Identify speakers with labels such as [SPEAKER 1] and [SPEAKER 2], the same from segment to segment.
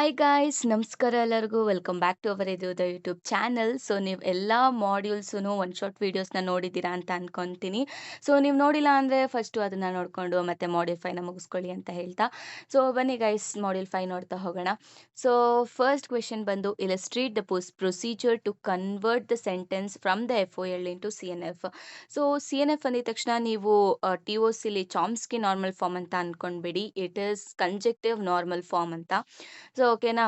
[SPEAKER 1] Hi guys ನಮಸ್ಕಾರ ಎಲ್ಲರಿಗೂ welcome back to our ಇದು ಯೂಟ್ಯೂಬ್ ಚಾನಲ್. ಸೊ ನೀವು ಎಲ್ಲ ಮಾಡ್ಯೂಲ್ಸೂ ಒನ್ ಶಾಟ್ ವೀಡಿಯೋಸ್ನ ನೋಡಿದ್ದೀರಾ ಅಂತ ಅನ್ಕೊತೀನಿ. ಸೊ ನೀವು ನೋಡಿಲ್ಲ ಅಂದರೆ ಫಸ್ಟು ಅದನ್ನು ನೋಡಿಕೊಂಡು ಮತ್ತೆ ಮಾಡ್ಯೂಲ್ 5ನ ಮುಗಿಸ್ಕೊಳ್ಳಿ ಅಂತ ಹೇಳ್ತಾ, ಸೊ ಬನ್ನಿ ಗೈಸ್ ಮಾಡ್ಯೂಲ್ 5 ನೋಡ್ತಾ ಹೋಗೋಣ. ಸೊ ಫಸ್ಟ್ ಕ್ವೆಶನ್ ಬಂದು illustrate the procedure to convert the sentence from the FOL into CNF. So CNF ಅಂದಿದ ತಕ್ಷಣ ನೀವು TOCಲಿ ಚಾಮ್ಸ್ಕಿ ನಾರ್ಮಲ್ ಫಾರ್ಮ್ ಅಂತ ಅನ್ಕೊಂಡ್ಬೇಡಿ, it is conjunctive normal form ಅಂತ. ಸೊ ಓಕೆನಾ.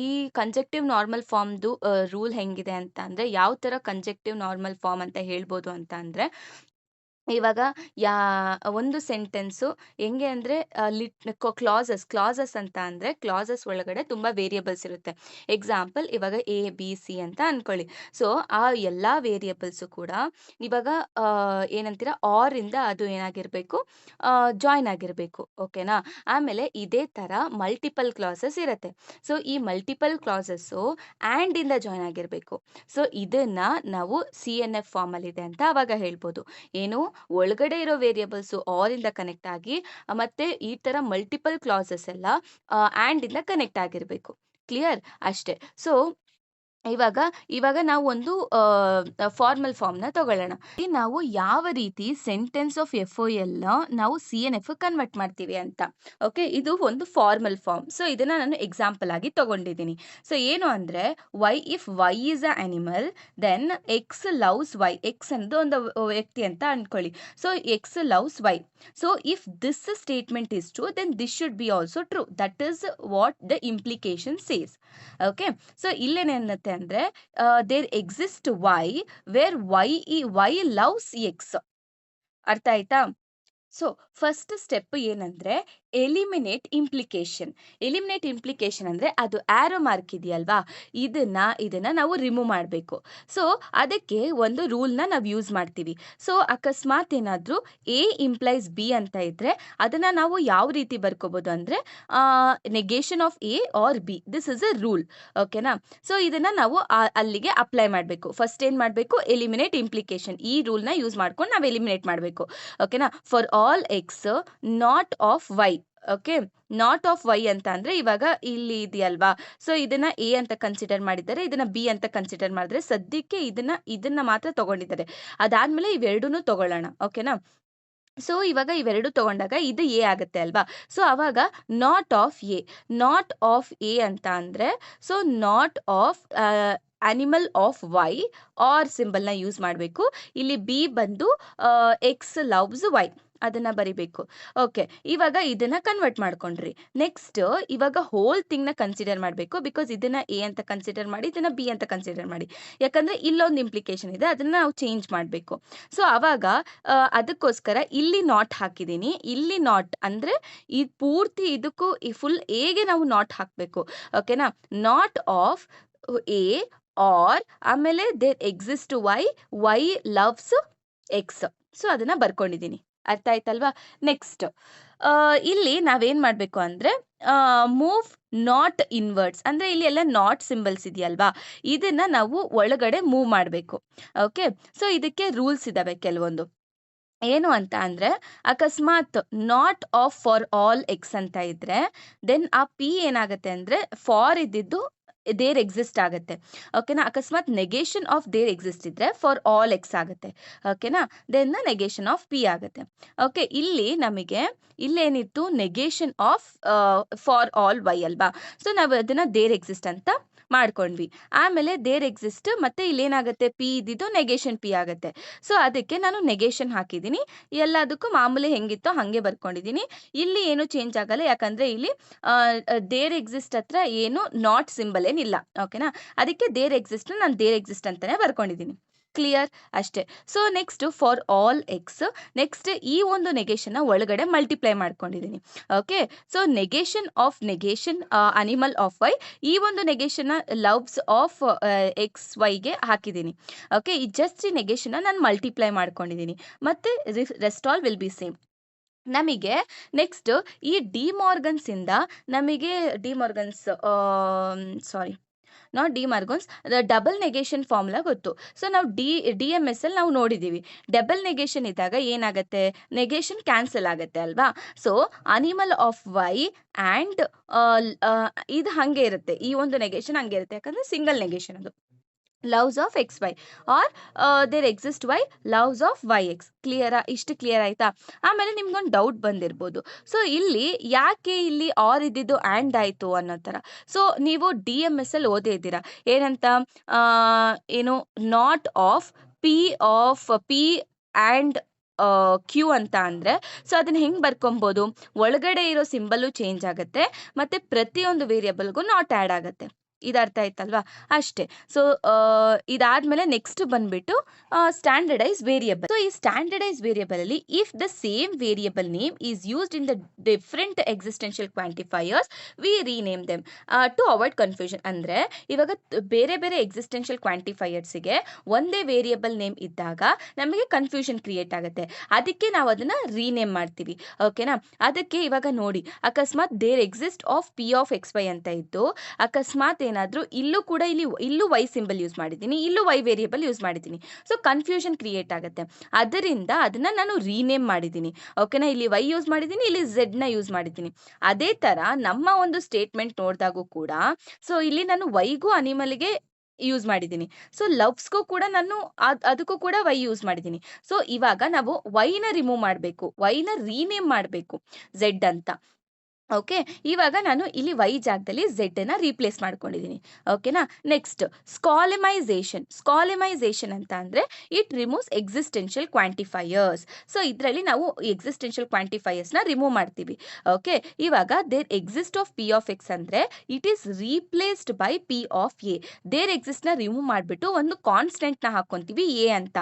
[SPEAKER 1] ಈ ಕಂಜೆಕ್ಟಿವ್ ನಾರ್ಮಲ್ ಫಾರ್ಮ್ದು ರೂಲ್ ಹೆಂಗಿದೆ ಅಂತ ಅಂದರೆ, ಯಾವ ಥರ ಕಂಜೆಕ್ಟಿವ್ ನಾರ್ಮಲ್ ಫಾರ್ಮ್ ಅಂತ ಹೇಳ್ಬೋದು ಅಂತ ಅಂದರೆ, ಇವಾಗ ಯಾ ಒಂದು ಸೆಂಟೆನ್ಸು ಹೆಂಗೆ ಅಂದರೆ ಕ್ಲಾಸಸ್ ಅಂತ ಅಂದರೆ ಕ್ಲಾಸಸ್ ಒಳಗಡೆ ತುಂಬ ವೇರಿಯಬಲ್ಸ್ ಇರುತ್ತೆ. ಎಕ್ಸಾಂಪಲ್ ಇವಾಗ ABC ಅಂತ ಅಂದ್ಕೊಳ್ಳಿ. ಸೊ ಆ ಎಲ್ಲ ವೇರಿಯಬಲ್ಸು ಕೂಡ ಇವಾಗ ಏನಂತೀರ ಇಂದ ಅದು ಏನಾಗಿರಬೇಕು, ಜಾಯ್ನ್ ಆಗಿರಬೇಕು. ಓಕೆನಾ. ಆಮೇಲೆ ಇದೇ ಥರ ಮಲ್ಟಿಪಲ್ ಕ್ಲಾಸಸ್ ಇರುತ್ತೆ. ಸೊ ಈ ಮಲ್ಟಿಪಲ್ ಕ್ಲಾಸಸ್ಸು ಇಂದ ಜಾಯ್ನ್ ಆಗಿರಬೇಕು. ಸೊ ಇದನ್ನು ನಾವು CNF ಫಾರ್ಮಲ್ಲಿದೆ ಅಂತ ಆವಾಗ ಹೇಳ್ಬೋದು. ಏನು, ಒಳಗಡೆ ಇರೋ ವೇರಿಯಬಲ್ಸು ಇಂದ ಕನೆಕ್ಟ್ ಆಗಿ ಮತ್ತೆ ಈ ಥರ ಮಲ್ಟಿಪಲ್ ಕ್ಲಾಸಸ್ ಎಲ್ಲ ಇಂದ ಕನೆಕ್ಟ್ ಆಗಿರಬೇಕು. ಕ್ಲಿಯರ್ ಅಷ್ಟೇ. ಸೊ ಇವಾಗ ನಾವು ಒಂದು ಫಾರ್ಮಲ್ ಫಾರ್ಮ್ನ ತಗೊಳ್ಳೋಣ. ನಾವು ಯಾವ ರೀತಿ ಸೆಂಟೆನ್ಸ್ ಆಫ್ FOL ನಾವು CNF ಕನ್ವರ್ಟ್ ಮಾಡ್ತೀವಿ ಅಂತ. ಓಕೆ, ಇದು ಒಂದು ಫಾರ್ಮಲ್ ಫಾರ್ಮ್. ಸೊ ಇದನ್ನ ನಾನು ಎಕ್ಸಾಂಪಲ್ ಆಗಿ ತಗೊಂಡಿದ್ದೀನಿ. ಸೊ ಏನು ಅಂದರೆ, if Y is a animal, then X loves Y. X ಅನ್ನೋದು ಒಂದು ವ್ಯಕ್ತಿ ಅಂತ ಅನ್ಕೊಳ್ಳಿ. So X loves Y. So if this statement is true, then this should be also true. That is what the implication says. Okay. So ಇಲ್ಲೇನೇನತ್ತೆ ಅಂದರೆ, there exist Y where Y loves X. ಅರ್ಥ ಆಯ್ತಾ? So first step ಏನಂದ್ರೆ, eliminate implication. Eliminate implication ಅಂದರೆ ಅದು arrow mark ಇದೆಯಲ್ವಾ, ಇದನ್ನ ನಾವು ರಿಮೂವ್ ಮಾಡಬೇಕು. ಸೊ ಅದಕ್ಕೆ ಒಂದು ರೂಲ್ನ ನಾವು ಯೂಸ್ ಮಾಡ್ತೀವಿ. ಸೊ ಅಕಸ್ಮಾತ್ ಏನಾದರೂ A ಇಂಪ್ಲೈಸ್ B ಅಂತ ಇದ್ರೆ ಅದನ್ನು ನಾವು ಯಾವ ರೀತಿ ಬರ್ಕೋಬೋದು ಅಂದರೆ, negation of A or B. This is a rule. ಓಕೆನಾ. ಸೊ ಇದನ್ನು ನಾವು ಅಲ್ಲಿಗೆ ಅಪ್ಲೈ ಮಾಡಬೇಕು. ಫಸ್ಟ್ ಏನು ಮಾಡಬೇಕು, ಎಲಿಮಿನೇಟ್ ಇಂಪ್ಲಿಕೇಶನ್. ಈ ರೂಲ್ನ ಯೂಸ್ ಮಾಡ್ಕೊಂಡು ನಾವು ಎಲಿಮಿನೇಟ್ ಮಾಡಬೇಕು. ಓಕೆನಾ. For all x not of y. Okay, not of y ಅಂತ ಅಂದರೆ ಇವಾಗ ಇಲ್ಲಿ ಇದೆಯಲ್ವಾ, ಸೊ ಇದನ್ನ A ಅಂತ ಕನ್ಸಿಡರ್ ಮಾಡಿದ್ದಾರೆ, ಇದನ್ನ B ಅಂತ ಕನ್ಸಿಡರ್ ಮಾಡಿದ್ರೆ ಸದ್ಯಕ್ಕೆ ಇದನ್ನ ಮಾತ್ರ ತಗೊಂಡಿದ್ದಾರೆ. ಅದಾದ್ಮೇಲೆ ಇವೆರಡೂ ತಗೊಳ್ಳೋಣ. ಓಕೆನಾ. ಸೊ ಇವಾಗ ಇವೆರಡು ತಗೊಂಡಾಗ ಇದು A ಆಗುತ್ತೆ ಅಲ್ವಾ. ಸೊ ಅವಾಗ ನಾಟ್ ಆಫ್ ಎ ಅಂತ ಅಂದರೆ, so not of animal of Y or ಸಿಂಬಲ್ನ ಯೂಸ್ ಮಾಡಬೇಕು. ಇಲ್ಲಿ B ಬಂದು ಎಕ್ಸ್ ಲವ್ಸ್ ವೈ ಅದನ್ನ ಬರಿಬೇಕು. ಓಕೆ, ಇವಾಗ ಇದನ್ನ ಕನ್ವರ್ಟ್ ಮಾಡ್ಕೊಂಡ್ರಿ. ನೆಕ್ಸ್ಟ್ ಇವಾಗ ಹೋಲ್ ಥಿಂಗ್ನ ಕನ್ಸಿಡರ್ ಮಾಡಬೇಕು. ಬಿಕಾಸ್ ಇದನ್ನ A ಅಂತ ಕನ್ಸಿಡರ್ ಮಾಡಿ, ಇದನ್ನ B ಅಂತ ಕನ್ಸಿಡರ್ ಮಾಡಿ. ಯಾಕಂದ್ರೆ ಇಲ್ಲೊಂದು ಇಂಪ್ಲಿಕೇಶನ್ ಇದೆ, ಅದನ್ನ ನಾವು ಚೇಂಜ್ ಮಾಡಬೇಕು. ಸೊ ಅವಾಗ ಅದಕ್ಕೋಸ್ಕರ ಇಲ್ಲಿ ನಾಟ್ ಹಾಕಿದ್ದೀನಿ. ಇಲ್ಲಿ ನಾಟ್ ಅಂದರೆ ಈ ಪೂರ್ತಿ ಇದಕ್ಕೂ ಈ ಫುಲ್ ಎಗೆ ನಾವು ನಾಟ್ ಹಾಕಬೇಕು. ಓಕೆನಾ. ನಾಟ್ ಆಫ್ ಎ ಆರ್ ಆಮೇಲೆ there exist Y loves x. So ಅದನ್ನ ಬರ್ಕೊಂಡಿದ್ದೀನಿ. ಅರ್ಥ ಆಯ್ತಲ್ವಾ. ನೆಕ್ಸ್ಟ್ ಇಲ್ಲಿ ನಾವೇನ್ ಮಾಡಬೇಕು ಅಂದರೆ, ಮೂವ್ ನಾಟ್ ಇನ್ವರ್ಡ್ಸ್ ಅಂದರೆ ಇಲ್ಲಿ ಎಲ್ಲ ನಾಟ್ ಸಿಂಬಲ್ಸ್ ಇದೆಯಲ್ವಾ, ಇದನ್ನ ನಾವು ಒಳಗಡೆ ಮೂವ್ ಮಾಡಬೇಕು. ಓಕೆ. ಸೊ ಇದಕ್ಕೆ ರೂಲ್ಸ್ ಇದಾವೆ ಕೆಲವೊಂದು. ಏನು ಅಂತ ಅಂದರೆ, ಅಕಸ್ಮಾತ್ not of for all X ಅಂತ ಇದ್ರೆ ದೆನ್ ಆ P ಏನಾಗುತ್ತೆ ಅಂದರೆ, ಫಾರ್ ಇದ್ದಿದ್ದು ದೇರ್ ಎಕ್ಸಿಸ್ಟ್ ಆಗುತ್ತೆ. ಓಕೆನಾ. ಅಕಸ್ಮಾತ್ ನೆಗೇಷನ್ ಆಫ್ ದೇರ್ ಎಕ್ಸಿಸ್ಟ್ ಇದ್ರೆ ಫಾರ್ ಆಲ್ ಎಕ್ಸ್ ಆಗುತ್ತೆ. ಓಕೆನಾ. ದೆನ್ ನೆಗೇಷನ್ ಆಫ್ P ಆಗುತ್ತೆ. ಓಕೆ, ಇಲ್ಲೇನಿತ್ತು negation of for all Y ಅಲ್ವಾ. ಸೊ ನಾವು ಅದನ್ನ ದೇರ್ ಎಕ್ಸಿಸ್ಟ್ ಅಂತ ಮಾಡ್ಕೊಂಡ್ವಿ. ಆಮೇಲೆ ದೇರ್ ಎಕ್ಸಿಸ್ಟ್ ಮತ್ತೆ ಇಲ್ಲೇನಾಗುತ್ತೆ, P ಇದ್ದಿದ್ದು ನೆಗೇಷನ್ P ಆಗುತ್ತೆ. ಸೊ ಅದಕ್ಕೆ ನಾನು ನೆಗೇಷನ್ ಹಾಕಿದ್ದೀನಿ. ಎಲ್ಲದಕ್ಕೂ ಮಾಮೂಲಿ ಹೆಂಗಿತ್ತೋ ಹಾಗೆ ಬರ್ಕೊಂಡಿದ್ದೀನಿ. ಇಲ್ಲಿ ಏನು ಚೇಂಜ್ ಆಗಲ್ಲ, ಯಾಕಂದ್ರೆ ಇಲ್ಲಿ ದೇರ್ ಎಕ್ಸಿಸ್ಟ್ ಹತ್ರ ಏನು ನಾಟ್ ಸಿಂಬಲ್ ಏನಿಲ್ಲ. ಓಕೆನಾ. ಅದಕ್ಕೆ ದೇರ್ ಎಕ್ಸಿಸ್ಟ್ ನಾನು ದೇರ್ ಎಕ್ಸಿಸ್ಟ್ ಅಂತಾನೆ ಬರ್ಕೊಂಡಿದ್ದೀನಿ. ಕ್ಲಿಯರ್ ಅಷ್ಟೇ. So next for all X, next ಈ ಒಂದು ನೆಗೇಷನ್ನ ಒಳಗಡೆ ಮಲ್ಟಿಪ್ಲೈ ಮಾಡ್ಕೊಂಡಿದ್ದೀನಿ. Okay. So negation animal of Y, ಈ ಒಂದು ನೆಗೇಷನ್ನ ಲವ್ಸ್ ಆಫ್ ಎಕ್ಸ್ ವೈಗೆ ಹಾಕಿದ್ದೀನಿ. ಓಕೆ, ಈ ಜಸ್ಟ್ ಈ ನೆಗೇಷನ್ನ ನಾನು ಮಲ್ಟಿಪ್ಲೈ ಮಾಡ್ಕೊಂಡಿದ್ದೀನಿ. ಮತ್ತೆ rest all will be same. ನಮಗೆ ನೆಕ್ಸ್ಟ್ ಈ De Morgan's sorry not De Morgan's, double negation formula ಗೊತ್ತು. ಸೊ ನಾವು DMS ಅಲ್ಲಿ ನಾವು ನೋಡಿದ್ದೀವಿ, ಡಬಲ್ ನೆಗೇಷನ್ ಇದ್ದಾಗ ಏನಾಗುತ್ತೆ, ನೆಗೇಷನ್ ಕ್ಯಾನ್ಸಲ್ ಆಗುತ್ತೆ ಅಲ್ವಾ. So animal of Y and ಇದು ಹಾಗೆ ಇರುತ್ತೆ, ಈ ಒಂದು ನೆಗೇಷನ್ ಹಂಗೆ ಇರುತ್ತೆ, ಯಾಕಂದರೆ ಸಿಂಗಲ್ ನೆಗೇಷನ್ ಅದು. Loves of XY or there exist Y loves of YX. ಇಷ್ಟು ಕ್ಲಿಯರ್ ಆಯ್ತಾ. ಆಮೇಲೆ ನಿಮ್ಗೊಂದು ಡೌಟ್ ಬಂದಿರ್ಬೋದು, ಸೊ ಇಲ್ಲಿ ಯಾಕೆ ಇಲ್ಲಿ ಆರ್ ಇದ್ದಿದ್ದು ಆ್ಯಂಡ್ ಆಯಿತು ಅನ್ನೋ ಥರ. ಸೊ ನೀವು DMS ಅಲ್ಲಿ ಓದೇ ಇದ್ದೀರಾ ಏನಂತ, ಏನು not of P and Q ಅಂತ ಅಂದರೆ, ಸೊ ಅದನ್ನ ಹೆಂಗೆ ಬರ್ಕೊಬೋದು, ಒಳಗಡೆ ಇರೋ ಸಿಂಬಲ್ಲು ಚೇಂಜ್ ಆಗುತ್ತೆ ಮತ್ತು ಪ್ರತಿಯೊಂದು ವೇರಿಯಬಲ್ಗೂ ನಾಟ್ ಆ್ಯಡ್ ಆಗುತ್ತೆ. ಇದು ಅರ್ಥ ಆಯ್ತಲ್ವಾ, ಅಷ್ಟೇ. ಸೊ ಇದಾದ್ಮೇಲೆ ನೆಕ್ಸ್ಟ್ ಬಂದ್ಬಿಟ್ಟು ಸ್ಟ್ಯಾಂಡರ್ಡೈಸ್ ವೇರಿಯಬಲ್. ಸೊ ಈ ಸ್ಟ್ಯಾಂಡರ್ಡೈಸ್ ವೇರಿಯಬಲ್ ಅಲ್ಲಿ if the same variable name is used in the different existential quantifiers we rename them to avoid confusion. ಅಂದರೆ ಇವಾಗ ಬೇರೆ ಬೇರೆ ಎಕ್ಸಿಸ್ಟೆನ್ಷಿಯಲ್ ಕ್ವಾಂಟಿಫೈಯರ್ಸಿಗೆ ಒಂದೇ ವೇರಿಯಬಲ್ ನೇಮ್ ಇದ್ದಾಗ ನಮಗೆ ಕನ್ಫ್ಯೂಷನ್ ಕ್ರಿಯೇಟ್ ಆಗುತ್ತೆ, ಅದಕ್ಕೆ ನಾವು ಅದನ್ನು ರೀನೇಮ್ ಮಾಡ್ತೀವಿ. ಓಕೆನಾ. ಅದಕ್ಕೆ ಇವಾಗ ನೋಡಿ, ಅಕಸ್ಮಾತ್ ದೇರ್ ಎಕ್ಸಿಸ್ಟ್ ಆಫ್ P(x(y) ಅಂತ ಇದ್ದು, ಅಕಸ್ಮಾತ್ ಏನಾದರೂ ಇಲ್ಲೂ ವೈ ಸಿಂಬಲ್ ಯೂಸ್ ಮಾಡಿದ್ದೀನಿ, ಇಲ್ಲೂ ವೈ ವೇರಿಯಬಲ್ ಯೂಸ್ ಮಾಡಿದ್ದೀನಿ, ಸೊ ಕನ್ಫ್ಯೂಷನ್ ಕ್ರಿಯೇಟ್ ಆಗುತ್ತೆ. ಅದರಿಂದ ಅದನ್ನು ನಾನು ರೀನೇಮ್ ಮಾಡಿದ್ದೀನಿ. ಓಕೆನಾ. ಇಲ್ಲಿ ವೈ ಯೂಸ್ ಮಾಡಿದ್ದೀನಿ, ಇಲ್ಲಿ ಝೆಡ್ನ ಯೂಸ್ ಮಾಡಿದ್ದೀನಿ. ಅದೇ ಥರ ನಮ್ಮ ಒಂದು ಸ್ಟೇಟ್ಮೆಂಟ್ ನೋಡಿದಾಗೂ ಕೂಡ, ಸೊ ಇಲ್ಲಿ ನಾನು ವೈಗೂ ಅನಿಮಲ್ಗೆ ಯೂಸ್ ಮಾಡಿದ್ದೀನಿ, ಸೊ ಲವ್ಸ್ಗೂ ಕೂಡ ನಾನು ಅದಕ್ಕೂ ಕೂಡ ವೈ ಯೂಸ್ ಮಾಡಿದ್ದೀನಿ. ಸೊ ಇವಾಗ ನಾವು ವೈನ ರಿಮೂವ್ ಮಾಡಬೇಕು, ವೈನ ರೀನೇಮ್ ಮಾಡಬೇಕು ಝೆಡ್ ಅಂತ. ಓಕೆ. ಇವಾಗ ನಾನು ಇಲ್ಲಿ ವೈ ಜಾಗದಲ್ಲಿ ಝೆಡ್ನ ರೀಪ್ಲೇಸ್ ಮಾಡ್ಕೊಂಡಿದ್ದೀನಿ. ಓಕೆನಾ. ನೆಕ್ಸ್ಟ್ ಸ್ಕಾಲೆಮೈಸೇಷನ್ ಅಂತ ಅಂದರೆ it removes existential quantifiers. So ಇದರಲ್ಲಿ ನಾವು ಎಕ್ಸಿಸ್ಟೆನ್ಷಿಯಲ್ ಕ್ವಾಂಟಿಫೈಯರ್ಸ್ನ ರಿಮೂವ್ ಮಾಡ್ತೀವಿ. ಓಕೆ. ಇವಾಗ ದೇರ್ ಎಕ್ಸಿಸ್ಟ್ ಆಫ್ P(x) ಅಂದರೆ it is replaced by P(a). There ಎಕ್ಸಿಸ್ಟ್ನ ರಿಮೂವ್ ಮಾಡಿಬಿಟ್ಟು ಒಂದು ಕಾನ್ಸ್ಟೆಂಟ್ನ ಹಾಕ್ಕೊಂತೀವಿ ಎ ಅಂತ.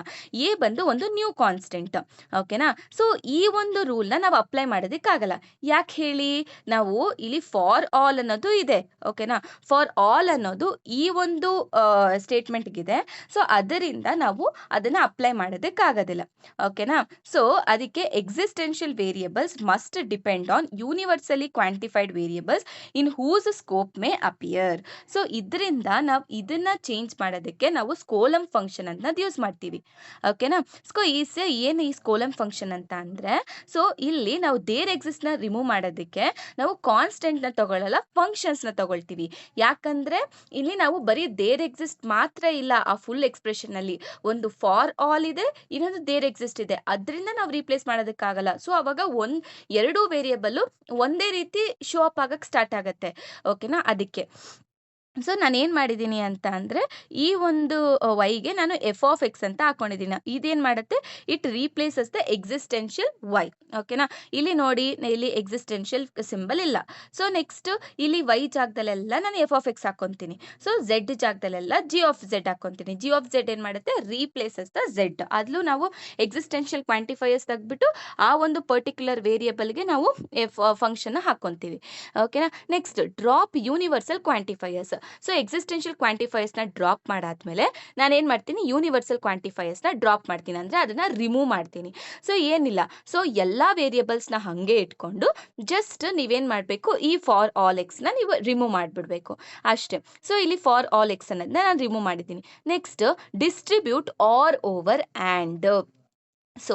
[SPEAKER 1] ಎ ಬಂದು ಒಂದು ನ್ಯೂ ಕಾನ್ಸ್ಟೆಂಟ್. ಓಕೆನಾ. ಸೊ ಈ ಒಂದು ರೂಲ್ನ ನಾವು ಅಪ್ಲೈ ಮಾಡೋದಕ್ಕಾಗಲ್ಲ. ಯಾಕೆ ಹೇಳಿ, ನಾವು ಇಲ್ಲಿ ಫಾರ್ ಆಲ್ ಅನ್ನೋದು ಇದೆ. ಓಕೆನಾ. ಫಾರ್ ಆಲ್ ಅನ್ನೋದು ಈ ಒಂದು ಸ್ಟೇಟ್ಮೆಂಟ್ಗಿದೆ, ಸೊ ಅದರಿಂದ ನಾವು ಅದನ್ನು ಅಪ್ಲೈ ಮಾಡೋದಕ್ಕಾಗೋದಿಲ್ಲ. ಓಕೆನಾ. ಸೊ ಅದಕ್ಕೆ existential variables must depend on universally quantified variables in whose scope may appear. So ಇದರಿಂದ ನಾವು ಇದನ್ನ ಚೇಂಜ್ ಮಾಡೋದಕ್ಕೆ ನಾವು ಸ್ಕೋಲಮ್ ಫಂಕ್ಷನ್ ಅಂತ ಯೂಸ್ ಮಾಡ್ತೀವಿ. ಓಕೆನಾ. ಏನು ಈ ಸ್ಕೋಲಮ್ ಫಂಕ್ಷನ್ ಅಂತ ಅಂದರೆ, ಸೊ ಇಲ್ಲಿ ನಾವು ದೇರ್ ಎಕ್ಸಿಸ್ಟ್ನ ರಿಮೂವ್ ಮಾಡೋದಕ್ಕೆ ನಾವು ಕಾನ್ಸ್ಟೆಂಟ್ನ ತಗೊಳ್ಳಲ್ಲ, ಫಂಕ್ಷನ್ಸ್ನ ತಗೊಳ್ತೀವಿ. ಯಾಕಂದರೆ ಇಲ್ಲಿ ನಾವು ಬರೀ ದೇರ್ ಎಕ್ಸಿಸ್ಟ್ ಮಾತ್ರ ಇಲ್ಲ, ಆ ಫುಲ್ ಎಕ್ಸ್ಪ್ರೆಷನ್ನಲ್ಲಿ ಒಂದು ಫಾರ್ ಆಲ್ ಇದೆ, ಇನ್ನೊಂದು ದೇರ್ ಎಕ್ಸಿಸ್ಟ್ ಇದೆ, ಅದರಿಂದ ನಾವು ರೀಪ್ಲೇಸ್ ಮಾಡೋದಕ್ಕಾಗಲ್ಲ. ಸೊ ಅವಾಗ ಎರಡೂ ವೇರಿಯಬಲ್ಲು ಒಂದೇ ರೀತಿ ಶೋ ಅಪ್ ಆಗಕ್ಕೆ ಸ್ಟಾರ್ಟ್ ಆಗುತ್ತೆ. ಓಕೆನಾ. ಅದಕ್ಕೆ ಸೊ ನಾನೇನು ಮಾಡಿದ್ದೀನಿ ಅಂತ ಅಂದರೆ, ಈ ಒಂದು ವೈಗೆ ನಾನು F(x) ಅಂತ ಹಾಕ್ಕೊಂಡಿದ್ದೀನಿ. ಇದೇನು ಮಾಡುತ್ತೆ, it replaces the existential Y. ಓಕೆನಾ. ಇಲ್ಲಿ ನೋಡಿ, ಇಲ್ಲಿ ಎಕ್ಸಿಸ್ಟೆನ್ಷಿಯಲ್ ಸಿಂಬಲ್ ಇಲ್ಲ. ಸೊ ನೆಕ್ಸ್ಟ್ ಇಲ್ಲಿ ವೈ ಜಾಗದಲ್ಲೆಲ್ಲ ನಾನು F(x) ಹಾಕ್ಕೊತೀನಿ. So Z ಜಾಗದಲ್ಲೆಲ್ಲ G(z) ಹಾಕ್ಕೊತೀನಿ. G(z) ಏನು ಮಾಡುತ್ತೆ, ರೀಪ್ಲೇಸಸ್ ದ ಝೆಡ್. ಅಲ್ಲೂ ನಾವು ಎಕ್ಸಿಸ್ಟೆನ್ಷಿಯಲ್ ಕ್ವಾಂಟಿಫೈಯರ್ಸ್ ತೆಗೆದ್ಬಿಟ್ಟು ಆ ಒಂದು ಪರ್ಟಿಕ್ಯುಲರ್ ವೇರಿಯಬಲ್ಗೆ ನಾವು ಫಂಕ್ಷನ್ನ ಹಾಕ್ಕೊತೀವಿ. ಓಕೆನಾ. Next drop universal quantifiers. So existential ಕ್ವಾಂಟಿಫೈಯರ್ಸ್ನ ಡ್ರಾಪ್ ಮಾಡಾದ್ಮೇಲೆ ನಾನೇನು ಮಾಡ್ತೀನಿ, ಯೂನಿವರ್ಸಲ್ ಕ್ವಾಂಟಿಫೈಯರ್ಸ್ನ ಡ್ರಾಪ್ ಮಾಡ್ತೀನಿ, ಅಂದರೆ ಅದನ್ನು ರಿಮೂವ್ ಮಾಡ್ತೀನಿ. ಸೊ ಏನಿಲ್ಲ, ಸೊ ಎಲ್ಲ ವೇರಿಯಬಲ್ಸ್ನ ಹಾಗೆ ಇಟ್ಕೊಂಡು ಜಸ್ಟ್ ನೀವೇನು ಮಾಡಬೇಕು, ಈ ಫಾರ್ ಆಲ್ ಎಕ್ಸ್ನ ನೀವು ರಿಮೂವ್ ಮಾಡಿಬಿಡ್ಬೇಕು ಅಷ್ಟೇ. ಸೊ ಇಲ್ಲಿ ಫಾರ್ ಆಲ್ ಎಕ್ಸ್ ಅನ್ನೋದನ್ನ ನಾನು ರಿಮೂವ್ ಮಾಡಿದ್ದೀನಿ. Next distribute or over and. So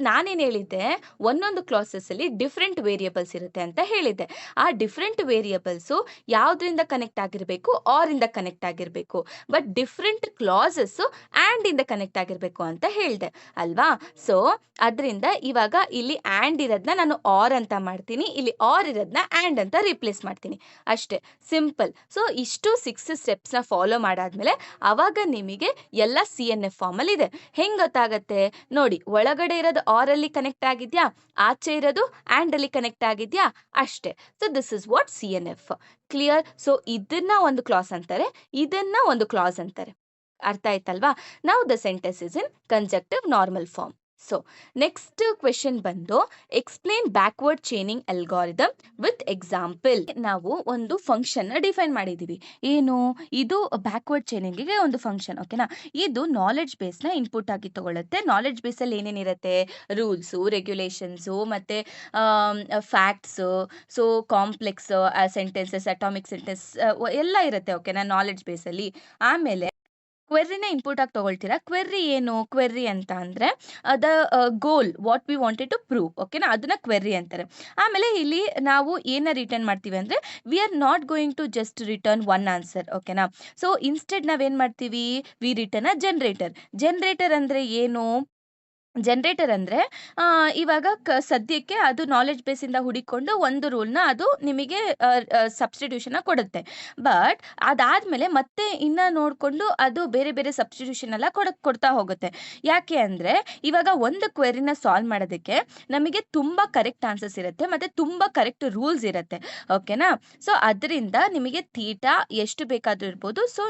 [SPEAKER 1] ನಾನೇನು ಹೇಳಿದ್ದೆ, ಒಂದೊಂದು ಕ್ಲಾಸಸ್ಸಲ್ಲಿ ಡಿಫ್ರೆಂಟ್ ವೇರಿಯಬಲ್ಸ್ ಇರುತ್ತೆ ಅಂತ ಹೇಳಿದ್ದೆ. ಆ ಡಿಫ್ರೆಂಟ್ ವೇರಿಯಬಲ್ಸು ಯಾವುದರಿಂದ ಕನೆಕ್ಟ್ ಆಗಿರಬೇಕು, ಆರಿಂದ ಕನೆಕ್ಟ್ ಆಗಿರಬೇಕು. ಬಟ್ ಡಿಫ್ರೆಂಟ್ ಕ್ಲಾಸಸ್ಸು ಆ್ಯಂಡಿಂದ ಕನೆಕ್ಟ್ ಆಗಿರಬೇಕು ಅಂತ ಹೇಳಿದೆ ಅಲ್ವಾ. ಸೊ ಅದರಿಂದ ಇವಾಗ ಇಲ್ಲಿ ಆ್ಯಂಡ್ ಇರೋದನ್ನ ನಾನು ಆರ್ ಅಂತ ಮಾಡ್ತೀನಿ, ಇಲ್ಲಿ ಆರ್ ಇರೋದನ್ನ ಆ್ಯಂಡ್ ಅಂತ ರಿಪ್ಲೇಸ್ ಮಾಡ್ತೀನಿ ಅಷ್ಟೇ, ಸಿಂಪಲ್. ಸೊ ಇಷ್ಟು 6 ಸ್ಟೆಪ್ಸ್ನ ಫಾಲೋ ಮಾಡಾದ್ಮೇಲೆ ಅವಾಗ ನಿಮಗೆ ಎಲ್ಲ CNF ಫಾರ್ಮಲ್ಲಿ ಇದೆ. ಹೆಂಗೆ ಗೊತ್ತಾಗತ್ತೆ ನೋಡಿ, ಒಳಗಡೆ ಇರೋದು ಆರಲ್ಲಿ ಕನೆಕ್ಟ್ ಆಗಿದ್ಯಾ, ಆಚೆ ಇರೋದು ಆ್ಯಂಡಲ್ಲಿ ಕನೆಕ್ಟ್ ಆಗಿದ್ಯಾ, ಅಷ್ಟೇ. So this is what CNF. Clear. So ಇದನ್ನ ಒಂದು ಕ್ಲಾಸ್ ಅಂತಾರೆ, ಇದನ್ನ ಒಂದು ಕ್ಲಾಸ್ ಅಂತಾರೆ. ಅರ್ಥ ಆಯ್ತಲ್ವಾ. Now the sentence is in conjunctive normal form. So next question ಬಂದು explain backward chaining algorithm with example. ನಾವು ಒಂದು ಫಂಕ್ಷನ್ ಡಿಫೈನ್ ಮಾಡಿದೀವಿ. ಏನು ಇದು? ಬ್ಯಾಕ್ವರ್ಡ್ ಚೈನಿಂಗಿಗೆ ಒಂದು ಫಂಕ್ಷನ್. ಓಕೆನಾ? ಇದು ನಾಲೆಡ್ಜ್ ಬೇಸ್ನ ಇನ್ಪುಟ್ ಆಗಿ ತಗೊಳುತ್ತೆ. ನಾಲೆಡ್ಜ್ ಬೇಸಲ್ಲಿ ಏನೇನಿರುತ್ತೆ? ರೂಲ್ಸು, ರೆಗ್ಯುಲೇಷನ್ಸು, ಮತ್ತೆ facts, so complex sentences, atomic sentence ಎಲ್ಲ ಇರುತ್ತೆ. ಓಕೆನಾ? ನಾಲೆಡ್ಜ್ ಬೇಸಲ್ಲಿ. ಆಮೇಲೆ ಕ್ವೆರ್ರಿನ ಇನ್ಪುಟ್ ಆಗಿ ತಗೊಳ್ತೀರಾ. ಕ್ವೆರ್ರಿ ಏನು? ಕ್ವೆರ್ರಿ ಅಂತ ಅಂದ್ರೆ the goal what we wanted to prove. ಓಕೆನಾ? ಅದನ್ನ ಕ್ವೆರ್ರಿ ಅಂತಾರೆ. ಆಮೇಲೆ ಇಲ್ಲಿ ನಾವು ಏನ ರಿಟರ್ನ್ ಮಾಡ್ತೀವಿ ಅಂದ್ರೆ we are not going to just return one answer. ಓಕೆನಾ? ಸೊ ಇನ್ಸ್ಟೆಡ್ ನಾವೇನ್ ಮಾಡ್ತೀವಿ? We return a generator. Generator ಅಂದ್ರೆ ಏನು? ಜನರೇಟರ್ ಅಂದ್ರೆ ಇವಾಗ ಸದ್ಯಕ್ಕೆ ಅದು ನಾಲೆಡ್ಜ್ ಬೇಸಿಂದ ಹುಡಿಕೊಂಡು ಒಂದು ರೂಲ್ನ ಅದು ನಿಮಗೆ ಸಬ್ಸ್ಟಿಟ್ಯೂಷನ್ ಕೊಡುತ್ತೆ. ಬಟ್ ಅದಾದ್ಮೇಲೆ ಮತ್ತೆ ಇನ್ನ ನೋಡ್ಕೊಂಡು ಅದು ಬೇರೆ ಬೇರೆ ಸಬ್ಸ್ಟಿಟ್ಯೂಷನ್ ಎಲ್ಲ ಕೊಡ್ತಾ ಹೋಗುತ್ತೆ. ಯಾಕೆ ಅಂದ್ರೆ ಇವಾಗ ಒಂದು ಕ್ವೆರಿನ ಸಾಲ್ವ್ ಮಾಡೋದಕ್ಕೆ ನಮಗೆ ತುಂಬಾ ಕರೆಕ್ಟ್ ಆನ್ಸರ್ಸ್ ಇರುತ್ತೆ, ಮತ್ತೆ ತುಂಬಾ ಕರೆಕ್ಟ್ ರೂಲ್ಸ್ ಇರುತ್ತೆ. ಓಕೆನಾ? ಸೊ ಅದರಿಂದ ನಿಮಗೆ ಥೀಟಾ ಎಷ್ಟು ಬೇಕಾದ್ರೂ ಇರ್ಬೋದು. ಸೊ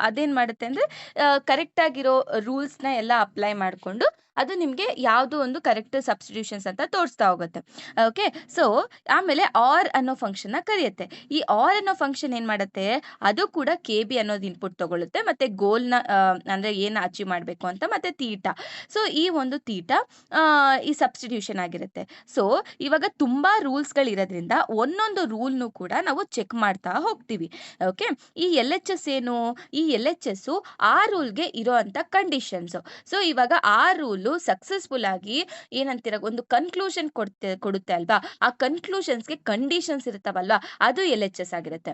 [SPEAKER 1] ಅದೇನ್ ಮಾಡುತ್ತೆ ಅಂದ್ರೆ ಕರೆಕ್ಟ್ ಆಗಿರೋ ರೂಲ್ಸ್ನ ಎಲ್ಲ ಅಪ್ಲೈ ಮಾಡಿಕೊಂಡು ಅದು ನಿಮಗೆ ಯಾವುದು ಒಂದು ಕರೆಕ್ಟ್ ಸಬ್ಸ್ಟಿಟ್ಯೂಷನ್ಸ್ ಅಂತ ತೋರಿಸ್ತಾ ಹೋಗುತ್ತೆ. ಓಕೆ? ಸೊ ಆಮೇಲೆ ಆರ್ ಅನ್ನೋ ಫಂಕ್ಷನ್ ನ ಕರೆಯುತ್ತೆ. ಈ ಆರ್ ಅನ್ನೋ ಫಂಕ್ಷನ್ ಏನ್ ಮಾಡುತ್ತೆ? ಅದು ಕೂಡ ಕೆ ಬಿ ಅನ್ನೋದು ಇನ್ಪುಟ್ ತಗೊಳುತ್ತೆ, ಮತ್ತೆ ಗೋಲ್ನ ಅಂದ್ರೆ ಏನ್ ಅಚೀವ್ ಮಾಡಬೇಕು ಅಂತ, ಮತ್ತೆ ತೀಟಾ. ಸೊ ಈ ಒಂದು ತೀಟಾ ಈ ಸಬ್ಸ್ಟಿಟ್ಯೂಷನ್ ಆಗಿರುತ್ತೆ. ಸೊ ಇವಾಗ ತುಂಬಾ ರೂಲ್ಸ್ಗಳು ಇರೋದ್ರಿಂದ ಒಂದೊಂದು ರೂಲ್ನು ಕೂಡ ನಾವು ಚೆಕ್ ಮಾಡ್ತಾ ಹೋಗ್ತೀವಿ. ಓಕೆ? ಈ ಎಲ್ ಎಚ್ ಎಸ್ ಏನು? ಈ ಎಲ್ ಎಚ್ ಎಸ್ ಆ ರೂಲ್ಗೆ ಇರೋ ಅಂತ ಕಂಡೀಷನ್ಸ್. ಸೊ ಇವಾಗ ಆ ರೂಲ್ ಸಕ್ಸಸ್ಫುಲ್ ಆಗಿ ಏನಂತೀರ ಒಂದು ಕನ್ಕ್ಲೂಷನ್ ಕೊಡುತ್ತೆ ಅಲ್ವಾ? ಆ ಕನ್ಕ್ಲೂಷನ್ಸ್ಗೆ ಕಂಡೀಷನ್ಸ್ ಇರುತ್ತವಲ್ವಾ, ಅದು ಎಲ್ ಎಚ್ ಎಸ್ ಆಗಿರುತ್ತೆ.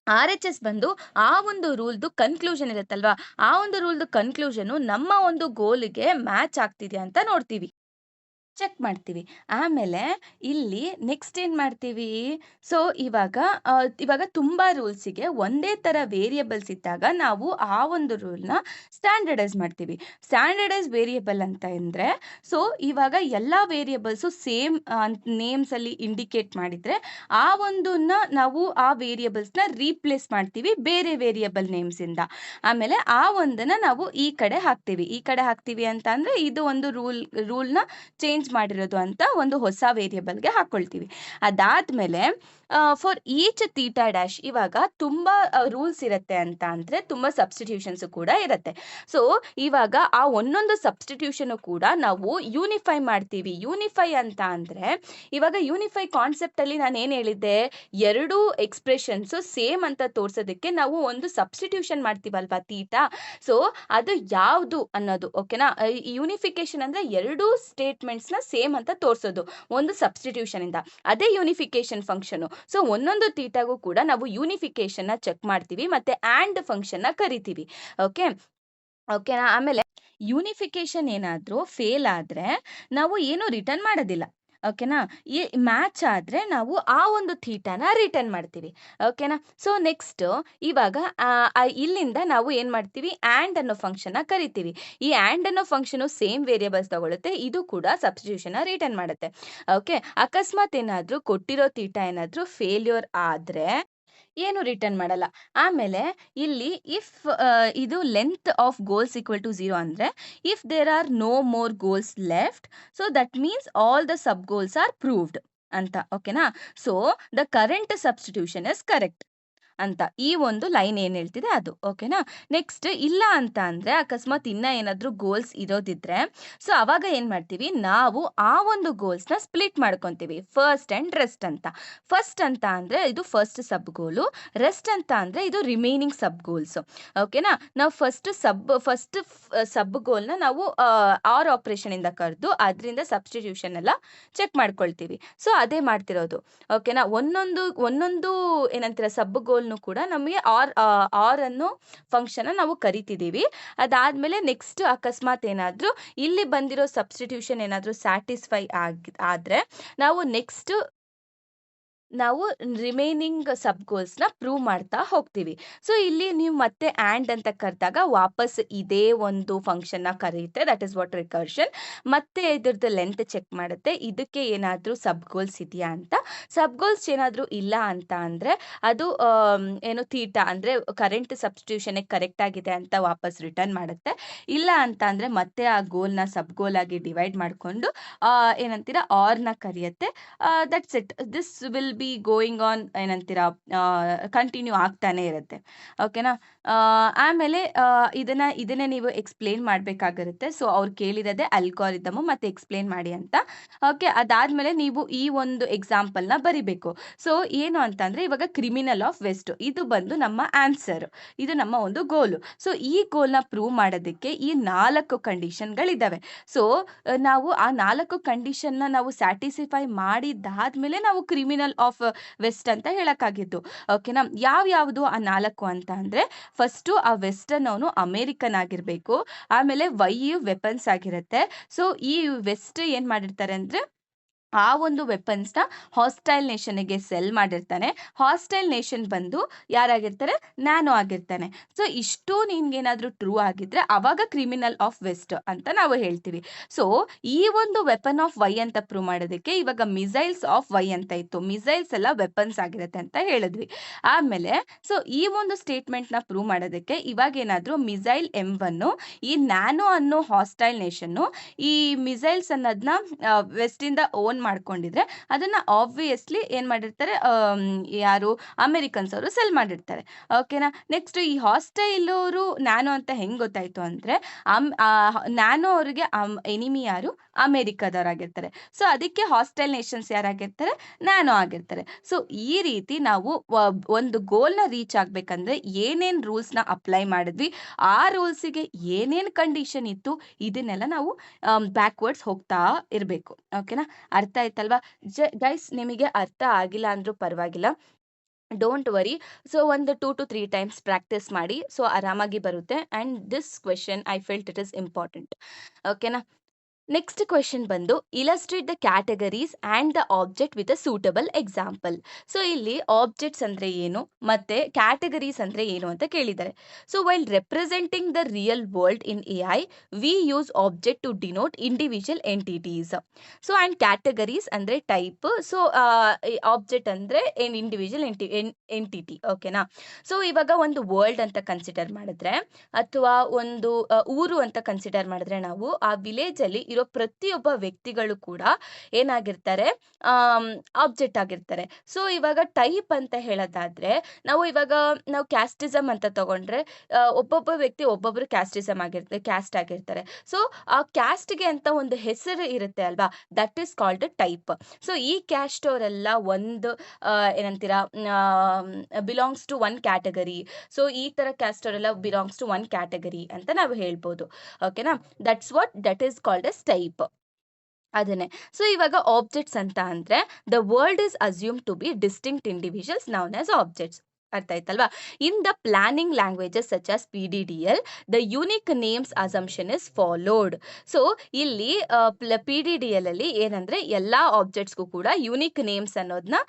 [SPEAKER 1] ಆರ್ ಎಚ್ ಎಸ್ ಬಂದು ಆ ಒಂದು ರೂಲ್ದು ಕನ್ಕ್ಲೂಷನ್ ಇರುತ್ತಲ್ವಾ, ಆ ಒಂದು ರೂಲ್ದು ಕನ್ಕ್ಲೂಷನ್ ನಮ್ಮ ಒಂದು ಗೋಲ್ಗೆ ಮ್ಯಾಚ್ ಆಗ್ತಿದ್ಯಾ ಅಂತ ನೋಡ್ತೀವಿ, ಚೆಕ್ ಮಾಡ್ತೀವಿ. ಆಮೇಲೆ ಇಲ್ಲಿ ನೆಕ್ಸ್ಟ್ ಏನ್ ಮಾಡ್ತೀವಿ? ಸೊ ಇವಾಗ ತುಂಬಾ ರೂಲ್ಸಿಗೆ ಒಂದೇ ತರ ವೇರಿಯೇಬಲ್ಸ್ ಇದ್ದಾಗ ನಾವು ಆ ಒಂದು ರೂಲ್ನ ಸ್ಟ್ಯಾಂಡರ್ಡೈಸ್ ಮಾಡ್ತೀವಿ. ಸ್ಟ್ಯಾಂಡರ್ಡೈಸ್ ವೇರಿಯೇಬಲ್ ಅಂತ ಅಂದ್ರೆ ಸೊ ಇವಾಗ ಎಲ್ಲಾ ವೇರಿಯೇಬಲ್ಸು ಸೇಮ್ ನೇಮ್ಸ್ ಅಲ್ಲಿ ಇಂಡಿಕೇಟ್ ಮಾಡಿದ್ರೆ ಆ ಒಂದನ್ನ ನಾವು ಆ ವೇರಿಯೇಬಲ್ಸ್ನ ರೀಪ್ಲೇಸ್ ಮಾಡ್ತೀವಿ ಬೇರೆ ವೇರಿಯೇಬಲ್ ನೇಮ್ಸ್ ಇಂದ. ಆಮೇಲೆ ಆ ಒಂದನ್ನ ನಾವು ಈ ಕಡೆ ಹಾಕ್ತೀವಿ ಅಂತ ಅಂದ್ರೆ ಇದು ಒಂದು ರೂಲ್ನ ಚೇಂಜ್ ಮಾಡಿರೋದು ಅಂತ ಒಂದು ಹೊಸ ವೇರಿಯೇಬಲ್ಗೆ ಹಾಕೊಳ್ತೀವಿ. ಅದಾದ್ಮೇಲೆ ಫಾರ್ ಈಚ್ ಥೀಟಾ ಡ್ಯಾಶ್ ಇವಾಗ ತುಂಬಾ ರೂಲ್ಸ್ ಇರುತ್ತೆ ಅಂತ ಅಂದ್ರೆ ತುಂಬಾ ಸಬ್ಸ್ಟಿಟ್ಯೂಷನ್ಸ್ ಕೂಡ ಇರುತ್ತೆ. ಸೊ ಇವಾಗ ಆ ಒಂದೊಂದು ಸಬ್ಸ್ಟಿಟ್ಯೂಷನ್ ಕೂಡ ನಾವು ಯೂನಿಫೈ ಮಾಡ್ತೀವಿ. ಯೂನಿಫೈ ಅಂತ ಅಂದ್ರೆ ಇವಾಗ ಯೂನಿಫೈ ಕಾನ್ಸೆಪ್ಟ್ ಅಲ್ಲಿ ನಾನು ಏನ್ ಹೇಳಿದ್ದೆ? ಎರಡು ಎಕ್ಸ್ಪ್ರೆಷನ್ಸ್ ಸೇಮ್ ಅಂತ ತೋರ್ಸೋದಕ್ಕೆ ನಾವು ಒಂದು ಸಬ್ಸ್ಟಿಟ್ಯೂಷನ್ ಮಾಡ್ತೀವಲ್ವಾ ಥೀಟಾ. ಸೊ ಅದು ಯಾವುದು ಅನ್ನೋದು. ಓಕೆನಾ? ಯೂನಿಫಿಕೇಶನ್ ಅಂದ್ರೆ ಎರಡು ಸ್ಟೇಟ್ಮೆಂಟ್ಸ್ ನ ಸೇಮ್ ಅಂತ ತೋರ್ಸೋದು ಒಂದು ಸಬ್ಸ್ಟಿಟ್ಯೂಷನ್ ಇಂದ. ಅದೇ ಯೂನಿಫಿಕೇಶನ್ ಫಂಕ್ಷನ್. ಸೊ ಒಂದೊಂದು ಥೀಟಾಗೂ ಕೂಡ ನಾವು ಯೂನಿಫಿಕೇಶನ್ ನ ಚೆಕ್ ಮಾಡ್ತೀವಿ, ಮತ್ತೆ ಆಂಡ್ ಫಂಕ್ಷನ್ ನ ಕರಿತೀವಿ. ಓಕೆ? ಓಕೆನಾ? ಆಮೇಲೆ ಯೂನಿಫಿಕೇಶನ್ ಏನಾದ್ರೂ ಫೇಲ್ ಆದ್ರೆ ನಾವು ಏನು ರಿಟರ್ನ್ ಮಾಡೋದಿಲ್ಲ. ಓಕೆನಾ? ಈ ಮ್ಯಾಚ್ ಆದ್ರೆ ನಾವು ಆ ಒಂದು ಥೀಟಾನ ರಿಟರ್ನ್ ಮಾಡ್ತೀವಿ. ಓಕೆನಾ? ಸೊ ನೆಕ್ಸ್ಟ್ ಇವಾಗ ಇಲ್ಲಿಂದ ನಾವು ಏನ್ ಮಾಡ್ತೀವಿ? ಆಂಡ್ ಅನ್ನೋ ಫಂಕ್ಷನ್ ನ ಕರಿತೀವಿ. ಈ ಆಂಡ್ ಅನ್ನೋ ಫಂಕ್ಷನ್ ಸೇಮ್ ವೇರಿಯೇಬಲ್ಸ್ ತಗೊಳುತ್ತೆ, ಇದು ಕೂಡ ಸಬ್ಸ್ಟಿಟ್ಯೂಷನ್ ರಿಟರ್ನ್ ಮಾಡುತ್ತೆ. ಓಕೆ? ಅಕಸ್ಮಾತ್ ಏನಾದ್ರೂ ಕೊಟ್ಟಿರೋ ಥೀಟಾ ಏನಾದ್ರೂ ಫೇಲ್ಯೂರ್ ಆದ್ರೆ ಏನು ರಿಟರ್ನ್ ಮಾಡಲ್ಲ. ಆಮೇಲೆ ಇಲ್ಲಿ ಇಫ್ ಇದು length of goals equal to 0 ಅಂದ್ರೆ if there are no more goals left, so that means all the sub goals are proved ಅಂತ. ಓಕೆನಾ? So the current substitution is correct ಅಂತ ಈ ಒಂದು ಲೈನ್ ಏನ್ ಹೇಳ್ತಿದೆ ಅದು. ಓಕೆನಾ? ನೆಕ್ಸ್ಟ್ ಇಲ್ಲ ಅಂತ ಅಂದ್ರೆ ಅಕಸ್ಮಾತ್ ಇನ್ನ ಏನಾದ್ರೂ ಗೋಲ್ಸ್ ಇರೋದಿದ್ರೆ ಸೊ ಅವಾಗ ಏನ್ ಮಾಡ್ತೀವಿ? ನಾವು ಆ ಒಂದು ಗೋಲ್ಸ್ ನ ಸ್ಪ್ಲಿಟ್ ಮಾಡ್ಕೊಂತೀವಿ, ಫಸ್ಟ್ ಅಂಡ್ ರೆಸ್ಟ್ ಅಂತ. ಫಸ್ಟ್ ಅಂತ ಅಂದ್ರೆ ಇದು ಫಸ್ಟ್ ಸಬ್ ಗೋಲು, ರೆಸ್ಟ್ ಅಂತ ಅಂದ್ರೆ ಇದು ರಿಮೈನಿಂಗ್ ಸಬ್ ಗೋಲ್ಸ್. ಓಕೆನಾ? ನಾವು ಫಸ್ಟ್ ಸಬ್ ಗೋಲ್ನ ನಾವು ಆರ್ ಆಪರೇಷನ್ ಇಂದ ಕರೆದು ಅದರಿಂದ ಸಬ್ಸ್ಟಿಟ್ಯೂಷನ್ ಎಲ್ಲ ಚೆಕ್ ಮಾಡ್ಕೊಳ್ತೀವಿ. ಸೊ ಅದೇ ಮಾಡ್ತಿರೋದು. ಓಕೆನಾ? ಒಂದೊಂದು ಏನಂತೀರ ಸಬ್ ಗೋಲ್ನು ಕೂಡ ನಮಗೆ ಆರ್ ಅನ್ನೋ ಫಂಕ್ಷನ್ ನಾವು ಕರಿತಿದೀವಿ. ಅದಾದ್ಮೇಲೆ ನೆಕ್ಸ್ಟ್ ಅಕಸ್ಮಾತ್ ಏನಾದ್ರೂ ಇಲ್ಲಿ ಬಂದಿರೋ ಸಬ್ಸ್ಟಿಟ್ಯೂಷನ್ ಏನಾದ್ರೂ ಸ್ಯಾಟಿಸ್ಫೈ ಆದ್ರೆ ನಾವು ನೆಕ್ಸ್ಟ್ ನಾವು ರಿಮೈನಿಂಗ್ ಸಬ್ ಗೋಲ್ಸ್‌ನ ಪ್ರೂವ್ ಮಾಡ್ತಾ ಹೋಗ್ತೀವಿ. ಸೊ, ಇಲ್ಲಿ ನೀವು ಮತ್ತೆ ಆಂಡ್ ಅಂತ ಕರೆದಾಗ ವಾಪಸ್ ಇದೇ ಒಂದು ಫಂಕ್ಷನ್‌ನ ಕರೆಯುತ್ತೆ. That is what recursion. ಮತ್ತೆ ಇದ್ರದ್ದು ಲೆಂತ್ ಚೆಕ್ ಮಾಡುತ್ತೆ. ಇದಕ್ಕೆ ಏನಾದ್ರೂ ಸಬ್ ಗೋಲ್ಸ್ ಇದೆಯಾ ಅಂತ. ಸಬ್ ಗೋಲ್ಸ್ ಏನಾದ್ರೂ ಇಲ್ಲ ಅಂತ ಅಂದ್ರೆ ಅದು ಏನು ಥೀಟಾ ಅಂದ್ರೆ ಕರೆಂಟ್ ಸಬ್ಸ್ಟಿಟ್ಯೂಷನ್‌ಗೆ ಕರೆಕ್ಟ್ ಆಗಿದೆ ಅಂತ ವಾಪಸ್ ರಿಟರ್ನ್ ಮಾಡುತ್ತೆ. ಇಲ್ಲ ಅಂತ ಅಂದ್ರೆ ಮತ್ತೆ ಆ ಗೋಲ್‌ನ ಸಬ್ ಗೋಲ್ ಆಗಿ ಡಿವೈಡ್ ಮಾಡ್ಕೊಂಡು ಏನಂತೀರಾ ಆರ್‌ನ ಕರೆಯುತ್ತೆ. That's it. This will be going on ಏನಂತೀರಾ ಕಂಟಿನ್ಯೂ ಆಗ್ತಾನೆ ಇರುತ್ತೆ. ಓಕೆನಾ? ಆಮೇಲೆ ಇದನ್ನೇ ನೀವು ಎಕ್ಸ್‌ಪ್ಲೇನ್ ಮಾಡ್ಬೇಕಾಗಿರುತ್ತೆ. ಸೊ, ಅವ್ರು ಕೇಳಿರೋದೇ ಅಲ್ಗಾರಿದಮ್ ಮತ್ತೆ ಎಕ್ಸ್‌ಪ್ಲೇನ್ ಮಾಡಿ ಅಂತ. ಓಕೆ. ಅದಾದ್ಮೇಲೆ ನೀವು ಈ ಒಂದು ಎಕ್ಸಾಂಪಲ್‌ನ ಬರಿಬೇಕು. ಸೊ, ಏನು ಅಂತಂದ್ರೆ ಇವಾಗ ಕ್ರಿಮಿನಲ್ ಆಫ್ ವೆಸ್ಟ್ ಇದು ಬಂದು ನಮ್ಮ ಆನ್ಸರ್. ಇದು ನಮ್ಮ ಒಂದು ಗೋಲು. ಸೊ, ಈ ಗೋಲ್‌ನ ಪ್ರೂವ್ ಮಾಡೋದಕ್ಕೆ ಈ 4 ಕಂಡೀಷನ್‌ಗಳಿದ್ದಾವೆ. ಸೊ, ನಾವು ಆ 4 ಕಂಡೀಷನ್‌ನ ನಾವು ಸ್ಯಾಟಿಸ್ಫೈ ಮಾಡಿದ್ದಾದ್ಮೇಲೆ ನಾವು ಕ್ರಿಮಿನಲ್ ಆಫ್ ವೆಸ್ಟ್ ಅಂತ ಹೇಳಕ್ಕಾಗಿದ್ದು. ಓಕೆನಾ? ಯಾವ್ಯಾವುದು ಆ 4 ಅಂತ ಅಂದ್ರೆ ಫಸ್ಟು ಆ ವೆಸ್ಟ್ ಅನ್ನೋನು ಅಮೆರಿಕನ್ ಆಗಿರ್ಬೇಕು. ಆಮೇಲೆ ವೈ ವೆಪನ್ಸ್ ಆಗಿರುತ್ತೆ. ಸೊ, ಈ ವೆಸ್ಟ್ ಏನ್ ಮಾಡಿರ್ತಾರೆ ಅಂದ್ರೆ ಆ ಒಂದು ವೆಪನ್ಸ್‌ನ ಹಾಸ್ಟೈಲ್ ನೇಷನ್‌ಗೆ ಸೆಲ್ ಮಾಡಿರ್ತಾನೆ. ಹಾಸ್ಟೈಲ್ ನೇಷನ್ ಬಂದು ಯಾರಾಗಿರ್ತಾರೆ? ನ್ಯಾನೋ ಆಗಿರ್ತಾನೆ. ಸೊ, ಇಷ್ಟು ನಿನ್ಗೇನಾದ್ರೂ ಟ್ರೂ ಆಗಿದ್ರೆ ಅವಾಗ ಕ್ರಿಮಿನಲ್ ಆಫ್ ವೆಸ್ಟ್ ಅಂತ ನಾವು ಹೇಳ್ತೀವಿ. ಸೊ, ಈ ಒಂದು ವೆಪನ್ ಆಫ್ ವೈ ಅಂತ ಪ್ರೂವ್ ಮಾಡೋದಕ್ಕೆ ಇವಾಗ ಮಿಸೈಲ್ಸ್ ಆಫ್ ವೈ ಅಂತ ಇತ್ತು. ಮಿಸೈಲ್ಸ್ ಎಲ್ಲ ವೆಪನ್ಸ್ ಆಗಿರುತ್ತೆ ಅಂತ ಹೇಳಿದ್ವಿ. ಆಮೇಲೆ ಸೊ, ಈ ಒಂದು ಸ್ಟೇಟ್ಮೆಂಟ್‌ನ ಪ್ರೂವ್ ಮಾಡೋದಕ್ಕೆ ಇವಾಗೇನಾದ್ರೂ ಮಿಸೈಲ್ ಎಂ1 ಈ ನ್ಯಾನೋ ಅನ್ನೋ ಹಾಸ್ಟೈಲ್ ನೇಷನ್ನು ಈ ಮಿಸೈಲ್ಸ್ ಅನ್ನೋದನ್ನ ವೆಸ್ಟಿಂದ ಓನ್ ಮಾಡ್ಕೊಂಡಿದ್ರೆ ಅದನ್ನ ಆಬ್ವಿಯಸ್ಲಿ ಏನ್ ಮಾಡಿರ್ತಾರೆ ಯಾರು ಅಮೆರಿಕನ್ಸ್ ಅವರು ಸೆಲ್ ಮಾಡಿರ್ತಾರೆ. ಓಕೆನಾ? ನೆಕ್ಸ್ಟ್ ಈ ಹಾಸ್ಟೈಲ್ ಅವರು ನ್ಯಾನೋ ಅಂತ ಹೆಂಗ್ ಗೊತ್ತಾಯ್ತು ಅಂದ್ರೆ ನ್ಯಾನೋ ಅವರಿಗೆ ಎನಿಮಿ ಯಾರು? ಅಮೆರಿಕದವರಾಗಿರ್ತಾರೆ. ಸೊ, ಅದಕ್ಕೆ ಹಾಸ್ಟೈಲ್ ನೇಷನ್ಸ್ ಯಾರಾಗಿರ್ತಾರೆ? ನ್ಯಾನೋ ಆಗಿರ್ತಾರೆ. ಸೊ, ಈ ರೀತಿ ನಾವು ಒಂದು ಗೋಲ್‌ನ ರೀಚ್ ಆಗ್ಬೇಕಂದ್ರೆ ಏನೇನ್ ರೂಲ್ಸ್‌ನ ಅಪ್ಲೈ ಮಾಡಿದ್ವಿ, ಆ ರೂಲ್ಸಿಗೆ ಏನೇನ್ ಕಂಡೀಷನ್ ಇತ್ತು ಇದನ್ನೆಲ್ಲ ನಾವು ಬ್ಯಾಕ್ವರ್ಡ್ಸ್ ಹೋಗ್ತಾ ಇರಬೇಕು. ಓಕೆನಾ? ಅರ್ಥ ಆಯ್ತಲ್ವಾ? ಗೈಸ್ ನಿಮಗೆ ಅರ್ಥ ಆಗಿಲ್ಲ ಅಂದ್ರೂ ಪರವಾಗಿಲ್ಲ. Don't worry. ಸೊ, ಒಂದು 2-3 ಟೈಮ್ಸ್ ಪ್ರಾಕ್ಟೀಸ್ ಮಾಡಿ. ಸೊ, ಆರಾಮಾಗಿ ಬರುತ್ತೆ. And this question I felt it is important. ಓಕೆನಾ? ನೆಕ್ಸ್ಟ್ ಕ್ವೆಶ್ಚನ್ ಬಂದು illustrate the categories and the object with a suitable example. So, ಇಲ್ಲಿ ಆಬ್ಜೆಕ್ಟ್ಸ್ ಅಂದ್ರೆ ಏನು ಮತ್ತೆ ಕ್ಯಾಟಗರೀಸ್ ಅಂದ್ರೆ ಏನು ಅಂತ ಕೇಳಿದ್ದಾರೆ. So, while representing the real world in AI we use object to denote individual entities. So, and categories ಅಂದ್ರೆ type. So, object ಅಂದ್ರೆ ಇಂಡಿವಿಜುವಲ್ ಎಂಟಿಟಿ. ಓಕೆನಾ? ಸೊ, ಇವಾಗ ಒಂದು ವರ್ಲ್ಡ್ ಅಂತ ಕನ್ಸಿಡರ್ ಮಾಡಿದ್ರೆ ಅಥವಾ ಒಂದು ಊರು ಅಂತ ಕನ್ಸಿಡರ್ ಮಾಡಿದ್ರೆ ನಾವು ಆ ವಿಲೇಜ್ ಅಲ್ಲಿ ಇರೋ ಪ್ರತಿಯೊಬ್ಬ ವ್ಯಕ್ತಿಗಳು ಕೂಡ ಏನಾಗಿರ್ತಾರೆ? ಆಬ್ಜೆಕ್ಟ್ ಆಗಿರ್ತಾರೆ. ಸೊ, ಇವಾಗ ಟೈಪ್ ಅಂತ ಹೇಳೋದಾದ್ರೆ ನಾವು ಕ್ಯಾಸ್ಟಿಸಮ್ ಅಂತ ತಗೊಂಡ್ರೆ ಒಬ್ಬೊಬ್ಬ ವ್ಯಕ್ತಿ ಒಬ್ಬೊಬ್ರು ಕ್ಯಾಸ್ಟ್ ಆಗಿರ್ತಾರೆ. ಸೊ, ಆ ಕ್ಯಾಸ್ಟ್‌ಗೆ ಅಂತ ಒಂದು ಹೆಸರು ಇರುತ್ತೆ ಅಲ್ವಾ? That is called type. So, ಈ ಕ್ಯಾಸ್ಟ್ ಅವರೆಲ್ಲ ಒಂದು ಏನಂತೀರಾ belongs to one category. So, ಈ ತರ ಕ್ಯಾಸ್ಟ್ ಅವರೆಲ್ಲ ಬಿಲಾಂಗ್ಸ್ ಟು ಒನ್ ಕ್ಯಾಟಗರಿ ಅಂತ ನಾವು ಹೇಳ್ಬೋದು. ಓಕೆನಾ? That is called as type. ಅದನ್ನೇ. ಸೊ, ಇವಾಗ ಆಬ್ಜೆಕ್ಟ್ಸ್ ಅಂತ ಅಂದ್ರೆ the world is assumed to be distinct individuals known as objects. ಅರ್ಥ ಆಯ್ತಲ್ವಾ? In the planning languages such as PDDL the unique names assumption is followed. So, ಇಲ್ಲಿ PDDL ಅಲ್ಲಿ ಏನಂದ್ರೆ ಎಲ್ಲಾ ಆಬ್ಜೆಕ್ಟ್ಸ್‌ಗೂ ಕೂಡ ಯೂನಿಕ್ ನೇಮ್ಸ್ ಅನ್ನೋದನ್ನ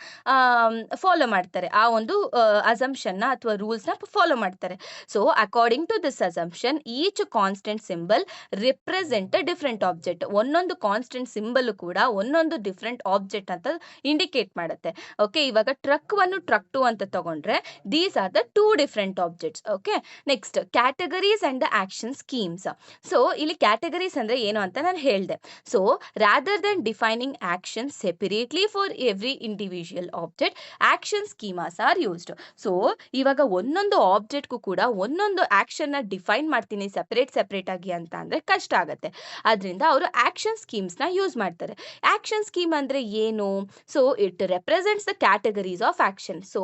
[SPEAKER 1] ಫಾಲೋ ಮಾಡ್ತಾರೆ. ಆ ಒಂದು ಅಸಂಪ್ಷನ್‌ನ ಅಥವಾ ರೂಲ್ಸ್‌ನ ಫಾಲೋ ಮಾಡ್ತಾರೆ. So, according to this assumption each constant symbol represent a different object. ಒಂದೊಂದು ಕಾನ್ಸ್ಟೆಂಟ್ ಸಿಂಬಲ್ ಕೂಡ ಒಂದೊಂದು ಡಿಫರೆಂಟ್ ಆಬ್ಜೆಕ್ಟ್ ಅಂತ ಇಂಡಿಕೇಟ್ ಮಾಡುತ್ತೆ. ಓಕೆ. ಇವಾಗ ಟ್ರಕ್ 1 ಟ್ರಕ್ 2 ಅಂತ ತಗೊಂಡ್ರೆ these are the 2 different objects. Okay. Next categories and the action schemes. So, ಇಲ್ಲಿ ಕ್ಯಾಟಗರೀಸ್ ಅಂದ್ರೆ ಏನು ಅಂತ ನಾನು ಹೇಳ್ದೆ. So, rather than defining action separately for every individual object action ಸ್ಕೀಮಾಸ್ are used. So, ಇವಾಗ ಒಂದೊಂದು ಆಬ್ಜೆಕ್ಟ್ಗೂ ಕೂಡ ಒಂದೊಂದು ಆಕ್ಷನ್ ನ ಡಿಫೈನ್ ಮಾಡ್ತೀನಿ ಸೆಪರೇಟ್ ಆಗಿ ಅಂತ ಅಂದ್ರೆ ಕಷ್ಟ ಆಗುತ್ತೆ. ಆದ್ರಿಂದ ಅವರು ಆಕ್ಷನ್ ಸ್ಕೀಮ್ಸ್ ನ ಯೂಸ್ ಮಾಡ್ತಾರೆ. ಆಕ್ಷನ್ ಸ್ಕೀಮ್ ಅಂದ್ರೆ ಏನು? So, it represents the categories of action. So,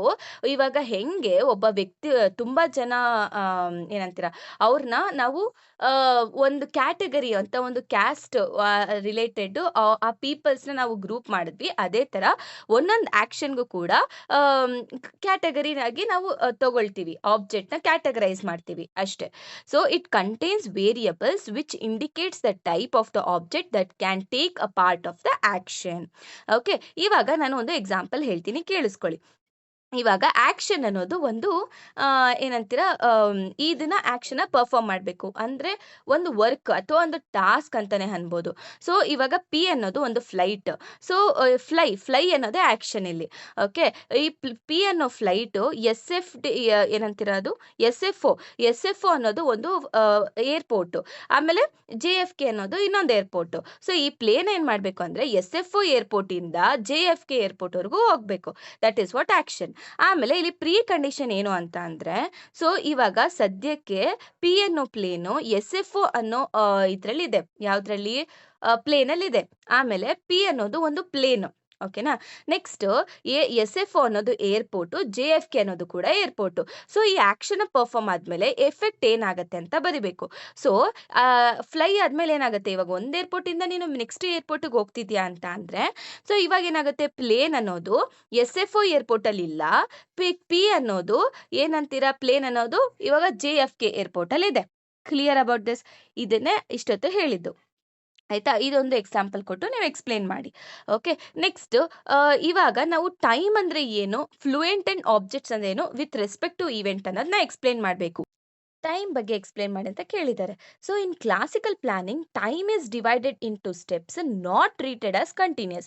[SPEAKER 1] ಇವಾಗ ಹೆಂಗೆ ಒಬ್ಬ ವ್ಯಕ್ತಿ ತುಂಬಾ ಜನ ಏನಂತೀರ ಅವ್ರನ್ನ ನಾವು ಒಂದು ಕ್ಯಾಟಗರಿ ಅಂತ ಒಂದು ಕ್ಯಾಸ್ಟ್ ರಿಲೇಟೆಡ್ ಆ ಪೀಪಲ್ಸ್‌ನ ನಾವು ಗ್ರೂಪ್ ಮಾಡಿದ್ವಿ. ಅದೇ ತರ ಒಂದೊಂದು ಆಕ್ಷನ್‌ಗೂ ಕೂಡ ಕ್ಯಾಟಗರಿನಾಗಿ ನಾವು ತಗೊಳ್ತೀವಿ. ಆಬ್ಜೆಕ್ಟ್‌ನ ಕ್ಯಾಟಗರೈಸ್ ಮಾಡ್ತೀವಿ ಅಷ್ಟೇ. So it contains variables which indicates the type of the object that can take a part of the action. Okay, ಇವಾಗ ನಾನು ಒಂದು ಎಕ್ಸಾಂಪಲ್ ಹೇಳ್ತೀನಿ, ಕೇಳಿಸ್ಕೊಳ್ಳಿ. ಇವಾಗ ಆಕ್ಷನ್ ಅನ್ನೋದು ಒಂದು ಏನಂತೀರ, ಇದನ್ನ ಆಕ್ಷನ್ ಪರ್ಫಾರ್ಮ್ ಮಾಡಬೇಕು ಅಂದ್ರೆ ಒಂದು ವರ್ಕ್ ಅಥವಾ ಒಂದು ಟಾಸ್ಕ್ ಅಂತಾನೆ ಅನ್ಬೋದು. ಸೊ ಇವಾಗ ಪಿ ಅನ್ನೋದು ಒಂದು ಫ್ಲೈಟ್. ಸೊ ಫ್ಲೈ ಅನ್ನೋದೇ ಆಕ್ಷನ್ ಇಲ್ಲಿ. ಓಕೆ, ಈ ಪಿ ಅನ್ನೋ ಫ್ಲೈಟ್ ಎಸ್ ಎಫ್ ಡಿ ಏನಂತೀರ ಅದು ಎಸ್ ಎಫ್ ಅನ್ನೋದು ಒಂದು ಏರ್ಪೋರ್ಟ್, ಆಮೇಲೆ ಜೆ ಎಫ್ ಕೆ ಅನ್ನೋದು ಇನ್ನೊಂದು ಏರ್ಪೋರ್ಟ್. ಸೊ ಈ ಪ್ಲೇನ್ ಏನ್ ಮಾಡ್ಬೇಕು ಅಂದ್ರೆ ಎಸ್ ಎಫ್ ಏರ್ಪೋರ್ಟ್ ಇಂದ ಜೆ ಎಫ್ ಕೆ ಏರ್ಪೋರ್ಟ್ ವರೆಗೂ ಹೋಗ್ಬೇಕು. That is what action. ಆಮೇಲೆ ಇಲ್ಲಿ ಪ್ರೀ ಕಂಡೀಷನ್ ಏನು ಅಂತ ಅಂದ್ರೆ, ಸೊ ಇವಾಗ ಸದ್ಯಕ್ಕೆ ಪಿ ಅನ್ನೋ ಪ್ಲೇನು ಎಸ್ ಎಫ್ ಅನ್ನೋ ಇದ್ರಲ್ಲಿ ಇದೆ, ಯಾವ್ದ್ರಲ್ಲಿ, ಪ್ಲೇನ್ ಅಲ್ಲಿ ಇದೆ. ಆಮೇಲೆ ಪಿ ಅನ್ನೋದು ಒಂದು ಪ್ಲೇನ್. ಓಕೆನಾ. ನೆಕ್ಸ್ಟ್ ಎಸ್ ಎಫ್ ಅನ್ನೋದು ಏರ್ಪೋರ್ಟ್, ಜೆ ಎಫ್ ಕೆ ಅನ್ನೋದು ಕೂಡ ಏರ್ಪೋರ್ಟ್. ಸೊ ಈ ಆಕ್ಷನ್ ಪರ್ಫಾರ್ಮ್ ಆದ್ಮೇಲೆ ಎಫೆಕ್ಟ್ ಏನಾಗತ್ತೆ ಅಂತ ಬರಿಬೇಕು. ಸೊ ಫ್ಲೈ ಆದ್ಮೇಲೆ ಏನಾಗುತ್ತೆ, ಇವಾಗ ಒಂದ್ ಏರ್ಪೋರ್ಟ್ ಇಂದ ನೀನು ನೆಕ್ಸ್ಟ್ ಏರ್ಪೋರ್ಟ್ ಹೋಗ್ತಿದ್ಯಾ ಅಂತ ಅಂದ್ರೆ, ಸೊ ಇವಾಗ ಏನಾಗುತ್ತೆ, ಪ್ಲೇನ್ ಅನ್ನೋದು ಎಸ್ ಎಫ್ ಏರ್ಪೋರ್ಟ್ ಅಲ್ಲಿ ಇಲ್ಲ. ಪಿ ಅನ್ನೋದು ಏನಂತೀರಾ, ಪ್ಲೇನ್ ಅನ್ನೋದು ಇವಾಗ ಜೆ ಎಫ್ ಕೆ ಏರ್ಪೋರ್ಟ್ ಅಲ್ಲಿ ಇದೆ. Clear about this? ಇದನ್ನೇ ಇಷ್ಟೊತ್ತು ಹೇಳಿದ್ದು. ಆಯ್ತಾ, ಇದೊಂದು ಎಕ್ಸಾಂಪಲ್ ಕೊಟ್ಟು ನೀವು ಎಕ್ಸ್ಪ್ಲೇನ್ ಮಾಡಿ. ಓಕೆ, ನೆಕ್ಸ್ಟ್ ಇವಾಗ ನಾವು ಟೈಮ್ ಅಂದ್ರೆ ಏನು, ಫ್ಲೂಯೆಂಟ್ ಅಂಡ್ ಆಬ್ಜೆಕ್ಟ್ಸ್ ಅಂದ್ರೆ ಏನು, ವಿತ್ ರೆಸ್ಪೆಕ್ಟ್ ಟು ಇವೆಂಟ್ ಅನ್ನೋದನ್ನ ಎಕ್ಸ್ಪ್ಲೇನ್ ಮಾಡಬೇಕು. ಟೈಮ್ ಬಗ್ಗೆ ಎಕ್ಸ್ಪ್ಲೇನ್ ಮಾಡಿ ಅಂತ ಕೇಳಿದ್ದಾರೆ. So in classical planning time is divided into steps, not treated as continuous.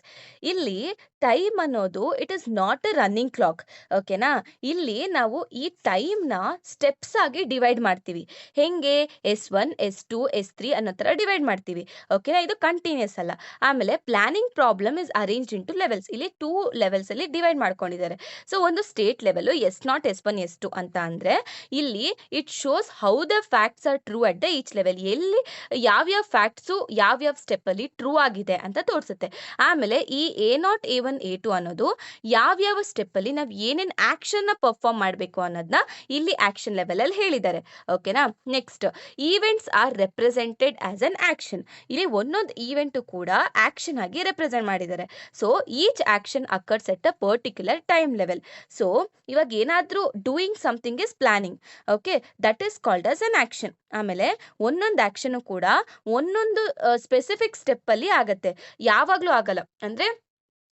[SPEAKER 1] ಇಲ್ಲಿ ಟೈಮ್ ಅನ್ನೋದು it is not a running clock. ಓಕೆನಾ. ಇಲ್ಲಿ ನಾವು ಈ ಟೈಮ್ನ ಸ್ಟೆಪ್ಸ್ ಆಗಿ ಡಿವೈಡ್ ಮಾಡ್ತೀವಿ. ಹೆಂಗೆ, S1 S2 S3 ಅನ್ನೋ ಥರ ಡಿವೈಡ್ ಮಾಡ್ತೀವಿ. ಓಕೆನಾ, ಇದು ಕಂಟಿನ್ಯೂಸ್ ಅಲ್ಲ. ಆಮೇಲೆ planning problem is arrange into levels. ಇಲ್ಲಿ 2 ಲೆವೆಲ್ಸ್ ಅಲ್ಲಿ ಡಿವೈಡ್ ಮಾಡ್ಕೊಂಡಿದ್ದಾರೆ. ಸೊ ಒಂದು state level S0 S1 S2 ಅಂತ ಅಂದ್ರೆ, ಇಲ್ಲಿ it shows how the facts are true at the each level. ಎಲ್ಲಿ ಯಾವ್ಯಾವ ಫ್ಯಾಕ್ಟ್ಸು ಯಾವ್ಯಾವ ಸ್ಟೆಪ್ ಅಲ್ಲಿ ಟ್ರೂ ಆಗಿದೆ ಅಂತ ತೋರಿಸುತ್ತೆ. ಆಮೇಲೆ ಈ A0 A1 A2 ಅನ್ನೋದು ಯಾವ್ಯಾವ ಸ್ಟೆಪ್ ಅಲ್ಲಿ ನಾವು ಏನೇನ್ ಆಕ್ಷನ್ ನ ಪರ್ಫಾರ್ಮ್ ಮಾಡಬೇಕು ಅನ್ನೋದನ್ನ ಇಲ್ಲಿ ಆಕ್ಷನ್ ಲೆವೆಲ್ ಅಲ್ಲಿ ಹೇಳಿದ್ದಾರೆ. ಓಕೆನಾ. Next, events R represented as an action. ಇಲ್ಲಿ ಒಂದೊಂದು ಈವೆಂಟ್ ಕೂಡ ಆಕ್ಷನ್ ಆಗಿ ರೆಪ್ರೆಸೆಂಟ್ ಮಾಡಿದ್ದಾರೆ. ಸೊ ಈಚ್ ಆಕ್ಷನ್ ಅಕರ್ಸ್ ಎಟ್ ಅ ಪರ್ಟಿಕ್ಯುಲರ್ ಟೈಮ್ ಲೆವೆಲ್. ಸೊ ಇವಾಗ ಏನಾದ್ರೂ doing something is planning. Okay, that is called as an action. ಆಮೇಲೆ ಒಂದೊಂದು ಆಕ್ಷನ್ ಕೂಡ ಒಂದೊಂದು ಸ್ಪೆಸಿಫಿಕ್ ಸ್ಟೆಪ್ ಅಲ್ಲಿ ಆಗತ್ತೆ, ಯಾವಾಗ್ಲೂ ಆಗಲ್ಲ. ಅಂದ್ರೆ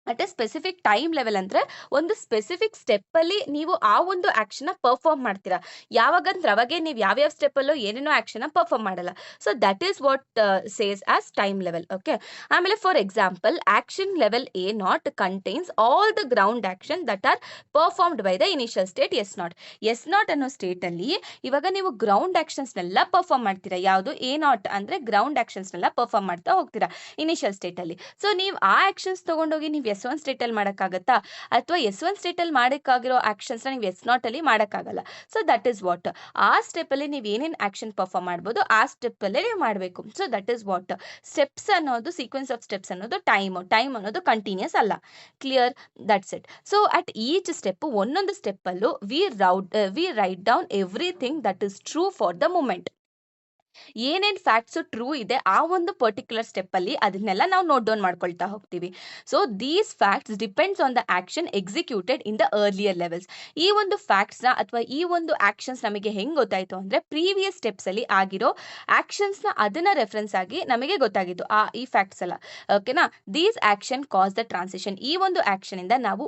[SPEAKER 1] at A specific time level ಅಂದ್ರೆ ಒಂದು ಸ್ಪೆಸಿಫಿಕ್ ಸ್ಟೆಪ್ ಅಲ್ಲಿ ನೀವು ಆ ಒಂದು ಆಕ್ಷನ್ ಪರ್ಫಾರ್ಮ್ ಮಾಡ್ತೀರಾ. ಯಾವಾಗಂದ್ರೆ ಅವಾಗೆ ನೀವು ಯಾವ್ಯಾವ ಸ್ಟೆಪ್ ಅಲ್ಲೋ ಏನೇನೋ ಆಕ್ಷನ್ ಪರ್ಫಾರ್ಮ್ ಮಾಡಲ್ಲ. So that is what says as time level. Okay. ಆಮೇಲೆ for example action level A0 contains all the ground action that are performed by the initial state S0 ಅನ್ನೋ state ಅಲ್ಲಿ ಇವಾಗ ನೀವು ground actions ನೆಲ್ಲ perform ಮಾಡ್ತೀರಾ. ಯಾವುದು A0 ಅಂದ್ರೆ ground actions ನೆಲ್ಲ ಪರ್ಫಾರ್ಮ್ ಮಾಡ್ತಾ ಹೋಗ್ತೀರಾ ಇನಿಷಿಯಲ್ ಸ್ಟೇಟ್ ಅಲ್ಲಿ. ಸೊ ನೀವು ಆ ಆಕ್ಷನ್ಸ್ ತಗೊಂಡೋಗಿ ನೀವು S1 ಸ್ಟೇಟ್ ಅಲ್ಲಿ ಮಾಡಕ್ಕಾಗತ್ತಾ, ಅಥವಾ S1 ಸ್ಟೇಟ್ ಅಲ್ಲಿ ಮಾಡಕ್ಕಾಗಿರೋ ಆಕ್ಷನ್ಸ್ ನೀವು S0 ಅಲ್ಲಿ ಮಾಡಕ್ಕಾಗಲ್ಲ. ಸೊ ದಟ್ ಇಸ್ ವಾಟ್, ಆ ಸ್ಟೆಪ್ ಅಲ್ಲಿ ನೀವು ಏನೇನ್ ಆಕ್ಷನ್ ಪರ್ಫಾರ್ಮ್ ಮಾಡ್ಬೋದು ಆ ಸ್ಟೆಪ್ ಅಲ್ಲೇ ನೀವು ಮಾಡಬೇಕು. So that is what steps ಅನ್ನೋದು, ಸೀಕ್ವೆನ್ಸ್ ಆಫ್ ಸ್ಟೆಪ್ಸ್ ಅನ್ನೋದು ಟೈಮ್ ಅನ್ನೋದು ಕಂಟಿನ್ಯೂಸ್ ಅಲ್ಲ. Clear? That's it. So at each step, ಒಂದೊಂದು ಸ್ಟೆಪ್ ಅಲ್ಲೂ we write down everything that is true for the moment. ಏನೇನ್ ಫ್ಯಾಕ್ಟ್ಸ್ ಟ್ರೂ ಇದೆ ಆ ಒಂದು ಪರ್ಟಿಕ್ಯುಲರ್ ಸ್ಟೆಪ್ ಅಲ್ಲಿ ಅದನ್ನೆಲ್ಲ ನಾವು ನೋಟ್ ಡೌನ್ ಮಾಡ್ಕೊಳ್ತಾ ಹೋಗ್ತೀವಿ. So these facts depends on the action executed in the earlier levels. ಈ ಒಂದು ಫ್ಯಾಕ್ಟ್ಸ್ ನ ಅಥವಾ ಈ ಒಂದು ಆಕ್ಷನ್ಸ್ ನಮಗೆ ಹೆಂಗ್ ಗೊತ್ತಾಯ್ತು ಅಂದ್ರೆ, ಪ್ರೀವಿಯಸ್ ಸ್ಟೆಪ್ಸ್ ಅಲ್ಲಿ ಆಗಿರೋ ಆಕ್ಷನ್ಸ್ ನ ಅದನ್ನ ರೆಫರೆನ್ಸ್ ಆಗಿ ನಮಗೆ ಗೊತ್ತಾಗಿದ್ದು ಈ ಫ್ಯಾಕ್ಟ್ಸ್ ಎಲ್ಲ. ಓಕೆನಾ. These action cos the transition. ಈ ಒಂದು ಆಕ್ಷನ್ ಇಂದ ನಾವು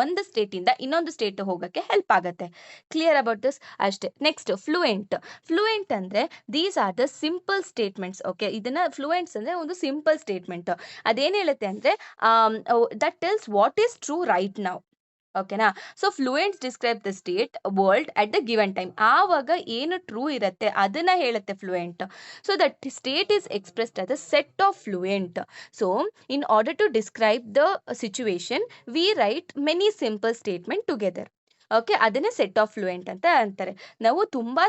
[SPEAKER 1] ಒಂದು ಸ್ಟೇಟ್ ಇಂದ ಇನ್ನೊಂದು ಸ್ಟೇಟ್ ಹೋಗಕ್ಕೆ ಹೆಲ್ಪ್ ಆಗುತ್ತೆ. Clear about this? ಅಷ್ಟೇ. ನೆಕ್ಸ್ಟ್, ಫ್ಲೂಯೆಂಟ್ ಅಂದ್ರೆ these are the simple statements. Okay, ಇದನ್ನ ಫ್ಲೂಯೆಂಟ್ಸ್ ಅಂದ್ರೆ ಒಂದು ಸಿಂಪಲ್ ಸ್ಟೇಟ್ಮೆಂಟ್. ಅದೇನ್ ಹೇಳುತ್ತೆ ಅಂದ್ರೆ that tells what is true right now. ಓಕೆನಾ. So fluents describe the state world at the given time. ಆವಾಗ ಏನು ಟ್ರೂ ಇರುತ್ತೆ ಅದನ್ನ ಹೇಳುತ್ತೆ fluent. So that state is expressed as a set of fluent. So in order to describe the situation we right many simple statement together. Okay, ಅದನ್ನೇ set of fluent ಅಂತ ಅಂತಾರೆ. ನಾವು ತುಂಬಾ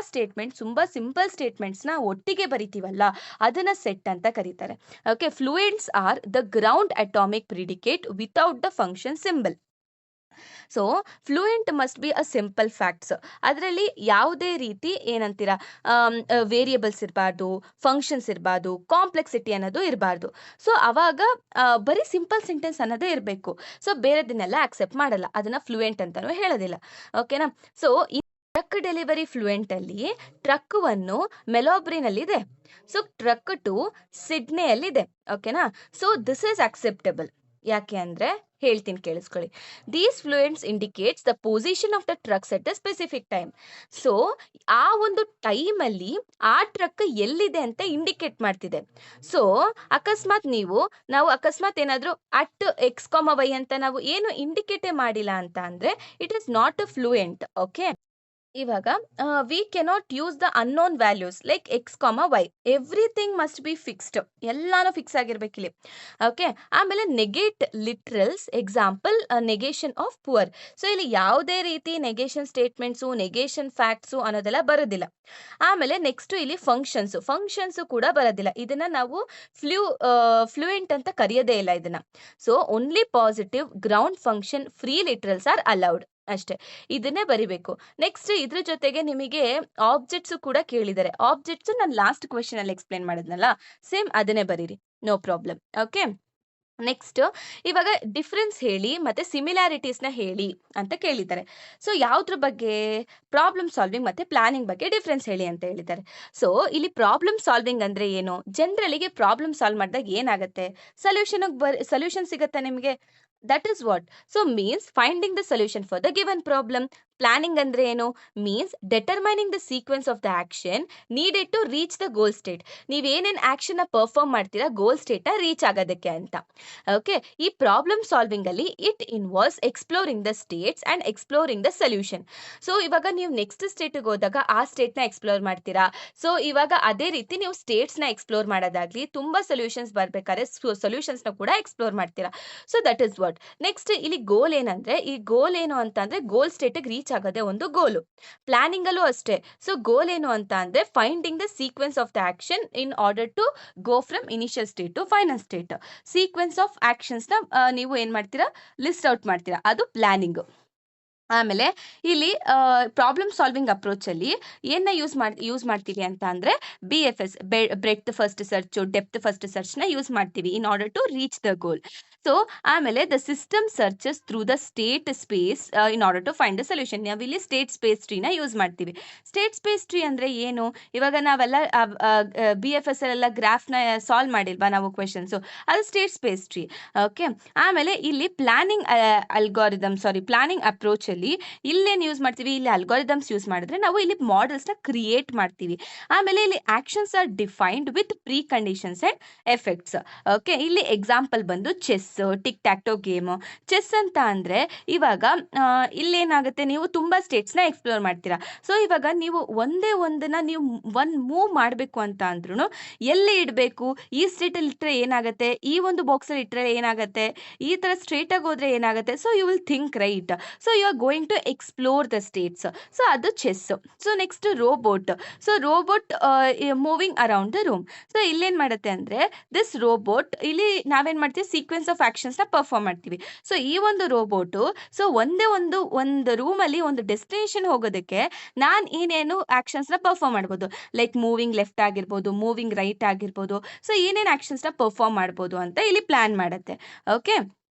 [SPEAKER 1] ಸಿಂಪಲ್ ಸ್ಟೇಟ್ಮೆಂಟ್ಸ್ ನ ಒಟ್ಟಿಗೆ ಬರಿತೀವಲ್ಲ, ಅದನ್ನ ಸೆಟ್ ಅಂತ ಕರೀತಾರೆ. Okay, fluents are the ground atomic predicate without the function symbol. So fluent must be a simple facts. ಅದರಲ್ಲಿ ಯಾವುದೇ ರೀತಿ ಏನಂತೀರಾ ವೇರಿಯಬಲ್ಸ್ ಇರಬಾರ್ದು, ಫಂಕ್ಷನ್ಸ್ ಇರಬಾರ್ದು, ಕಾಂಪ್ಲೆಕ್ಸಿಟಿ ಅನ್ನೋದು ಇರಬಾರ್ದು. ಸೊ ಅವಾಗ ಬರೀ ಸಿಂಪಲ್ ಸೆಂಟೆನ್ಸ್ ಅನ್ನೋದೇ ಇರಬೇಕು. ಸೊ ಬೇರೆದನ್ನೆಲ್ಲ ಆಕ್ಸೆಪ್ಟ್ ಮಾಡಲ್ಲ, ಅದನ್ನ ಫ್ಲೂಯೆಂಟ್ ಅಂತಾನೂ ಹೇಳೋದಿಲ್ಲ. ಓಕೆನಾ? ಸೊ ಈ ಟ್ರಕ್ ಡೆಲಿವರಿ ಫ್ಲೂಯೆಂಟ್ ಅಲ್ಲಿ ಟ್ರಕ್ ಅನ್ನು ಮೆಲೋಬ್ರಿನಲ್ಲಿದೆ, ಸೊ ಟ್ರಕ್ ಟು ಸಿಡ್ನೆಯಲ್ಲಿದೆ. ಓಕೆನಾ? So this is acceptable. ಯಾಕೆ ಅಂದ್ರೆ ಹೇಳ್ತೀನಿ, ಕೇಳಿಸ್ಕೊಳ್ಳಿ. These fluents indicates the position of the trucks at the specific time. So ಆ ಒಂದು ಟೈಮಲ್ಲಿ ಆ ಟ್ರಕ್ ಎಲ್ಲಿದೆ ಅಂತ ಇಂಡಿಕೇಟ್ ಮಾಡ್ತಿದೆ. ಸೊ ನಾವು ಅಕಸ್ಮಾತ್ ಏನಾದರೂ ಅಟ್ X, Y ಅಂತ ನಾವು ಏನು ಇಂಡಿಕೇಟೇ ಮಾಡಿಲ್ಲ ಅಂತ ಅಂದ್ರೆ it is not a fluent. Okay, ಇವಾಗ we cannot use the unknown values like X, Y. Everything must be fixed, ಎಲ್ಲಾನು ಫಿಕ್ಸ್ ಆಗಿರ್ಬೇಕಿಲ್ಲಿ. ಓಕೆ, ಆಮೇಲೆ negate literals, example negation of poor. So ಇಲ್ಲಿ ಯಾವುದೇ ರೀತಿ ನೆಗೇಷನ್ ಸ್ಟೇಟ್ಮೆಂಟ್ಸು, ನೆಗೇಷನ್ ಫ್ಯಾಕ್ಟ್ಸು ಅನ್ನೋದೆಲ್ಲ ಬರೋದಿಲ್ಲ. ಆಮೇಲೆ ನೆಕ್ಸ್ಟ್ ಇಲ್ಲಿ ಫಂಕ್ಷನ್ಸು ಕೂಡ ಬರೋದಿಲ್ಲ. ಇದನ್ನ ನಾವು ಫ್ಲೂಯೆಂಟ್ ಅಂತ ಕರೆಯೋದೇ ಇಲ್ಲ ಇದನ್ನ. So only positive, ground function, free literals are allowed ಅಷ್ಟೇ. ಇದನ್ನೇ ಬರಿಬೇಕು. ನೆಕ್ಸ್ಟ್ ಇದ್ರ ಜೊತೆಗೆ ನಿಮಗೆ ಆಬ್ಜೆಕ್ಟ್ಸ್ ಕೂಡ ಕೇಳಿದ್ದಾರೆ. ಆಬ್ಜೆಕ್ಟ್ಸ್ ನಾನು ಲಾಸ್ಟ್ ಕ್ವೆಶ್ಚನ್ ಅಲ್ಲಿ ಎಕ್ಸ್ಪ್ಲೇನ್ ಮಾಡಿದ್ನಲ್ಲ, ಸೇಮ್ ಅದನ್ನೇ ಬರೀರಿ, ನೋ ಪ್ರಾಬ್ಲಮ್. ಓಕೆ, ನೆಕ್ಸ್ಟ್ ಇವಾಗ ಡಿಫ್ರೆನ್ಸ್ ಹೇಳಿ ಮತ್ತೆ ಸಿಮಿಲಾರಿಟೀಸ್ನ ಹೇಳಿ ಅಂತ ಕೇಳಿದ್ದಾರೆ. ಸೊ ಯಾವ್ದ್ರ ಬಗ್ಗೆ? ಪ್ರಾಬ್ಲಮ್ ಸಾಲ್ವಿಂಗ್ ಮತ್ತೆ ಪ್ಲಾನಿಂಗ್ ಬಗ್ಗೆ ಡಿಫ್ರೆನ್ಸ್ ಹೇಳಿ ಅಂತ ಹೇಳಿದ್ದಾರೆ. ಸೊ ಇಲ್ಲಿ ಪ್ರಾಬ್ಲಮ್ ಸಾಲ್ವಿಂಗ್ ಅಂದ್ರೆ ಏನು? ಜನರಲಿಗೆ ಪ್ರಾಬ್ಲಮ್ ಸಾಲ್ವ್ ಮಾಡಿದಾಗ ಏನಾಗುತ್ತೆ? ಸೊಲ್ಯೂಷನ್ ಸಿಗುತ್ತೆ ನಿಮಗೆ. That is what. So means finding the solution for the given problem. Planning ಅಂದ್ರೆ ಏನು? Means determining the sequence of the action needed to reach the goal state. ನೀವೇನೇನು action perform ಮಾಡ್ತೀರಾ goal state reach ಆಗೋದಕ್ಕೆ ಅಂತ. Okay, ಈ problem solving ಅಲ್ಲಿ it involves exploring the states and exploring the solution. So ಇವಾಗ ನೀವು next ಸ್ಟೇಟ್ಗೆ ಹೋದಾಗ ಆ ಸ್ಟೇಟ್ನ ಎಕ್ಸ್ಪ್ಲೋರ್ ಮಾಡ್ತೀರಾ. ಸೊ ಇವಾಗ ಅದೇ ರೀತಿ ನೀವು ಸ್ಟೇಟ್ಸ್ನ ಎಕ್ಸ್ಪ್ಲೋರ್ ಮಾಡೋದಾಗ್ಲಿ, ತುಂಬಾ ಸೊಲ್ಯೂಷನ್ಸ್ ಬರ್ಬೇಕಾದ್ರೆ ಸೊಲ್ಯೂಷನ್ಸ್ನ ಕೂಡ ಎಕ್ಸ್ಪ್ಲೋರ್ ಮಾಡ್ತೀರಾ. So that is what. Next ಇಲ್ಲಿ ಗೋಲ್ ಏನಂದ್ರೆ, ಈ ಗೋಲ್ ಏನು ಅಂತ ಅಂದ್ರೆ ಗೋಲ್ ಸ್ಟೇಟ್ಗೆ ರೀಚ್ ಆಗೋದೇ ಒಂದು ಗೋಲು. ಪ್ಲಾನಿಂಗ್ ಅಲ್ಲೂ ಅಷ್ಟೇ. ಸೊ ಗೋಲ್ ಏನು ಅಂತ ಅಂದ್ರೆ finding the sequence of the action in order to go from initial state to final state. Sequence of ಆಕ್ಷನ್ಸ್ನ ನೀವು ಏನ್ ಮಾಡ್ತೀರಾ? ಲಿಸ್ಟ್ ಔಟ್ ಮಾಡ್ತೀರಾ, ಅದು ಪ್ಲಾನಿಂಗ್. ಆಮೇಲೆ ಇಲ್ಲಿ ಪ್ರಾಬ್ಲಮ್ ಸಾಲ್ವಿಂಗ್ ಅಪ್ರೋಚ್ ಅಲ್ಲಿ ಏನ ಯೂಸ್ ಮಾಡ್ತೀವಿ ಅಂತ ಅಂದ್ರೆ BFS, breadth first search, depth first search ನ ಯೂಸ್ ಮಾಡ್ತೀವಿ in order to reach the goal. So ಆಮೇಲೆ the system searches through the state space in order to find the solution. ನಾವಿಲ್ಲಿ state space ಟ್ರೀನ use ಮಾಡ್ತೀವಿ. State space tree ಅಂದ್ರೆ ಏನು? ಇವಾಗ ನಾವೆಲ್ಲ BFS ಅಲ್ಲೆಲ್ಲ ಗ್ರಾಫ್ನ ಸಾಲ್ವ್ ಮಾಡಿಲ್ವಾ ನಾವು ಕ್ವೆಶನ್ಸ್, ಅದು ಸ್ಟೇಟ್ ಸ್ಪೇಸ್ ಟ್ರೀ. ಓಕೆ, ಆಮೇಲೆ ಇಲ್ಲಿ ಪ್ಲಾನಿಂಗ್ ಪ್ಲಾನಿಂಗ್ ಅಪ್ರೋಚ್ ಅಲ್ಲಿ ಇಲ್ಲೇನು ಯೂಸ್ ಮಾಡ್ತೀವಿ? ಇಲ್ಲಿ ಅಲ್ಗಾರಿದಮ್ಸ್ ಯೂಸ್ ಮಾಡಿದ್ರೆ ನಾವು ಇಲ್ಲಿ ಮಾಡೆಲ್ಸ್ ನ ಕ್ರಿಯೇಟ್ ಮಾಡ್ತೀವಿ. ಆಮೇಲೆ ಇಲ್ಲಿ actions are defined with preconditions and effects. Okay, ಇಲ್ಲಿ ಎಕ್ಸಾಂಪಲ್ ಬಂದು chess, tic tac toe game. Chess ಅಂತ ಅಂದ್ರೆ ಇವಾಗ ಇಲ್ಲೇನಾಗುತ್ತೆ, ನೀವು ತುಂಬಾ ಸ್ಟೇಟ್ಸ್ ನ ಎಕ್ಸ್ಪ್ಲೋರ್ ಮಾಡ್ತೀರಾ. ಸೊ ಇವಾಗ ನೀವು ಒಂದೇ ಒಂದನ್ನ ನೀವು ಒಂದ್ ಮೂವ್ ಮಾಡಬೇಕು ಅಂತ ಅಂದ್ರೂ ಎಲ್ಲಿ ಇಡಬೇಕು, ಈ ಸ್ಟೇಟ್ ಅಲ್ಲಿ ಇಟ್ಟರೆ ಏನಾಗುತ್ತೆ, ಈ ಒಂದು ಬಾಕ್ಸ್ ಅಲ್ಲಿ ಇಟ್ಟರೆ ಏನಾಗುತ್ತೆ, ಈ ತರ ಸ್ಟ್ರೇಟ್ ಆಗಿ ಹೋದ್ರೆ ಏನಾಗುತ್ತೆ. So you will think right. So you are going to explore the states. So ಅದು chess. So next robot. So robot moving around the room. So ಇಲ್ಲೇನ್ ಮಾಡುತ್ತೆ ಅಂದ್ರೆ ದಿಸ್ ರೋಬೋಟ್, ಇಲ್ಲಿ ನಾವೇನ್ ಮಾಡ್ತೀವಿ? ಸೀಕ್ವೆನ್ಸ್ ಆಫ್ ಆಕ್ಷನ್ಸ್ ನ ಪರ್ಫಾರ್ಮ್ ಮಾಡ್ತೀವಿ. So ಈ ಒಂದು ರೋಬೋಟು ಸೊ ಒಂದು ರೂಮ್ ಅಲ್ಲಿ ಒಂದು ಡೆಸ್ಟಿನೇಷನ್ ಹೋಗೋದಕ್ಕೆ ನಾನ್ ಏನೇನು ಆಕ್ಷನ್ಸ್ ನ ಪರ್ಫಾರ್ಮ್ ಮಾಡ್ಬೋದು, ಲೈಕ್ ಮೂವಿಂಗ್ ಲೆಫ್ಟ್ ಆಗಿರ್ಬೋದು, ಮೂವಿಂಗ್ ರೈಟ್ ಆಗಿರ್ಬೋದು. ಸೊ ಏನೇನು ಆಕ್ಷನ್ಸ್ ನ ಪರ್ಫಾರ್ಮ್ ಮಾಡ್ಬೋದು ಅಂತ ಇಲ್ಲಿ ಪ್ಲಾನ್ ಮಾಡುತ್ತೆ. ಓಕೆ,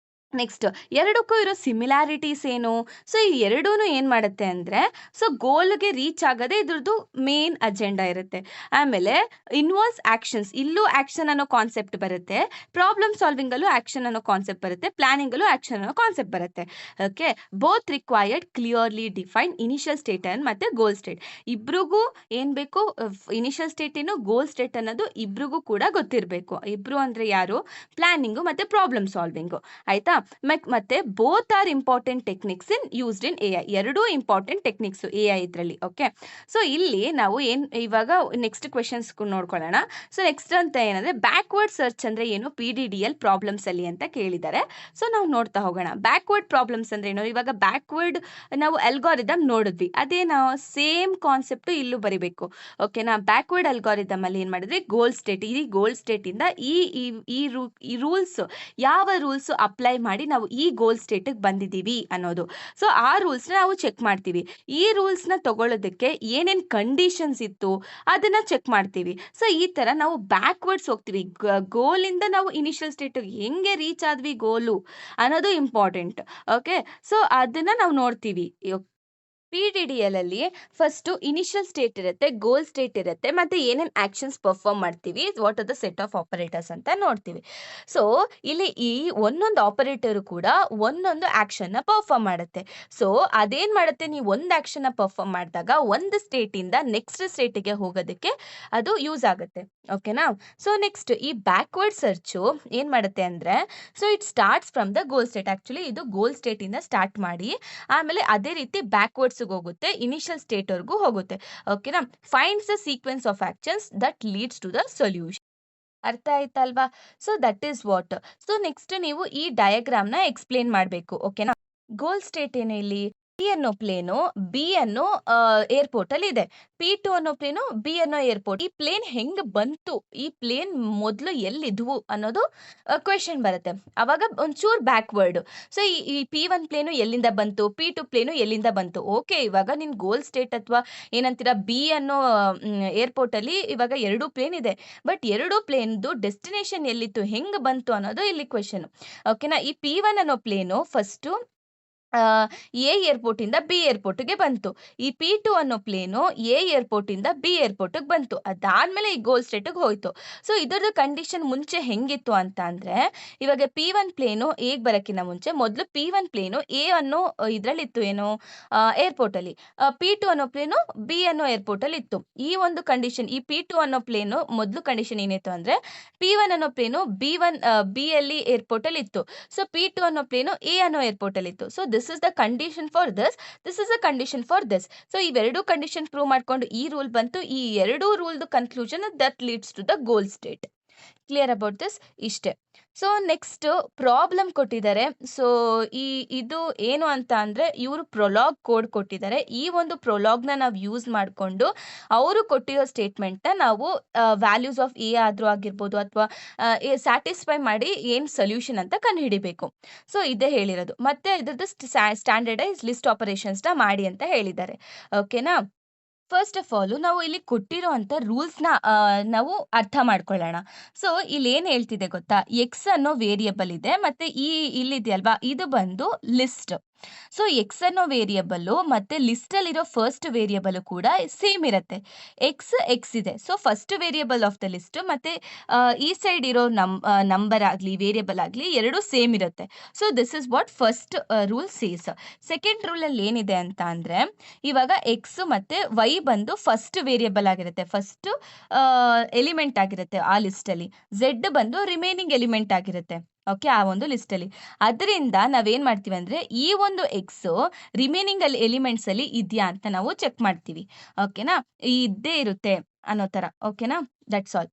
[SPEAKER 1] ನೆಕ್ಸ್ಟ್ ಎರಡಕ್ಕೂ ಇರೋ ಸಿಮಿಲಾರಿಟೀಸ್ ಏನು? ಸೊ ಈ ಎರಡೂ ಏನ್ ಮಾಡುತ್ತೆ ಅಂದ್ರೆ ಸೊ ಗೋಲ್ಗೆ ರೀಚ್ ಆಗೋದೇ ಇದ್ರದ್ದು ಮೇನ್ ಅಜೆಂಡಾ ಇರುತ್ತೆ. ಆಮೇಲೆ ಇನ್ವಾಲ್ವ್ಸ್ ಆಕ್ಷನ್ಸ್, ಇಲ್ಲೂ ಆಕ್ಷನ್ ಅನ್ನೋ ಕಾನ್ಸೆಪ್ಟ್ ಬರುತ್ತೆ, ಪ್ರಾಬ್ಲಮ್ ಸಾಲ್ವಿಂಗ್ ಅಲ್ಲೂ ಆಕ್ಷನ್ ಅನ್ನೋ ಕಾನ್ಸೆಪ್ಟ್ ಬರುತ್ತೆ, ಪ್ಲಾನಿಂಗ್ ಅಲ್ಲೂ ಆಕ್ಷನ್ ಅನ್ನೋ ಕಾನ್ಸೆಪ್ಟ್ ಬರುತ್ತೆ. Okay, both required clearly define initial state ಮತ್ತೆ ಗೋಲ್ ಸ್ಟೇಟ್. ಇಬ್ರಿಗೂ ಏನ್ ಬೇಕು? ಇನಿಷಿಯಲ್ ಸ್ಟೇಟ್ ಏನು, ಗೋಲ್ ಸ್ಟೇಟ್ ಅನ್ನೋದು ಇಬ್ರಿಗೂ ಕೂಡ ಗೊತ್ತಿರಬೇಕು. ಇಬ್ರು ಅಂದ್ರೆ ಯಾರು? ಪ್ಲಾನಿಂಗು ಮತ್ತೆ ಪ್ರಾಬ್ಲಮ್ ಸಾಲ್ವಿಂಗು. ಆಯ್ತಾ? ಮತ್ತೆ both are important techniques used in AI. ಎರಡೂ ಇಂಪಾರ್ಟೆಂಟ್ ಟೆಕ್ನಿಕ್ಸ್ AI ಇದ್ರಲ್ಲಿ. ಓಕೆ, ಸೊ ಇಲ್ಲಿ ನಾವು ಇವಾಗ ನೆಕ್ಸ್ಟ್ ಕ್ವೆಶನ್ಸ್ ನೋಡ್ಕೊಳ್ಳೋಣ. ಸೊ ನೆಕ್ಸ್ಟ್ ಅಂತ ಏನಂದ್ರೆ ಬ್ಯಾಕ್ವರ್ಡ್ ಸರ್ಚ್ ಅಂದ್ರೆ ಏನು? PDDL ಪ್ರಾಬ್ಲಮ್ಸ್ ಅಲ್ಲಿ ಅಂತ ಕೇಳಿದ್ದಾರೆ. ಸೊ ನಾವು ನೋಡ್ತಾ ಹೋಗೋಣ. ಬ್ಯಾಕ್ವರ್ಡ್ ಪ್ರಾಬ್ಲಮ್ಸ್ ಅಂದ್ರೆ ಏನು? ಇವಾಗ ಬ್ಯಾಕ್ವರ್ಡ್ ನಾವು ಅಲ್ಗಾರಿದಮ್ ನೋಡಿದ್ವಿ, ಅದೇ ನಾವು ಸೇಮ್ ಕಾನ್ಸೆಪ್ಟ್ ಇಲ್ಲೂ ಬರಿಬೇಕು. ಓಕೆನಾ? ಬ್ಯಾಕ್ವರ್ಡ್ ಅಲ್ಗಾರಿದಮ್ ಅಲ್ಲಿ ಏನ್ ಮಾಡಿದ್ವಿ? ಗೋಲ್ ಸ್ಟೇಟ್, ಈ ಗೋಲ್ ಸ್ಟೇಟ್ ಇಂದ ಈ ರೂಲ್ಸ್ ಯಾವ ರೂಲ್ಸ್ ಅಪ್ಲೈ ಮಾಡಿ ನಾವು ಈ ಗೋಲ್ ಸ್ಟೇಟಿಗೆ ಬಂದಿದ್ದೀವಿ ಅನ್ನೋದು. ಸೊ ಆ ರೂಲ್ಸ್ನ ನಾವು ಚೆಕ್ ಮಾಡ್ತೀವಿ. ಈ ರೂಲ್ಸ್ನ ತಗೊಳ್ಳೋದಕ್ಕೆ ಏನೇನು ಕಂಡೀಷನ್ಸ್ ಇತ್ತು ಅದನ್ನ ಚೆಕ್ ಮಾಡ್ತೀವಿ. ಸೊ ಈ ತರ ನಾವು ಬ್ಯಾಕ್ವರ್ಡ್ಸ್ ಹೋಗ್ತೀವಿ. ಗೋಲಿಂದ ನಾವು ಇನಿಷಿಯಲ್ ಸ್ಟೇಟಿಗೆ ಹೆಂಗೆ ರೀಚ್ ಆದ್ವಿ ಗೋಲು ಅನ್ನೋದು ಇಂಪಾರ್ಟೆಂಟ್. ಓಕೆ, ಸೊ ಅದನ್ನ ನಾವು ನೋಡ್ತೀವಿ. PDDL ಅಲ್ಲಿ ಫಸ್ಟು ಇನಿಷಿಯಲ್ ಸ್ಟೇಟ್ ಇರುತ್ತೆ, ಗೋಲ್ ಸ್ಟೇಟ್ ಇರುತ್ತೆ, ಮತ್ತೆ ಏನೇನು ಆಕ್ಷನ್ಸ್ ಪರ್ಫಾರ್ಮ್ ಮಾಡ್ತೀವಿ, what are the set of operators ಅಂತ ನೋಡ್ತೀವಿ. ಸೊ ಇಲ್ಲಿ ಈ ಒಂದೊಂದು ಆಪರೇಟರು ಕೂಡ ಒಂದೊಂದು ಆಕ್ಷನ್ನ ಪರ್ಫಾರ್ಮ್ ಮಾಡುತ್ತೆ. ಸೊ ಅದೇನ್ ಮಾಡುತ್ತೆ, ನೀವು ಒಂದು ಆಕ್ಷನ್ನ ಪರ್ಫಾರ್ಮ್ ಮಾಡಿದಾಗ ಒಂದು ಸ್ಟೇಟಿಂದ ನೆಕ್ಸ್ಟ್ ಸ್ಟೇಟಿಗೆ ಹೋಗೋದಕ್ಕೆ ಅದು ಯೂಸ್ ಆಗುತ್ತೆ. ಓಕೆನಾ? ಸೊ ನೆಕ್ಸ್ಟ್ ಈ ಬ್ಯಾಕ್ವರ್ಡ್ ಸರ್ಚು ಏನ್ ಮಾಡುತ್ತೆ ಅಂದ್ರೆ, so it starts from the goal state. Actually ಇದು ಗೋಲ್ ಸ್ಟೇಟ್ ಇಂದ ಸ್ಟಾರ್ಟ್ ಮಾಡಿ ಆಮೇಲೆ ಅದೇ ರೀತಿ ಬ್ಯಾಕ್ವರ್ಡ್ಸ್ ಹೋಗುತ್ತೆ, ಇನಿಷಿಯಲ್ ಸ್ಟೇಟ್ ವರೆಗೂ ಹೋಗುತ್ತೆ. ಓಕೆನಾ? Finds the sequence of actions that leads to the solution. ಅರ್ಥ ಆಯ್ತಲ್ವಾ? So that is what. So next ನೀವು ಈ ಡಯಾಗ್ರಾಮ್ ನ ಎಕ್ಸ್ಪ್ಲೇನ್ ಮಾಡಬೇಕು. ಓಕೆನಾ? ಗೋಲ್ ಸ್ಟೇಟ್ ಏನು ಇಲ್ಲಿ, ಪಿ ಅನ್ನೋ ಪ್ಲೇನು ಬಿ ಅನ್ನೋ ಏರ್ಪೋರ್ಟ್ ಅಲ್ಲಿ ಇದೆ, P2 ಅನ್ನೋ ಪ್ಲೇನು ಬಿ ಅನ್ನೋ ಏರ್ಪೋರ್ಟ್. ಈ ಪ್ಲೇನ್ ಹೆಂಗ್ ಬಂತು, ಈ ಪ್ಲೇನ್ ಮೊದಲು ಎಲ್ಲಿದ್ವು ಅನ್ನೋದು ಕ್ವೆಶನ್ ಬರುತ್ತೆ. ಅವಾಗ ಒಂಚೂರು ಬ್ಯಾಕ್ವರ್ಡ್. ಸೊ ಈ P1 ಪ್ಲೇನು ಎಲ್ಲಿಂದ ಬಂತು, P2 ಪ್ಲೇನು ಎಲ್ಲಿಂದ ಬಂತು. ಓಕೆ, ಇವಾಗ ನಿನ್ ಗೋಲ್ ಸ್ಟೇಟ್ ಅಥವಾ ಏನಂತೀರಾ ಬಿ ಅನ್ನೋ ಏರ್ಪೋರ್ಟ್ ಅಲ್ಲಿ ಇವಾಗ 2 ಪ್ಲೇನ್ ಇದೆ. ಬಟ್ 2 ಪ್ಲೇನ್ದು ಡೆಸ್ಟಿನೇಷನ್ ಎಲ್ಲಿತ್ತು, ಹೆಂಗ್ ಬಂತು ಅನ್ನೋದು ಇಲ್ಲಿ ಕ್ವೆಶನ್. ಓಕೆನಾ? ಈ P1 ಅನ್ನೋ ಪ್ಲೇನು ಫಸ್ಟ್ ಎ ಏರ್ಪೋರ್ಟ್ ಇಂದ ಬಿ ಏರ್ಪೋರ್ಟ್ಗೆ ಬಂತು. ಈ P2 ಅನ್ನೋ ಪ್ಲೇನು ಎ ಏರ್ಪೋರ್ಟ್ ಇಂದ ಬಿ ಏರ್ಪೋರ್ಟ್ಗೆ ಬಂತು. ಅದಾದ್ಮೇಲೆ ಈ ಗೋಲ್ ಸ್ಟೇಟ್ಗೆ ಹೋಯ್ತು. ಸೊ ಇದರದ್ದು ಕಂಡೀಷನ್ ಮುಂಚೆ ಹೆಂಗಿತ್ತು ಅಂತ ಅಂದ್ರೆ, ಇವಾಗ P1 ಪ್ಲೇನು ಎಗ್ ಬರಕ್ಕಿಂತ ಮುಂಚೆ ಮೊದಲು P1 ಪ್ಲೇನು ಎ ಅನ್ನೋ ಇದ್ರಲ್ಲಿತ್ತು, ಏನು ಏರ್ಪೋರ್ಟ್ ಅಲ್ಲಿ. P2 ಅನ್ನೋ ಪ್ಲೇನು ಬಿ ಅನ್ನೋ ಏರ್ಪೋರ್ಟ್ ಅಲ್ಲಿ ಇತ್ತು. ಈ ಒಂದು ಕಂಡೀಷನ್, ಈ P2 ಅನ್ನೋ ಪ್ಲೇನು ಮೊದಲು ಕಂಡೀಷನ್ ಏನಿತ್ತು ಅಂದ್ರೆ, P1 ಅನ್ನೋ ಪ್ಲೇನು ಬಿ ಅಲ್ಲಿ ಏರ್ಪೋರ್ಟ್ ಅಲ್ಲಿ ಇತ್ತು. ಸೊ P2 ಅನ್ನೋ ಪ್ಲೇನು ಎ ಅನ್ನೋ ಏರ್ಪೋರ್ಟ್ ಅಲ್ಲಿ ಇತ್ತು. So this is the condition for this is the condition for this. So ಇವೆರಡು ಕಂಡೀಷನ್ ಪ್ರೂವ್ ಮಾಡ್ಕೊಂಡು ಈ ರೂಲ್ ಬಂತು. ಈ ಎರಡೂ ರೂಲ್ದು conclusion that leads to the goal state. Clear about this? ಇಷ್ಟೇ. ಸೊ ನೆಕ್ಸ್ಟ್ ಪ್ರಾಬ್ಲಮ್ ಕೊಟ್ಟಿದ್ದಾರೆ. ಸೊ ಇದು ಏನು ಅಂತ ಅಂದ್ರೆ, ಇವರು ಪ್ರೊಲಾಗ್ ಕೋಡ್ ಕೊಟ್ಟಿದ್ದಾರೆ. ಈ ಒಂದು ಪ್ರೊಲಾಗ್ನ ನಾವು ಯೂಸ್ ಮಾಡಿಕೊಂಡು ಅವರು ಕೊಟ್ಟಿರೋ ಸ್ಟೇಟ್ಮೆಂಟ್ನ ನಾವು ವ್ಯಾಲ್ಯೂಸ್ ಆಫ್ ಎ ಆದ್ರೂ ಆಗಿರ್ಬೋದು ಅಥವಾ ಸ್ಯಾಟಿಸ್ಫೈ ಮಾಡಿ ಏನು ಸೊಲ್ಯೂಷನ್ ಅಂತ ಕಂಡುಹಿಡಿಬೇಕು. ಸೊ ಇದೇ ಹೇಳಿರೋದು. ಮತ್ತೆ ಇದ್ರದ್ದು ಸ್ಟ್ಯಾಂಡರ್ಡೈಸ್ ಲಿಸ್ಟ್ ಆಪರೇಷನ್ಸ್ನ ಮಾಡಿ ಅಂತ ಹೇಳಿದ್ದಾರೆ. ಓಕೆನಾ? ಫಸ್ಟ್ ಆಫ್ ಆಲ್ ನಾವು ಇಲ್ಲಿ ಕೊಟ್ಟಿರುವಂತ ರೂಲ್ಸ್ನ ನಾವು ಅರ್ಥ ಮಾಡ್ಕೊಳ್ಳೋಣ. ಸೊ ಇಲ್ಲಿ ಏನ್ ಹೇಳ್ತಿದೆ ಗೊತ್ತಾ, ಎಕ್ಸ್ ಅನ್ನೋ ವೇರಿಯಬಲ್ ಇದೆ, ಮತ್ತೆ ಇಲ್ಲಿದೆಯಲ್ವಾ ಇದು ಬಂದು ಲಿಸ್ಟ್. ಸೊ ಎಕ್ಸ್ ಅನ್ನೋ ವೇರಿಯಬಲ್ ಮತ್ತೆ ಲಿಸ್ಟ್ ಅಲ್ಲಿರೋ ಫಸ್ಟ್ ವೇರಿಯಬಲ್ ಕೂಡ ಸೇಮ್ ಇರುತ್ತೆ. ಎಕ್ಸ್ ಇದೆ. So first variable of the list ಮತ್ತೆ ಈ ಸೈಡ್ ಇರೋ ನಂಬರ್ ಆಗ್ಲಿ ವೇರಿಯಬಲ್ ಆಗ್ಲಿ ಎರಡು ಸೇಮ್ ಇರುತ್ತೆ. So this is what first rule says. Second rule ಅಲ್ಲಿ ಏನಿದೆ ಅಂತ ಅಂದ್ರೆ, ಇವಾಗ ಎಕ್ಸ್ ಮತ್ತೆ ವೈ ಬಂದು ಫಸ್ಟ್ ವೇರಿಯಬಲ್ ಆಗಿರುತ್ತೆ, ಫಸ್ಟ್ ಎಲಿಮೆಂಟ್ ಆಗಿರುತ್ತೆ ಆ ಲಿಸ್ಟ್ ಅಲ್ಲಿ. ಝೆಡ್ ಬಂದು ರಿಮೈನಿಂಗ್ ಎಲಿಮೆಂಟ್ ಆಗಿರುತ್ತೆ. ಓಕೆ, ಆ ಒಂದು ಲಿಸ್ಟ್ ಅಲ್ಲಿ. ಅದರಿಂದ ನಾವೇನ್ ಮಾಡ್ತೀವಿ ಅಂದ್ರೆ, ಈ ಒಂದು ಎಕ್ಸ್ ರಿಮೈನಿಂಗ್ ಅಲ್ಲಿ ಎಲಿಮೆಂಟ್ಸ್ ಅಲ್ಲಿ ಇದೆಯಾ ಅಂತ ನಾವು ಚೆಕ್ ಮಾಡ್ತೀವಿ. ಓಕೆನಾ? ಇದ್ದೇ ಇರುತ್ತೆ ಅನ್ನೋ ತರ. ಓಕೆನಾ? That's all.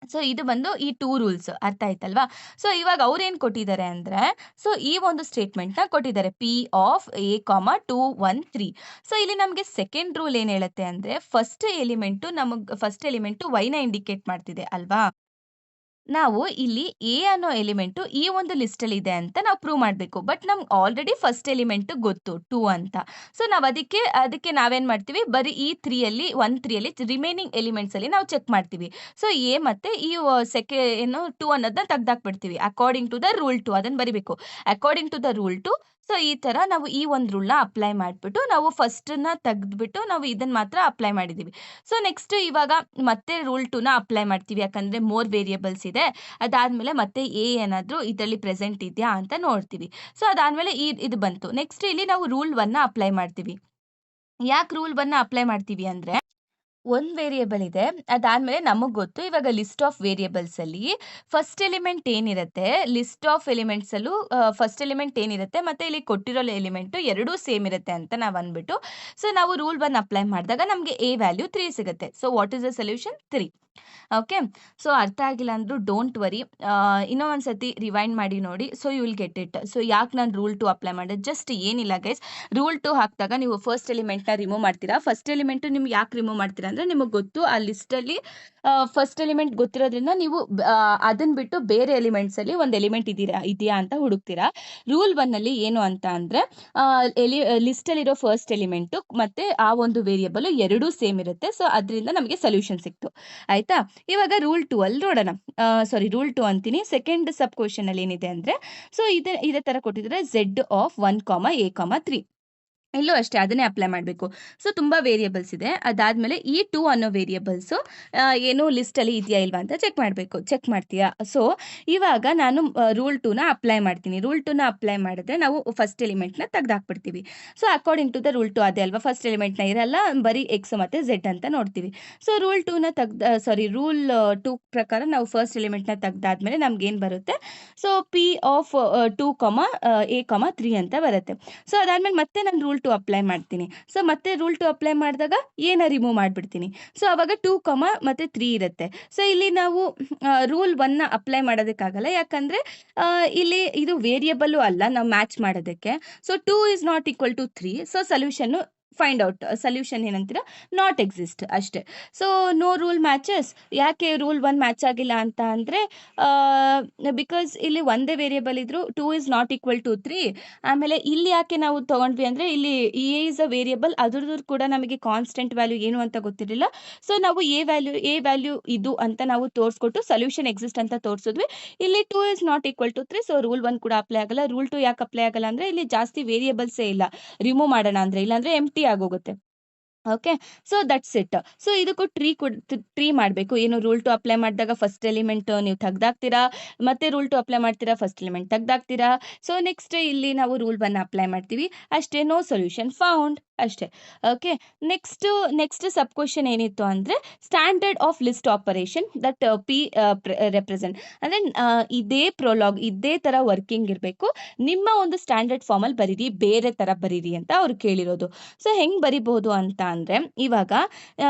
[SPEAKER 1] ಸೊ ಇದು ಬಂದು ಈ 2 ರೂಲ್ಸ್. ಅರ್ಥ ಆಯ್ತಲ್ವಾ? ಸೊ ಇವಾಗ ಅವ್ರೇನ್ ಕೊಟ್ಟಿದ್ದಾರೆ ಅಂದ್ರೆ, ಸೊ ಈ ಒಂದು ಸ್ಟೇಟ್ಮೆಂಟ್ ನ ಕೊಟ್ಟಿದ್ದಾರೆ, P ಆಫ್ A, 2, 1, 3. ಸೊ ಇಲ್ಲಿ ನಮಗೆ ಸೆಕೆಂಡ್ ರೂಲ್ ಏನ್ ಹೇಳುತ್ತೆ ಅಂದ್ರೆ, ಫಸ್ಟ್ ಎಲಿಮೆಂಟ್ y ನ ಇಂಡಿಕೇಟ್ ಮಾಡ್ತಿದೆ ಅಲ್ವಾ? ನಾವು ಇಲ್ಲಿ ಎ ಅನ್ನೋ ಎಲಿಮೆಂಟು ಈ ಒಂದು ಲಿಸ್ಟ್ ಅಲ್ಲಿ ಇದೆ ಅಂತ ನಾವು ಪ್ರೂವ್ ಮಾಡಬೇಕು. ಬಟ್ ನಮ್ಗೆ ಆಲ್ರೆಡಿ ಫಸ್ಟ್ ಎಲಿಮೆಂಟ್ ಗೊತ್ತು 2 ಅಂತ. ಸೊ ನಾವು ಅದಕ್ಕೆ ನಾವೇನ್ ಮಾಡ್ತೀವಿ, ಬರೀ ಈ 3 ಅಲ್ಲಿ 3 ಅಲ್ಲಿ ರಿಮೈನಿಂಗ್ ಎಲಿಮೆಂಟ್ಸ್ ಅಲ್ಲಿ ನಾವು ಚೆಕ್ ಮಾಡ್ತೀವಿ. ಸೊ ಎ ಮತ್ತೆ ಈ ಏನು 2 ಅನ್ನೋದನ್ನ ತೆಗ್ದಾಕ್ಬಿಡ್ತೀವಿ. ಅಕಾರ್ಡಿಂಗ್ ಟು ದ ರೂಲ್ 2 ಅದನ್ನ ಬರಿಬೇಕು. According to the rule 2. So ಈ ತರ ನಾವು ಈ ಒಂದು ರೂಲ್ನ ಅಪ್ಲೈ ಮಾಡ್ಬಿಟ್ಟು ನಾವು ಫಸ್ಟ್ ನ ತೆಗೆದ್ಬಿಟ್ಟು ನಾವು ಇದನ್ನ ಮಾತ್ರ ಅಪ್ಲೈ ಮಾಡಿದೀವಿ. ಸೊ ನೆಕ್ಸ್ಟ್ ಇವಾಗ ಮತ್ತೆ ರೂಲ್ 2 ನ ಅಪ್ಲೈ ಮಾಡ್ತೀವಿ, ಯಾಕಂದ್ರೆ ಮೋರ್ ವೇರಿಯಬಲ್ಸ್ ಇದೆ. ಅದಾದ್ಮೇಲೆ ಮತ್ತೆ ಎ ಏನಾದ್ರೂ ಇದರಲ್ಲಿ ಪ್ರೆಸೆಂಟ್ ಇದೆಯಾ ಅಂತ ನೋಡ್ತೀವಿ. ಸೊ ಅದಾದ್ಮೇಲೆ ಇದು ಬಂತು. ನೆಕ್ಸ್ಟ್ ಇಲ್ಲಿ ನಾವು ರೂಲ್ 1 ನ ಅಪ್ಲೈ ಮಾಡ್ತೀವಿ. ಯಾಕೆ ರೂಲ್ 1 ನ ಅಪ್ಲೈ ಮಾಡ್ತೀವಿ ಅಂದ್ರೆ, ಒಂದು ವೇರಿಯಬಲ್ ಇದೆ, ಅದಾದ್ಮೇಲೆ ನಮಗ್ ಗೊತ್ತು ಇವಾಗ ಲಿಸ್ಟ್ ಆಫ್ ವೇರಿಯಬಲ್ಸ್ ಅಲ್ಲಿ ಫಸ್ಟ್ ಎಲಿಮೆಂಟ್ ಏನಿರುತ್ತೆ, ಲಿಸ್ಟ್ ಆಫ್ ಎಲಿಮೆಂಟ್ಸ್ ಅಲ್ಲೂ ಫಸ್ಟ್ ಎಲಿಮೆಂಟ್ ಏನಿರುತ್ತೆ ಮತ್ತೆ ಇಲ್ಲಿ ಕೊಟ್ಟಿರೋ ಎಲಿಮೆಂಟ್ ಎರಡೂ ಸೇಮ್ ಇರುತ್ತೆ ಅಂತ ನಾವು ಅಂದ್ಬಿಟ್ಟು, ಸೊ ನಾವು ರೂಲ್ 1 ಅಪ್ಲೈ ಮಾಡಿದಾಗ ನಮಗೆ ಎ ವ್ಯಾಲ್ಯೂ 3 ಸಿಗುತ್ತೆ. So what is the solution? 3. Okay. So ಅರ್ಥ ಆಗಿಲ್ಲ ಅಂದ್ರೂ ಡೋಂಟ್ ವರಿ. ಇನ್ನೂ ಒಂದು ಸತಿ ರಿವೈಂಡ್ ಮಾಡಿ ನೋಡಿ. So you will get it. So ಯಾಕೆ ನಾನು ರೂಲ್ 2 ಅಪ್ಲೈ ಮಾಡಿದೆ, ಜಸ್ಟ್ ಏನಿಲ್ಲ ಗೈಸ್. ರೂಲ್ 2 ಹಾಕಿದಾಗ ನೀವು ಫಸ್ಟ್ ಎಲಿಮೆಂಟ್ನ ರಿಮೂವ್ ಮಾಡ್ತೀರಾ. ಫಸ್ಟ್ ಎಲಿಮೆಂಟು ನಿಮ್ಗೆ ಯಾಕೆ ರಿಮೂವ್ ಮಾಡ್ತೀರಾ ಅಂದರೆ, ನಿಮಗೆ ಗೊತ್ತು ಆ ಲಿಸ್ಟಲ್ಲಿ ಫಸ್ಟ್ ಎಲಿಮೆಂಟ್ ಗೊತ್ತಿರೋದ್ರಿಂದ ನೀವು ಅದನ್ನು ಬಿಟ್ಟು ಬೇರೆ ಎಲಿಮೆಂಟ್ಸಲ್ಲಿ ಒಂದು ಎಲಿಮೆಂಟ್ ಇದೆಯಾ ಅಂತ ಹುಡುಕ್ತೀರಾ. ರೂಲ್ 1ಅಲ್ಲಿ ಏನು ಅಂತ ಅಂದರೆ, ಲಿಸ್ಟಲ್ಲಿರೋ ಫಸ್ಟ್ ಎಲಿಮೆಂಟು ಮತ್ತು ಆ ಒಂದು ವೇರಿಯಬಲ್ ಎರಡೂ ಸೇಮ್ ಇರುತ್ತೆ. ಸೊ ಅದರಿಂದ ನಮಗೆ ಸೊಲ್ಯೂಷನ್ ಸಿಕ್ತು. ಆಯಿತಾ? ಇವಾಗ ರೂಲ್ 2 ಅಲ್ಲಿ ನೋಡೋಣ. ರೂಲ್ 2 ಅಂತೀನಿ. ಸೆಕೆಂಡ್ ಸಬ್ ಕ್ವೆಶ್ಚನ್ ಅಲ್ಲಿ ಏನಿದೆ ಅಂದ್ರೆ, ಸೊ ಇದೇ ತರ ಕೊಟ್ಟಿದ್ರೆ z ಆಫ್ 1, a, 3. ಇಲ್ಲೂ ಅಷ್ಟೇ ಅದನ್ನೇ ಅಪ್ಲೈ ಮಾಡಬೇಕು. ಸೊ ತುಂಬ ವೇರಿಯಬಲ್ಸ್ ಇದೆ. ಅದಾದಮೇಲೆ ಈ 2 ಅನ್ನೋ ವೇರಿಯಬಲ್ಸು ಏನು ಲಿಸ್ಟಲ್ಲಿ ಇದೆಯಾ ಇಲ್ವಾ ಅಂತ ಚೆಕ್ ಮಾಡಬೇಕು. ಚೆಕ್ ಮಾಡ್ತೀಯಾ? ಸೊ ಇವಾಗ ನಾನು ರೂಲ್ 2ನ ಅಪ್ಲೈ ಮಾಡ್ತೀನಿ. ರೂಲ್ 2ನ ಅಪ್ಲೈ ಮಾಡಿದ್ರೆ ನಾವು ಫಸ್ಟ್ ಎಲಿಮೆಂಟ್ನ ತೆಗೆದಾಕ್ಬಿಡ್ತೀವಿ. So according to the rule 2 ಅದೇ ಅಲ್ವಾ, ಫಸ್ಟ್ ಎಲಿಮೆಂಟ್ನ ಇರಲ್ಲ, ಬರೀ ಎಕ್ಸ್ ಮತ್ತು ಝೆಡ್ ಅಂತ ನೋಡ್ತೀವಿ. ಸೊ ರೂಲ್ 2 ಪ್ರಕಾರ ನಾವು ಫಸ್ಟ್ ಎಲಿಮೆಂಟ್ನ ತೆಗ್ದಾದ್ಮೇಲೆ ನಮ್ಗೇನು ಬರುತ್ತೆ, ಸೊ ಪಿ ಆಫ್ 2, a, 3 ಅಂತ ಬರುತ್ತೆ. ಸೊ ಅದಾದ್ಮೇಲೆ ಮತ್ತೆ ನಾನು ರೂಲ್ 2 ಅಪ್ಲೈ ಮಾಡ್ತೀನಿ. ಸೊ ಮತ್ತೆ ರೂಲ್ 2 ಅಪ್ಲೈ ಮಾಡಿದಾಗ ಏನ ರಿಮೂವ್ ಮಾಡಿಬಿಡ್ತೀನಿ. ಸೊ ಅವಾಗ 2, ಮತ್ತು 3 ಇರುತ್ತೆ. ಸೊ ಇಲ್ಲಿ ನಾವು ರೂಲ್ 1ನ ಅಪ್ಲೈ ಮಾಡೋದಕ್ಕಾಗಲ್ಲ, ಯಾಕಂದರೆ ಇಲ್ಲಿ ಇದು ವೇರಿಯಬಲ್ಲು ಅಲ್ಲ ನಾವು ಮ್ಯಾಚ್ ಮಾಡೋದಕ್ಕೆ. So 2 is not equal to 3. So solution find out. Solution ಏನಂತೀರ, ನಾಟ್ ಎಕ್ಸಿಸ್ಟ್ ಅಷ್ಟೇ. So no rule matches. ಯಾಕೆ ರೂಲ್ 1 ಮ್ಯಾಚ್ ಆಗಿಲ್ಲ ಅಂತ ಅಂದರೆ, ಬಿಕಾಸ್ ಇಲ್ಲಿ ಒಂದೇ ವೇರಿಯಬಲ್ ಇದ್ದರೂ 2 ಇಸ್ ನಾಟ್ ಈಕ್ವಲ್ ಟು 3. ಆಮೇಲೆ ಇಲ್ಲಿ ಯಾಕೆ ನಾವು ತೊಗೊಂಡ್ವಿ ಅಂದರೆ, ಇಲ್ಲಿ ಎ ಇಸ್ ಅ ವೇರಿಯಬಲ್, ಅದ್ರದ್ದು ಕೂಡ ನಮಗೆ ಕಾನ್ಸ್ಟೆಂಟ್ ವ್ಯಾಲ್ಯೂ ಏನು ಅಂತ ಗೊತ್ತಿರಲಿಲ್ಲ. ಸೊ ನಾವು ಎ ವ್ಯಾಲ್ಯೂ ಇದು ಅಂತ ನಾವು ತೋರಿಸ್ಕೊಟ್ಟು ಸೊಲ್ಯೂಷನ್ ಎಕ್ಸಿಸ್ಟ್ ಅಂತ ತೋರಿಸಿದ್ವಿ. ಇಲ್ಲಿ 2 is not equal to 3. So rule 1 ಕೂಡ ಅಪ್ಲೈ ಆಗಲ್ಲ. ರೂಲ್ 2 ಯಾಕೆ ಅಪ್ಲೈ ಆಗಲ್ಲ ಅಂದರೆ, ಇಲ್ಲಿ ಜಾಸ್ತಿ ವೇರಿಯಬಲ್ಸೇ ಇಲ್ಲ ರಿಮೂವ್ ಮಾಡೋಣ ಅಂದರೆ, ಇಲ್ಲಾಂದರೆ ಎಂಟಿ ಆಗೋಗುತ್ತೆ. Okay. So that's it. So ಇದಕ್ಕೂ ಟ್ರೀ ಮಾಡಬೇಕು. ಏನು ರೂಲ್ 2 ಅಪ್ಲೈ ಮಾಡಿದಾಗ ಫಸ್ಟ್ ಎಲಿಮೆಂಟ್ ನೀವು ತೆಗ್ದಾಕ್ತೀರಾ, ಮತ್ತೆ ರೂಲ್ 2 ಅಪ್ಲೈ ಮಾಡ್ತೀರಾ, ಫಸ್ಟ್ ಎಲಿಮೆಂಟ್ ತೆಗ್ದಾಕ್ತೀರಾ. ಸೊ ನೆಕ್ಸ್ಟ್ ಇಲ್ಲಿ ನಾವು ರೂಲ್ 1 ಅಪ್ಲೈ ಮಾಡ್ತೀವಿ ಅಷ್ಟೇ. ನೋ ಸೊಲ್ಯೂಷನ್ ಫೌಂಡ್ ಅಷ್ಟೇ. ಓಕೆ. ನೆಕ್ಸ್ಟ್ ಸಬ್ ಕ್ವೆಶ್ಚನ್ ಏನಿತ್ತು ಅಂದರೆ, standard of list operation that P represent ಅಂದರೆ, ಇದೇ ಥರ ವರ್ಕಿಂಗ್ ಇರಬೇಕು, ನಿಮ್ಮ ಒಂದು ಸ್ಟ್ಯಾಂಡರ್ಡ್ ಫಾರ್ಮಲ್ಲಿ ಬರೀರಿ, ಬೇರೆ ಥರ ಬರೀರಿ ಅಂತ ಅವ್ರು ಕೇಳಿರೋದು. ಸೊ ಹೆಂಗೆ ಬರಿಬೋದು ಅಂತ ಅಂದರೆ, ಇವಾಗ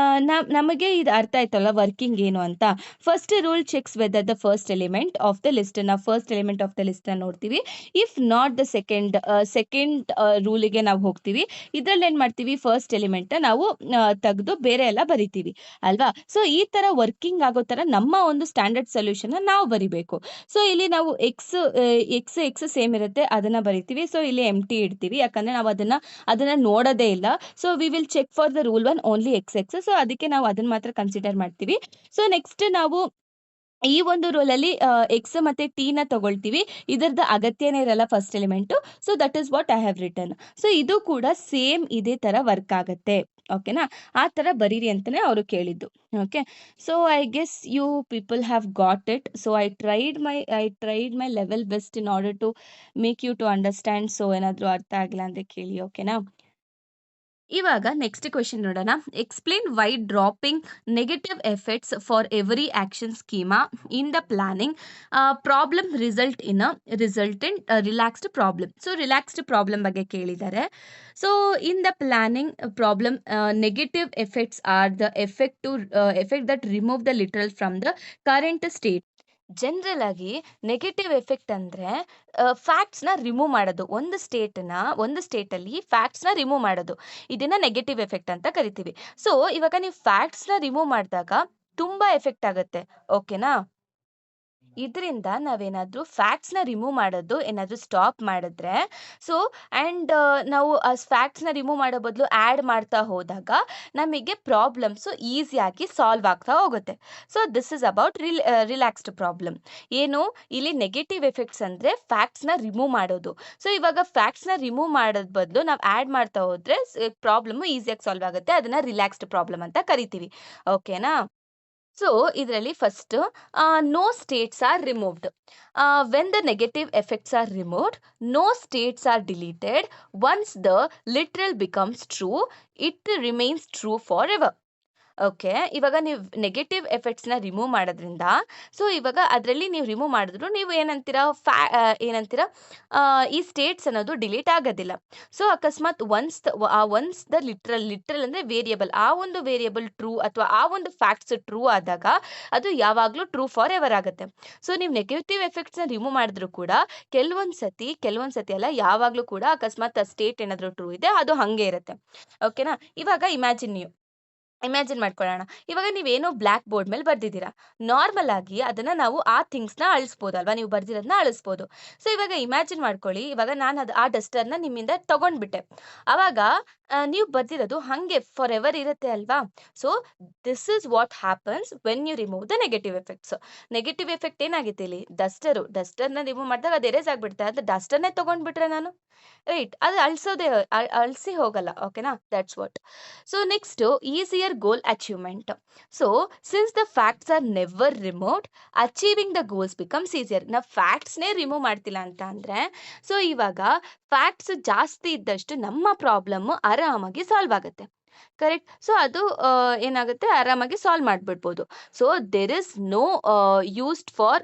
[SPEAKER 1] ನಮಗೆ ಇದು ಅರ್ಥ ಆಯ್ತಲ್ಲ ವರ್ಕಿಂಗ್ ಏನು ಅಂತ. First rule checks whether the first element of the list. ನಾವು first element of the list ನೋಡ್ತೀವಿ. ಇಫ್ ನಾಟ್ ದ ಸೆಕೆಂಡ್ ರೂಲಿಗೆ ನಾವು ಹೋಗ್ತೀವಿ. ಇದರಲ್ಲಿ ಏನು ಮಾಡ್ತೀವಿ, ಫಸ್ಟ್ ಎಲಿಮೆಂಟ್ ನಾವು ತೆಗೆದು ಬೇರೆ ಎಲ್ಲ ಬರಿತೀವಿ ಅಲ್ವಾ. ಸೊ ಈ ಥರ ವರ್ಕಿಂಗ್ ಆಗೋ ಥರ ನಮ್ಮ ಒಂದು ಸ್ಟ್ಯಾಂಡರ್ಡ್ ಸೊಲ್ಯೂಷನ್ ನಾವು ಬರಿಬೇಕು. ಸೊ ಇಲ್ಲಿ ನಾವು ಎಕ್ಸ್ ಸೇಮ್ ಇರುತ್ತೆ, ಅದನ್ನ ಬರಿತೀವಿ. ಸೊ ಇಲ್ಲಿ ಎಂಟಿ ಇಡ್ತೀವಿ, ಯಾಕಂದ್ರೆ ನಾವು ಅದನ್ನ ನೋಡೋದೇ ಇಲ್ಲ. So we will check for the rule 1 only X. So ಅದಕ್ಕೆ ನಾವು ಅದನ್ನ ಮಾತ್ರ ಕನ್ಸಿಡರ್ ಮಾಡ್ತೀವಿ. ಸೊ ನೆಕ್ಸ್ಟ್ ನಾವು ಈ ಒಂದು ರೂಲಲ್ಲಿ ಎಕ್ಸ್ ಮತ್ತು ಟಿನ ತಗೊಳ್ತೀವಿ. ಇದರದ ಅಗತ್ಯನೇ ಇರಲ್ಲ first element. So that is what I have return. So ಇದು ಕೂಡ ಸೇಮ್ ಇದೇ ಥರ ವರ್ಕ್ ಆಗುತ್ತೆ. ಓಕೆನಾ? ಆ ಥರ ಬರೀರಿ ಅಂತಲೇ ಅವರು ಕೇಳಿದ್ದು. Okay. So I guess you people have got it. So I tried my level best in order to make you to understand. So ಏನಾದರೂ ಅರ್ಥ ಆಗಿಲ್ಲ ಅಂದರೆ ಕೇಳಿ. ಓಕೆನಾ? ಇವಾಗ ನೆಕ್ಸ್ಟ್ ಕ್ವೆಶ್ಚನ್ ನೋಡೋಣ. Explain why dropping negative effects for every action schema in the planning problem resultant relaxed problem. So relaxed problem ಬಗ್ಗೆ ಕೇಳಿದ್ದಾರೆ. So in the planning problem, negative effects are the effect that remove the literal from the current state. General ಆಗಿ negative effect ಅಂದರೆ ಫ್ಯಾಕ್ಟ್ಸ್ನ remove ಮಾಡೋದು. ಒಂದು ಸ್ಟೇಟಲ್ಲಿ ಫ್ಯಾಕ್ಟ್ಸ್ನ remove ಮಾಡೋದು, ಇದನ್ನ negative effect ಅಂತ ಕರಿತೀವಿ. ಸೊ ಇವಾಗ ನೀವು ಫ್ಯಾಕ್ಟ್ಸ್ನ ರಿಮೂವ್ ಮಾಡಿದಾಗ ತುಂಬ ಎಫೆಕ್ಟ್ ಆಗುತ್ತೆ. ಓಕೆನಾ? ಇದರಿಂದ ನಾವೇನಾದರೂ ಫ್ಯಾಕ್ಟ್ಸ್ನ ರಿಮೂವ್ ಮಾಡೋದು ಏನಾದರೂ ಸ್ಟಾಪ್ ಮಾಡಿದ್ರೆ, ಸೊ ಆ್ಯಂಡ್ ನಾವು ಆ ಫ್ಯಾಕ್ಟ್ಸ್ನ ರಿಮೂವ್ ಮಾಡೋ ಬದಲು ಆ್ಯಡ್ ಮಾಡ್ತಾ ಹೋದಾಗ ನಮಗೆ ಪ್ರಾಬ್ಲಮ್ಸು ಈಸಿಯಾಗಿ ಸಾಲ್ವ್ ಆಗ್ತಾ ಹೋಗುತ್ತೆ. So this is about relaxed problem. ಏನು ಇಲ್ಲಿ ನೆಗೆಟಿವ್ ಎಫೆಕ್ಟ್ಸ್ ಅಂದರೆ ಫ್ಯಾಕ್ಟ್ಸ್ನ ರಿಮೂವ್ ಮಾಡೋದು. ಸೊ ಇವಾಗ ಫ್ಯಾಕ್ಟ್ಸ್ನ ರಿಮೂವ್ ಮಾಡೋದ್ ಬದಲು ನಾವು ಆ್ಯಡ್ ಮಾಡ್ತಾ ಹೋದರೆ ಪ್ರಾಬ್ಲಮ್ಮು ಈಸಿಯಾಗಿ ಸಾಲ್ವ್ ಆಗುತ್ತೆ. ಅದನ್ನು ರಿಲ್ಯಾಕ್ಸ್ಡ್ ಪ್ರಾಬ್ಲಮ್ ಅಂತ ಕರಿತೀವಿ. ಓಕೆನಾ? ಸೊ ಇದರಲ್ಲಿ first no states are removed. When the negative effects are removed, no states are deleted. Once the literal becomes true, it remains true for ever. Okay. ಇವಾಗ ನೀವು negative ಎಫೆಕ್ಟ್ಸ್‌ನ remove ಮಾಡೋದ್ರಿಂದ, so ಇವಾಗ ಅದರಲ್ಲಿ ನೀವು ರಿಮೂವ್ ಮಾಡಿದ್ರು ನೀವು ಏನಂತೀರಾ ಏನಂತೀರಾ ಈ ಸ್ಟೇಟ್ಸ್ ಅನ್ನೋದು ಡಿಲೀಟ್ ಆಗೋದಿಲ್ಲ. ಸೊ ಅಕಸ್ಮಾತ್ ಒನ್ಸ್ ದ ಲಿಟ್ರಲ್ ಅಂದ್ರೆ ವೇರಿಯಬಲ್, ಆ ಒಂದು ವೇರಿಯಬಲ್ ಟ್ರೂ ಅಥವಾ ಆ ಒಂದು ಫ್ಯಾಕ್ಟ್ಸ್ ಟ್ರೂ ಆದಾಗ ಅದು ಯಾವಾಗಲೂ ಟ್ರೂ ಫಾರ್ ಎವರ್ ಆಗುತ್ತೆ. ಸೊ ನೀವು ನೆಗೆಟಿವ್ ಎಫೆಕ್ಟ್ಸ್‌ನ ರಿಮೂವ್ ಮಾಡಿದ್ರು ಕೂಡ ಕೆಲವೊಂದು ಸತಿ ಅಲ್ಲ, ಯಾವಾಗಲೂ ಕೂಡ ಅಕಸ್ಮಾತ್ ಆ ಸ್ಟೇಟ್ ಏನಾದರೂ ಟ್ರೂ ಇದೆ ಅದು ಹಂಗೆ ಇರುತ್ತೆ. ಓಕೆನಾ? ಇವಾಗ ಇಮ್ಯಾಜಿನ್ ಮಾಡ್ಕೊಳ್ಳೋಣ. ಇವಾಗ ನೀವೇನೋ ಬ್ಲಾಕ್ ಬೋರ್ಡ್ ಮೇಲೆ ಬರ್ದಿದ್ದೀರಾ. ನಾರ್ಮಲ್ ಆಗಿ ಅದನ್ನ ನಾವು ಆ ಥಿಂಗ್ಸ್‌ನ ಅಳಿಸ್ಬೋದಲ್ವಾ? ನೀವು ಬರ್ದಿರೋದನ್ನ ಅಳಿಸ್ಬೋದು. ಸೊ ಇವಾಗ ಇಮ್ಯಾಜಿನ್ ಮಾಡ್ಕೊಳ್ಳಿ, ಇವಾಗ ನಾನು ಆ ಡಸ್ಟರ್‌ನ ನಿಮ್ಮಿಂದ ತಗೊಂಡ್ಬಿಟ್ಟೆ. ಅವಾಗ ನೀವು ಬರ್ದಿರೋದು ಹಂಗೆ ಫಾರ್ ಎವರ್ ಇರುತ್ತೆ ಅಲ್ವಾ? So this is what happens when you remove the negative effects. Negative effect ಏನಾಗಿತ್ತು ಇಲ್ಲಿ? ಡಸ್ಟರ್‌ನ ರಿಮೂವ್ ಮಾಡಿದಾಗ ಅದು ಎರೇಸ್ ಆಗ್ಬಿಡುತ್ತೆ. ಆದ್ರೆ ಡಸ್ಟರ್‌ನೇ ತಗೊಂಡ್ಬಿಟ್ರೆ ನಾನು, ರೈಟ್? ಅದು ಅಳಿಸಿ ಹೋಗಲ್ಲ. ಓಕೆನಾ? That's what. So next, easier goal achievement. So since the facts are never removed, achieving the goals becomes easier. ನಾವು ಫ್ಯಾಕ್ಟ್ಸ್ನೇ ರಿಮೂವ್ ಮಾಡ್ತಿಲ್ಲ ಅಂತ ಅಂದ್ರೆ, ಸೊ ಇವಾಗ ಫ್ಯಾಕ್ಟ್ಸ್ ಜಾಸ್ತಿ ಇದ್ದಷ್ಟು ನಮ್ಮ ಪ್ರಾಬ್ಲಮ್ ಆರಾಮಾಗಿ ಸಾಲ್ವ್ ಆಗುತ್ತೆ. ಕರೆಕ್ಟ್? ಸೊ ಅದು ಏನಾಗುತ್ತೆ, ಆರಾಮಾಗಿ ಸಾಲ್ವ್ ಮಾಡ್ಬಿಡ್ಬೋದು. So there is no used for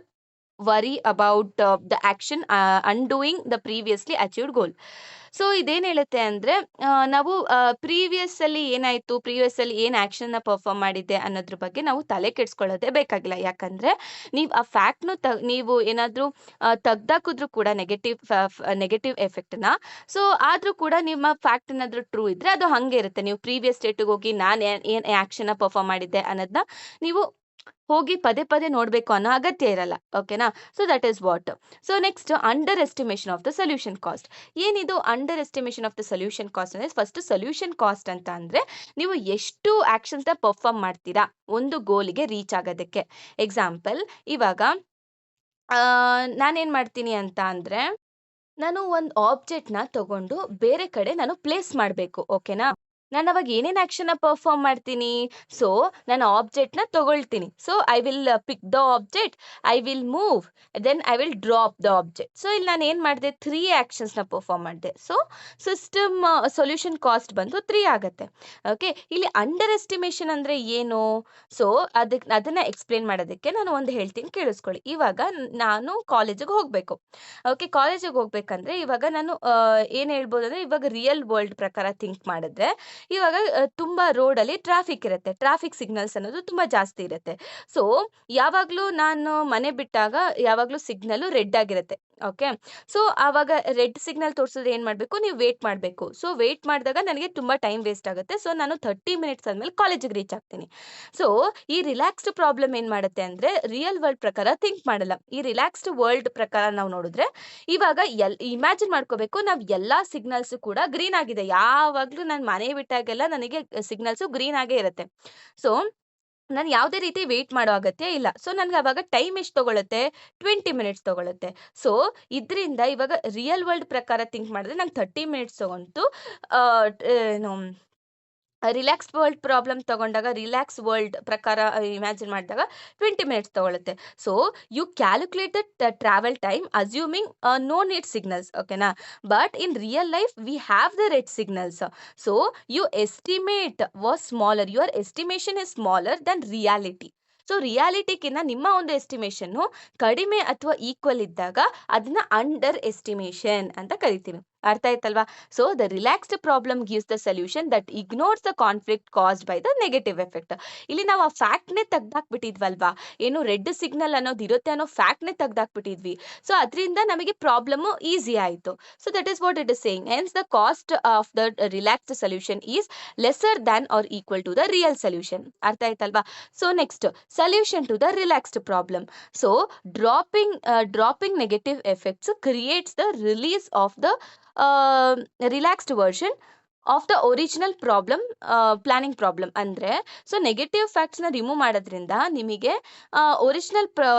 [SPEAKER 1] worry about the action undoing the previously achieved goal. So ಇದೇನ್ ಹೇಳುತ್ತೆ ಅಂದ್ರೆ, ನಾವು ಪ್ರೀವಿಯಸ್ ಅಲ್ಲಿ ಏನ್ ಆಕ್ಷನ್ ಪರ್ಫಾರ್ಮ್ ಮಾಡಿದ್ದೆ ಅನ್ನೋದ್ರ ಬಗ್ಗೆ ನಾವು ತಲೆ ಕೆಡ್ಸ್ಕೊಳ್ಳೋದೇ ಬೇಕಾಗಿಲ್ಲ. ಯಾಕಂದ್ರೆ ನೀವು ಆ ಫ್ಯಾಕ್ಟ್ನು ನೀವು ಏನಾದ್ರೂ ತೆಗ್ದಾಕಿದ್ರು ಕೂಡ ನೆಗೆಟಿವ್ ಎಫೆಕ್ಟ್ನ, ಸೊ ಆದ್ರೂ ಕೂಡ ನಿಮ್ಮ ಫ್ಯಾಕ್ಟ್ ಏನಾದ್ರೂ ಟ್ರೂ ಇದ್ರೆ ಅದು ಹಂಗೆ ಇರುತ್ತೆ. ನೀವು ಪ್ರೀವಿಯಸ್ ಸ್ಟೇಟ್ಗೆ ಹೋಗಿ ನಾನು ಏನ್ ಆಕ್ಷನ್ ಪರ್ಫಾರ್ಮ್ ಮಾಡಿದ್ದೆ ಅನ್ನೋದನ್ನ ನೀವು ಹೋಗಿ ಪದೇ ಪದೇ ನೋಡ್ಬೇಕು ಅನ್ನೋ ಅಗತ್ಯ ಇರಲ್ಲ. ಓಕೆನಾ? So that is what. So next, under estimation of the solution cost. ಏನಿದು under estimation of the solution cost ಅಂದ್ರೆ, ಫಸ್ಟ್ ಸೊಲ್ಯೂಷನ್ ಕಾಸ್ಟ್ ಅಂತ ಅಂದ್ರೆ ನೀವು ಎಷ್ಟು ಆಕ್ಷನ್ಸ್ ಪರ್ಫಾರ್ಮ್ ಮಾಡ್ತೀರಾ ಒಂದು ಗೋಲಿಗೆ ರೀಚ್ ಆಗೋದಕ್ಕೆ. ಎಕ್ಸಾಂಪಲ್, ಇವಾಗ ನಾನೇನ್ ಮಾಡ್ತೀನಿ ಅಂತ ಅಂದ್ರೆ, ನಾನು ಒಂದು ಆಬ್ಜೆಕ್ಟ್‌ನ ತಗೊಂಡು ಬೇರೆ ಕಡೆ ನಾನು ಪ್ಲೇಸ್ ಮಾಡಬೇಕು. ಓಕೆನಾ? ನಾನು ಅವಾಗ ಏನೇನ್ ಆಕ್ಷನ್ ಪರ್ಫಾರ್ಮ್ ಮಾಡ್ತೀನಿ? ಸೊ ನಾನು ಆಬ್ಜೆಕ್ಟ್‌ನ ತಗೊಳ್ತೀನಿ. So I will pick the object, I will move, then I will drop the object. So ಇಲ್ಲಿ ನಾನು ಏನ್ ಮಾಡಿದೆ? 3 ಆಕ್ಷನ್ಸ್‌ನ ಪರ್ಫಾರ್ಮ್ ಮಾಡಿದೆ. ಸೊ ಸಿಸ್ಟಮ್ ಸೊಲ್ಯೂಷನ್ ಕಾಸ್ಟ್ ಬಂದು 3 ಆಗುತ್ತೆ. ಓಕೆ. ಇಲ್ಲಿ ಅಂಡರ್ ಎಸ್ಟಿಮೇಷನ್ ಅಂದ್ರೆ ಏನು? ಸೊ ಅದನ್ನ ಎಕ್ಸ್‌ಪ್ಲೇನ್ ಮಾಡೋದಕ್ಕೆ ನಾನು ಒಂದು ಹೇಳ್ತೀನಿ, ಕೇಳಿಸ್ಕೊಳ್ಳಿ. ಇವಾಗ ನಾನು ಕಾಲೇಜಿಗೆ ಹೋಗ್ಬೇಕು. ಓಕೆ. ಕಾಲೇಜಿಗೆ ಹೋಗ್ಬೇಕಂದ್ರೆ ಇವಾಗ ನಾನು ಏನ್ ಹೇಳ್ಬೋದಂದ್ರೆ, ಇವಾಗ ರಿಯಲ್ ವರ್ಲ್ಡ್ ಪ್ರಕಾರ ಥಿಂಕ್ ಮಾಡಿದ್ರೆ, ಇವಾಗ ತುಂಬಾ ರೋಡಲ್ಲಿ ಟ್ರಾಫಿಕ್ ಇರುತ್ತೆ. ಟ್ರಾಫಿಕ್ ಸಿಗ್ನಲ್ಸ್ ಅನ್ನೋದು ತುಂಬಾ ಜಾಸ್ತಿ ಇರುತ್ತೆ. ಸೊ ಯಾವಾಗ್ಲೂ ನಾನು ಮನೆ ಬಿಟ್ಟಾಗ ಯಾವಾಗ್ಲೂ ಸಿಗ್ನಲ್ ರೆಡ್ ಆಗಿರುತ್ತೆ. ಓಕೆ. ಸೊ ಆವಾಗ ರೆಡ್ ಸಿಗ್ನಲ್ ತೋರಿಸಿದ್ರೆ ಏನ್ ಮಾಡ್ಬೇಕು? ನೀವು ವೇಟ್ ಮಾಡ್ಬೇಕು. ಸೊ ವೇಟ್ ಮಾಡಿದಾಗ ನನಗೆ ತುಂಬಾ ಟೈಮ್ ವೇಸ್ಟ್ ಆಗುತ್ತೆ. ಸೊ ನಾನು 30 ಮಿನಿಟ್ಸ್ ಆದ್ಮೇಲೆ ಕಾಲೇಜಿಗೆ ರೀಚ್ ಆಗ್ತೀನಿ. ಸೊ ಈ ರಿಲ್ಯಾಕ್ಸ್ಡ್ ಪ್ರಾಬ್ಲಮ್ ಏನ್ ಮಾಡುತ್ತೆ ಅಂದ್ರೆ, ರಿಯಲ್ ವರ್ಲ್ಡ್ ಪ್ರಕಾರ ಥಿಂಕ್ ಮಾಡಲ್ಲ. ಈ ರಿಲ್ಯಾಕ್ಸ್ಡ್ ವರ್ಲ್ಡ್ ಪ್ರಕಾರ ನಾವು ನೋಡಿದ್ರೆ, ಇವಾಗ ಇಮ್ಯಾಜಿನ್ ಮಾಡ್ಕೋಬೇಕು, ನಾವ್ ಎಲ್ಲಾ ಸಿಗ್ನಲ್ಸ್ ಕೂಡ ಗ್ರೀನ್ ಆಗಿದೆ. ಯಾವಾಗ್ಲೂ ನಾನು ಮನೆ ಬಿಟ್ಟಾಗೆಲ್ಲ ನನಗೆ ಸಿಗ್ನಲ್ಸ್ ಗ್ರೀನ್ ಆಗೇ ಇರುತ್ತೆ. ಸೊ ನಾನು ಯಾವುದೇ ರೀತಿ ವೇಟ್ ಮಾಡೋ ಅಗತ್ಯ ಇಲ್ಲ. ಸೊ ನನ್ಗೆ ಅವಾಗ ಟೈಮ್ ಎಷ್ಟು ತಗೊಳುತ್ತೆ? 20 ಮಿನಿಟ್ಸ್ ತಗೊಳುತ್ತೆ. ಸೊ ಇದ್ರಿಂದ ಇವಾಗ ರಿಯಲ್ ವರ್ಲ್ಡ್ ಪ್ರಕಾರ ಥಿಂಕ್ ಮಾಡಿದ್ರೆ ನಂಗೆ 30 ಮಿನಿಟ್ಸ್ ತಗೊಂತು. ಏನು ರಿಲ್ಯಾಕ್ಸ್ ವರ್ಲ್ಡ್ ಪ್ರಕಾರ ಇಮ್ಯಾಜಿನ್ ಮಾಡಿದಾಗ 20 ಮಿನಿಟ್ಸ್ ತಗೊಳುತ್ತೆ. So you calculate the travel time assuming no need signals. ಓಕೆನಾ? But in real life we have the red signals. So you estimate was smaller, your estimation is smaller than reality. So ರಿಯಾಲಿಟಿಗಿನ್ನ ನಿಮ್ಮ ಒಂದು estimation ಕಡಿಮೆ ಅಥವಾ equal ಇದ್ದಾಗ ಅದನ್ನ under estimation ಅಂತ ಕರಿತೀವಿ. ಅರ್ಥ ಆಯ್ತಲ್ವಾ? So the relaxed problem gives the solution that ignores the conflict caused by the negative effect. ಇಲ್ಲಿ ನಾವು ಆ ಫ್ಯಾಕ್ಟ್ನೇ ತೆಗ್ದಾಕ್ಬಿಟ್ಟಿದ್ವಲ್ವಾ? ಏನು ರೆಡ್ ಸಿಗ್ನಲ್ ಅನ್ನೋದು ಇರುತ್ತೆ ಅನ್ನೋ ಫ್ಯಾಕ್ಟ್ನೇ ತೆಗ್ದಾಕ್ಬಿಟ್ಟಿದ್ವಿ. ಸೊ ಅದರಿಂದ ನಮಗೆ ಪ್ರಾಬ್ಲಮ್ ಈಸಿ ಆಯಿತು. So that is what it is saying. Hence the cost of the relaxed solution is lesser than or equal to the real solution. ಅರ್ಥ ಆಯ್ತಲ್ವಾ? So next, solution to the relaxed problem. So dropping negative effects creates the release of the relaxed version of the original problem, planning problem. ಅಂದ್ರೆ so negative ಫ್ಯಾಕ್ಟ್ಸ್ನ remove ಮಾಡೋದ್ರಿಂದ ನಿಮಗೆ original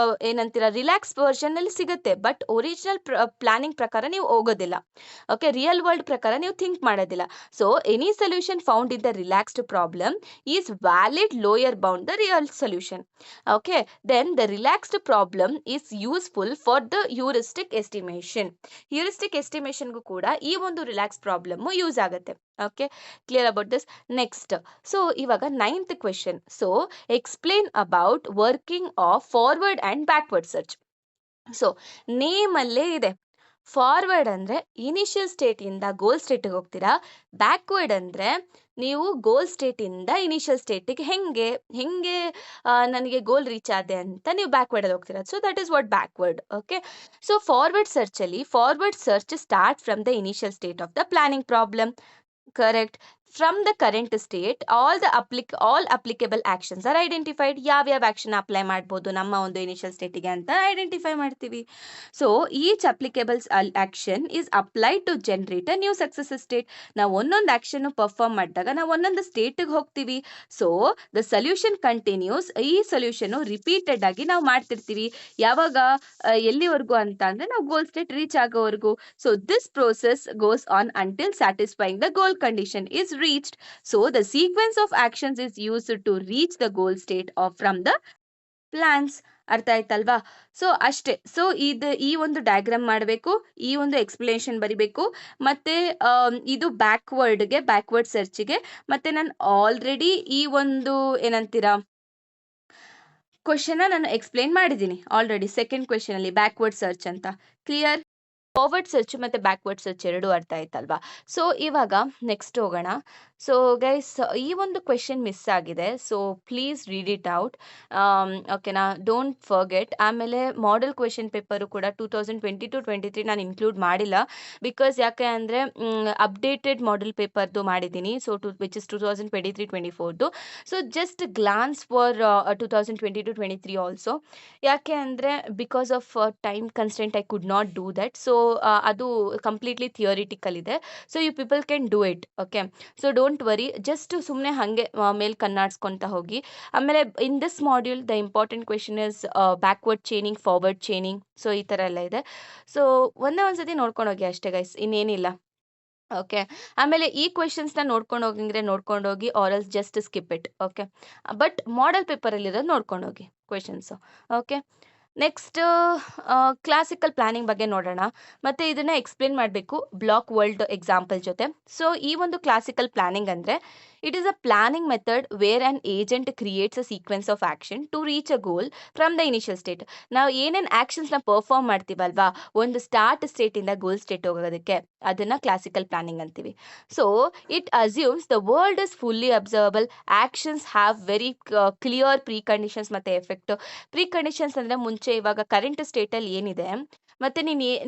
[SPEAKER 1] ಏನಂತೀರ relax version ಅಲ್ಲಿ ಸಿಗುತ್ತೆ. But original planning ಪ್ರಕಾರ ನೀವು ಹೋಗೋದಿಲ್ಲ. Okay. Real world ಪ್ರಕಾರ ನೀವು ಥಿಂಕ್ ಮಾಡೋದಿಲ್ಲ. So any solution found in the relaxed problem is valid lower bound the real solution. Okay. Then the relaxed problem is useful for the heuristic estimation. Heuristic ಎಸ್ಟಿಮೇಷನ್ಗೂ ಕೂಡ ಈ ಒಂದು relax problem use ಆಗುತ್ತೆ. Okay, clear about this. Next, so ಇವಾಗ 9th question. So explain about working of forward and backward search. So name ಅಲ್ಲೇ ಇದೆ, forward ಅಂದ್ರೆ initial state ಇಂದ ಗೋಲ್ ಸ್ಟೇಟ್ಗೆ ಹೋಗ್ತೀರಾ, ಬ್ಯಾಕ್ವರ್ಡ್ ಅಂದ್ರೆ ನೀವು ಗೋಲ್ ಸ್ಟೇಟ್ ಇಂದ ಇನಿಷಿಯಲ್ ಸ್ಟೇಟಿಗೆ ಹೆಂಗೆ ಹೆಂಗೆ ನನಗೆ ಗೋಲ್ ರೀಚ್ ಆದೆ ಅಂತ ನೀವು ಬ್ಯಾಕ್ವರ್ಡ್ ಅಲ್ಲಿ ಹೋಗ್ತೀರಾ. So that is what backward. Okay, so forward search ಅಲ್ಲಿ forward search start from the initial state of the planning problem. Correct. From the current state all applicable actions are identified. ಯಾವ್ಯಾವ action apply ಮಾಡ್ಬೋದು ನಮ್ಮ ಒಂದು initial ಸ್ಟೇಟಿಗೆ ಅಂತ identify ಮಾಡ್ತೀವಿ. So each applicables action is applied to generate a new success state. ನಾವು ಒಂದೊಂದು action perform ಮಾಡಿದಾಗ ನಾವು ಒಂದೊಂದು ಸ್ಟೇಟಿಗೆ ಹೋಗ್ತೀವಿ. So the solution continuous. ಈ ಸೊಲ್ಯೂಷನ್ ರಿಪೀಟೆಡ್ ಆಗಿ ನಾವು ಮಾಡ್ತಿರ್ತೀವಿ. ಯಾವಾಗ ಎಲ್ಲಿವರೆಗೂ ಅಂತ ಅಂದ್ರೆ ನಾವು ಗೋಲ್ ಸ್ಟೇಟ್ ರೀಚ್ ಆಗೋವರೆಗೂ. So this process goes on until satisfying the goal condition is reached. So the sequence of actions is used to reach the goal state of from the plans. ಅರ್ಥ ಆಯ್ತಲ್ವಾ? So ಅಷ್ಟೇ. So ಈ ಒಂದು diagram ಮಾಡಬೇಕು, ಈ ಒಂದು explanation ಬರಿಬೇಕು, ಮತ್ತೆ ಇದು ಬ್ಯಾಕ್ವರ್ಡ್ ಸರ್ಚ್ಗೆ. ಮತ್ತೆ ನಾನು ಆಲ್ರೆಡಿ ಈ ಒಂದು ಏನಂತೀರಾ ಕ್ವಶನ್ ನಾನು ಎಕ್ಸ್ಪ್ಲೇನ್ ಮಾಡಿದ್ದೀನಿ ಆಲ್ರೆಡಿ ಸೆಕೆಂಡ್ ಕ್ವೆಶನ್ ಅಲ್ಲಿ, ಬ್ಯಾಕ್ವರ್ಡ್ ಸರ್ಚ್ ಅಂತ. ಕ್ಲಿಯರ್? ಫಾರ್ವರ್ಡ್ ಸರ್ಚ್ ಮತ್ತೆ ಬ್ಯಾಕ್ವರ್ಡ್ ಸರ್ಚ್ ಎರಡು ಅರ್ಥ ಆಯ್ತಲ್ವಾ? ಸೊ ಇವಾಗ ನೆಕ್ಸ್ಟ್ ಹೋಗೋಣ. ಸೊ ಗೈಸ್, ಈ ಒಂದು ಕ್ವೆಶನ್ ಮಿಸ್ ಆಗಿದೆ, so please read it out. ಓಕೆನಾ, ಡೋಂಟ್ ಫರ್ಗೆಟ್. ಆಮೇಲೆ ಮಾಡೆಲ್ ಕ್ವೆಶನ್ ಪೇಪರು ಕೂಡ 2022-23 ನಾನು ಇನ್ಕ್ಲೂಡ್ ಮಾಡಿಲ್ಲ, ಬಿಕಾಸ್ ಯಾಕೆ ಅಂದರೆ ಅಪ್ಡೇಟೆಡ್ ಮಾಡೆಲ್ ಪೇಪರ್ದು ಮಾಡಿದ್ದೀನಿ. So which is 2023-24. So just glance for 2022-23 also. ಯಾಕೆ ಅಂದರೆ because of time constraint I could not do that. So ಅದು ಕಂಪ್ಲೀಟ್ಲಿ ಥಿಯೋರಿಟಿಕಲ್ ಇದೆ. So you people can do it. Okay, so don't worry, just ಸುಮ್ಮನೆ ಹಾಗೆ ಮೇಲ್ ಕಣ್ಣಾಡ್ಸ್ಕೊತ ಹೋಗಿ. ಆಮೇಲೆ in this module the important question is backward chaining, forward chaining. So ಈ ಥರ ಎಲ್ಲ ಇದೆ. ಸೊ ಒಂದ್ಸತಿ ನೋಡ್ಕೊಂಡು ಹೋಗಿ ಅಷ್ಟೇ ಗೈಸ್, ಇನ್ನೇನಿಲ್ಲ. ಓಕೆ, ಆಮೇಲೆ ಈ ಕ್ವೆಶನ್ಸ್ನ ನೋಡ್ಕೊಂಡು ಹೋಗಿದ್ರೆ ನೋಡ್ಕೊಂಡು ಹೋಗಿ, or else just skip it. Okay, but model ಪೇಪರಲ್ಲಿರೋದು ನೋಡ್ಕೊಂಡು ಹೋಗಿ questions. Okay, next classical planning ಬಗ್ಗೆ ನೋಡೋಣ. ಮತ್ತು ಇದನ್ನು ಎಕ್ಸ್ಪ್ಲೇನ್ ಮಾಡಬೇಕು ಬ್ಲಾಕ್ ವರ್ಲ್ಡ್ ಎಕ್ಸಾಂಪಲ್ ಜೊತೆ. ಸೊ ಈ ಒಂದು ಕ್ಲಾಸಿಕಲ್ ಪ್ಲಾನಿಂಗ್ ಅಂದರೆ it is a planning method where an agent creates a sequence of action to reach a goal from the initial state. ನಾವು ಏನೇನು ಆ್ಯಕ್ಷನ್ಸ್ನ ಪರ್ಫಾರ್ಮ್ ಮಾಡ್ತೀವಲ್ವಾ ಒಂದು ಸ್ಟಾರ್ಟ್ ಸ್ಟೇಟಿಂದ ಗೋಲ್ ಸ್ಟೇಟ್ ಹೋಗೋದಕ್ಕೆ, ಅದನ್ನು ಕ್ಲಾಸಿಕಲ್ ಪ್ಲಾನಿಂಗ್ ಅಂತೀವಿ. So it assumes the world is fully observable, actions have very clear preconditions ಮತ್ತು effect. Preconditions ಅಂದರೆ ಮುಂಚೆ ಇವಾಗ ಕರೆಂಟ್ ಸ್ಟೇಟಲ್ಲಿ ಏನಿದೆ ಮತ್ತು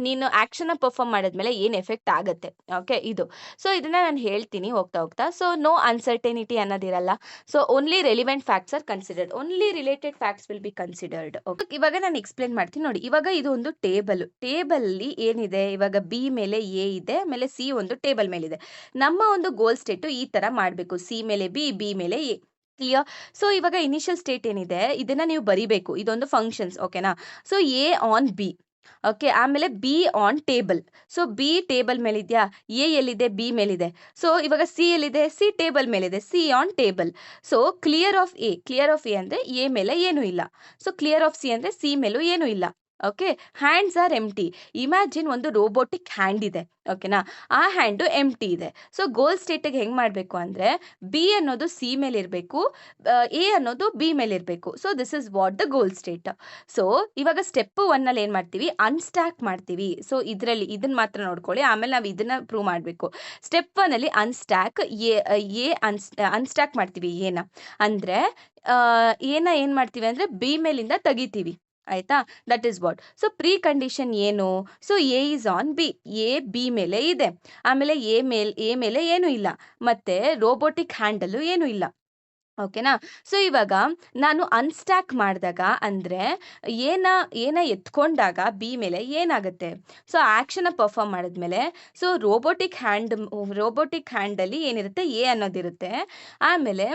[SPEAKER 1] ನೀನು ಆ್ಯಕ್ಷನ್ನ ಪರ್ಫಾರ್ಮ್ ಮಾಡಿದ್ಮೇಲೆ ಏನು ಎಫೆಕ್ಟ್ ಆಗುತ್ತೆ. ಓಕೆ, ಇದು. ಸೊ ಇದನ್ನು ನಾನು ಹೇಳ್ತೀನಿ ಹೋಗ್ತಾ. ಸೊ ನೋ ಅನ್ಸರ್ಟೆನಿಟಿ ಅನ್ನೋದಿರಲ್ಲ. So only relevant facts are considered, only related facts will be considered. Okay, ಇವಾಗ ನಾನು ಎಕ್ಸ್ಪ್ಲೇನ್ ಮಾಡ್ತೀನಿ ನೋಡಿ. ಇವಾಗ ಇದು ಒಂದು ಟೇಬಲ್ಲಿ ಏನಿದೆ, ಇವಾಗ ಬಿ ಮೇಲೆ ಎ ಇದೆ, ಆಮೇಲೆ ಸಿ ಒಂದು ಟೇಬಲ್ ಮೇಲಿದೆ. ನಮ್ಮ ಒಂದು ಗೋಲ್ ಸ್ಟೇಟು ಈ ಥರ ಮಾಡಬೇಕು, ಸಿ ಮೇಲೆ ಬಿ ಮೇಲೆ ಎ. ಕ್ಲಿಯರ್? ಸೊ ಇವಾಗ ಇನಿಷಿಯಲ್ ಸ್ಟೇಟ್ ಏನಿದೆ ಇದನ್ನ ನೀವು ಬರಿಬೇಕು, ಇದೊಂದು ಫಂಕ್ಷನ್ಸ್. ಓಕೆನಾ? So A on B. Okay, ಆಮೇಲೆ B on table. So B table ಮೇಲಿದೆಯಾ, ಎ ಎಲ್ಲಿದೆ, ಬಿ ಮೇಲಿದೆ. ಸೊ ಇವಾಗ ಸಿ ಎಲ್ಲಿದೆ, ಸಿ ಟೇಬಲ್ ಮೇಲಿದೆ, C on table. So clear of A ಅಂದರೆ ಎ ಮೇಲೆ ಏನೂ ಇಲ್ಲ. ಸೊ ಕ್ಲಿಯರ್ ಆಫ್ ಸಿ ಅಂದರೆ ಸಿ ಮೇಲೂ ಏನೂ ಇಲ್ಲ. Okay, hands are empty. Imagine ಒಂದು ರೋಬೋಟಿಕ್ ಹ್ಯಾಂಡ್ ಇದೆ. ಓಕೆನಾ, ಆ ಹ್ಯಾಂಡು ಎಂಟಿ ಇದೆ. ಸೊ ಗೋಲ್ ಸ್ಟೇಟಿಗೆ ಹೆಂಗೆ ಮಾಡಬೇಕು ಅಂದರೆ ಬಿ ಅನ್ನೋದು ಸಿ ಮೇಲೆ ಇರಬೇಕು, ಎ ಅನ್ನೋದು ಬಿ ಮೇಲೆ ಇರಬೇಕು. So this is what the goal state. So ಇವಾಗ ಸ್ಟೆಪ್ 1 ಏನು ಮಾಡ್ತೀವಿ, ಅನ್ಸ್ಟ್ಯಾಕ್ ಮಾಡ್ತೀವಿ. ಸೊ ಇದನ್ನ ಮಾತ್ರ ನೋಡ್ಕೊಳ್ಳಿ, ಆಮೇಲೆ ನಾವು ಇದನ್ನ ಪ್ರೂವ್ ಮಾಡಬೇಕು. ಸ್ಟೆಪ್ 1 ಅನ್ಸ್ಟ್ಯಾಕ್ ಅನ್ಸ್ಟ್ಯಾಕ್ ಮಾಡ್ತೀವಿ. ಅಂದರೆ ಏನು ಮಾಡ್ತೀವಿ ಅಂದರೆ ಬಿ ಮೇಲಿಂದ ತೆಗಿತೀವಿ. ಆಯ್ತಾ? That is what. So precondition ಏನು? So A is on B, A B ಮೇಲೆ ಇದೆ, ಆಮೇಲೆ ಎ ಮೇಲೆ ಏನೂ ಇಲ್ಲ, ಮತ್ತೆ ರೋಬೋಟಿಕ್ ಹ್ಯಾಂಡಲ್ಲೂ ಏನೂ ಇಲ್ಲ. ಓಕೆನಾ? ಸೊ ಇವಾಗ ನಾನು ಅನ್ಸ್ಟ್ಯಾಕ್ ಮಾಡಿದಾಗ ಅಂದರೆ ಏನ ಎತ್ಕೊಂಡಾಗ ಬಿ ಮೇಲೆ ಏನಾಗುತ್ತೆ, ಸೊ ಆ್ಯಕ್ಷನ್ನ ಪರ್ಫಾರ್ಮ್ ಮಾಡಿದ್ಮೇಲೆ ಸೊ ರೋಬೋಟಿಕ್ ಹ್ಯಾಂಡಲ್ಲಿ ಏನಿರುತ್ತೆ, ಎ ಅನ್ನೋದಿರುತ್ತೆ, ಆಮೇಲೆ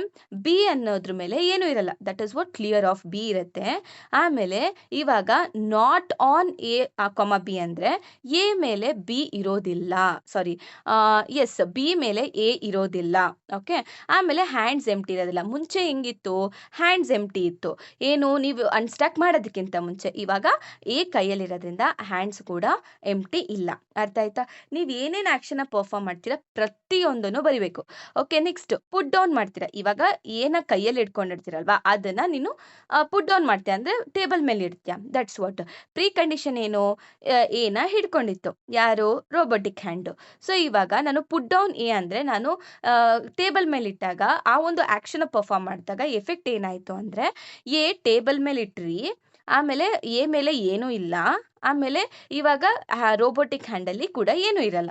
[SPEAKER 1] ಬಿ ಅನ್ನೋದ್ರ ಮೇಲೆ ಏನೂ ಇರಲ್ಲ. That is what clear of B ಇರುತ್ತೆ. ಆಮೇಲೆ ಇವಾಗ ನಾಟ್ ಆನ್ ಎ ಬಿ ಅಂದರೆ ಎ ಮೇಲೆ ಬಿ ಇರೋದಿಲ್ಲ, ಸಾರಿ ಎಸ್ ಬಿ ಮೇಲೆ ಎ ಇರೋದಿಲ್ಲ. ಓಕೆ, ಆಮೇಲೆ ಹ್ಯಾಂಡ್ಸ್ ಎಂಟಿ ಇರೋದಿಲ್ಲ. ಮುಂಚೆ ಹೆಂಗಿತ್ತು, ಹ್ಯಾಂಡ್ಸ್ ಎಂಪ್ಟಿ ಇತ್ತು. ಏನು ನೀವು ಅನ್‌ಸ್ಟಾಕ್ ಮಾಡೋದಕ್ಕಿಂತ ಮುಂಚೆ. ಇವಾಗ ಎ ಕೈಯಲ್ಲಿರೋದ್ರಿಂದ ಹ್ಯಾಂಡ್ಸ್ ಕೂಡ ಎಂಪ್ಟಿ ಇಲ್ಲ. ಅರ್ಥ ಆಯ್ತಾ? ನೀವು ಏನೇನು ಆಕ್ಷನ್ನ ಪರ್ಫಾರ್ಮ್ ಮಾಡ್ತೀರಾ ಪ್ರತಿಯೊಂದನ್ನು ಬರಿಬೇಕು. ಓಕೆ, ನೆಕ್ಸ್ಟ್ ಪುಟ್ ಡೌನ್ ಮಾಡ್ತೀರಾ. ಇವಾಗ ಏನ ಕೈಯಲ್ಲಿ ಇಟ್ಕೊಂಡಿರ್ತೀರಲ್ವಾ ಅದನ್ನ ನೀನು ಪುಟ್ ಡೌನ್ ಮಾಡ್ತೀಯ ಅಂದ್ರೆ ಟೇಬಲ್ ಮೇಲೆ ಇಡ್ತೀಯ. That's what. ಪ್ರೀ ಕಂಡೀಷನ್ ಏನು, ಎನ ಹಿಡ್ಕೊಂಡಿತ್ತು ಯಾರು, ರೋಬೋಟಿಕ್ ಹ್ಯಾಂಡು. ಸೊ ಇವಾಗ ನಾನು ಪುಟ್ ಡೌನ್ ಎ ಅಂದ್ರೆ ನಾನು ಟೇಬಲ್ ಮೇಲೆ ಇಟ್ಟಾಗ ಆ ಒಂದು ಆಕ್ಷನ್ ಪರ್ಫಾರ್ಮ್ ಮಾಡಿದಾಗ ಎಫೆಕ್ಟ್ ಏನಾಯ್ತು ಅಂದ್ರೆ ಎ ಟೇಬಲ್ ಮೇಲೆ ಇಟ್ರಿ, ಆಮೇಲೆ ಎ ಮೇಲೆ ಏನೂ ಇಲ್ಲ, ಆಮೇಲೆ ಇವಾಗ ರೋಬೋಟಿಕ್ ಹ್ಯಾಂಡಲ್ಲಿ ಕೂಡ ಏನೂ ಇರಲ್ಲ.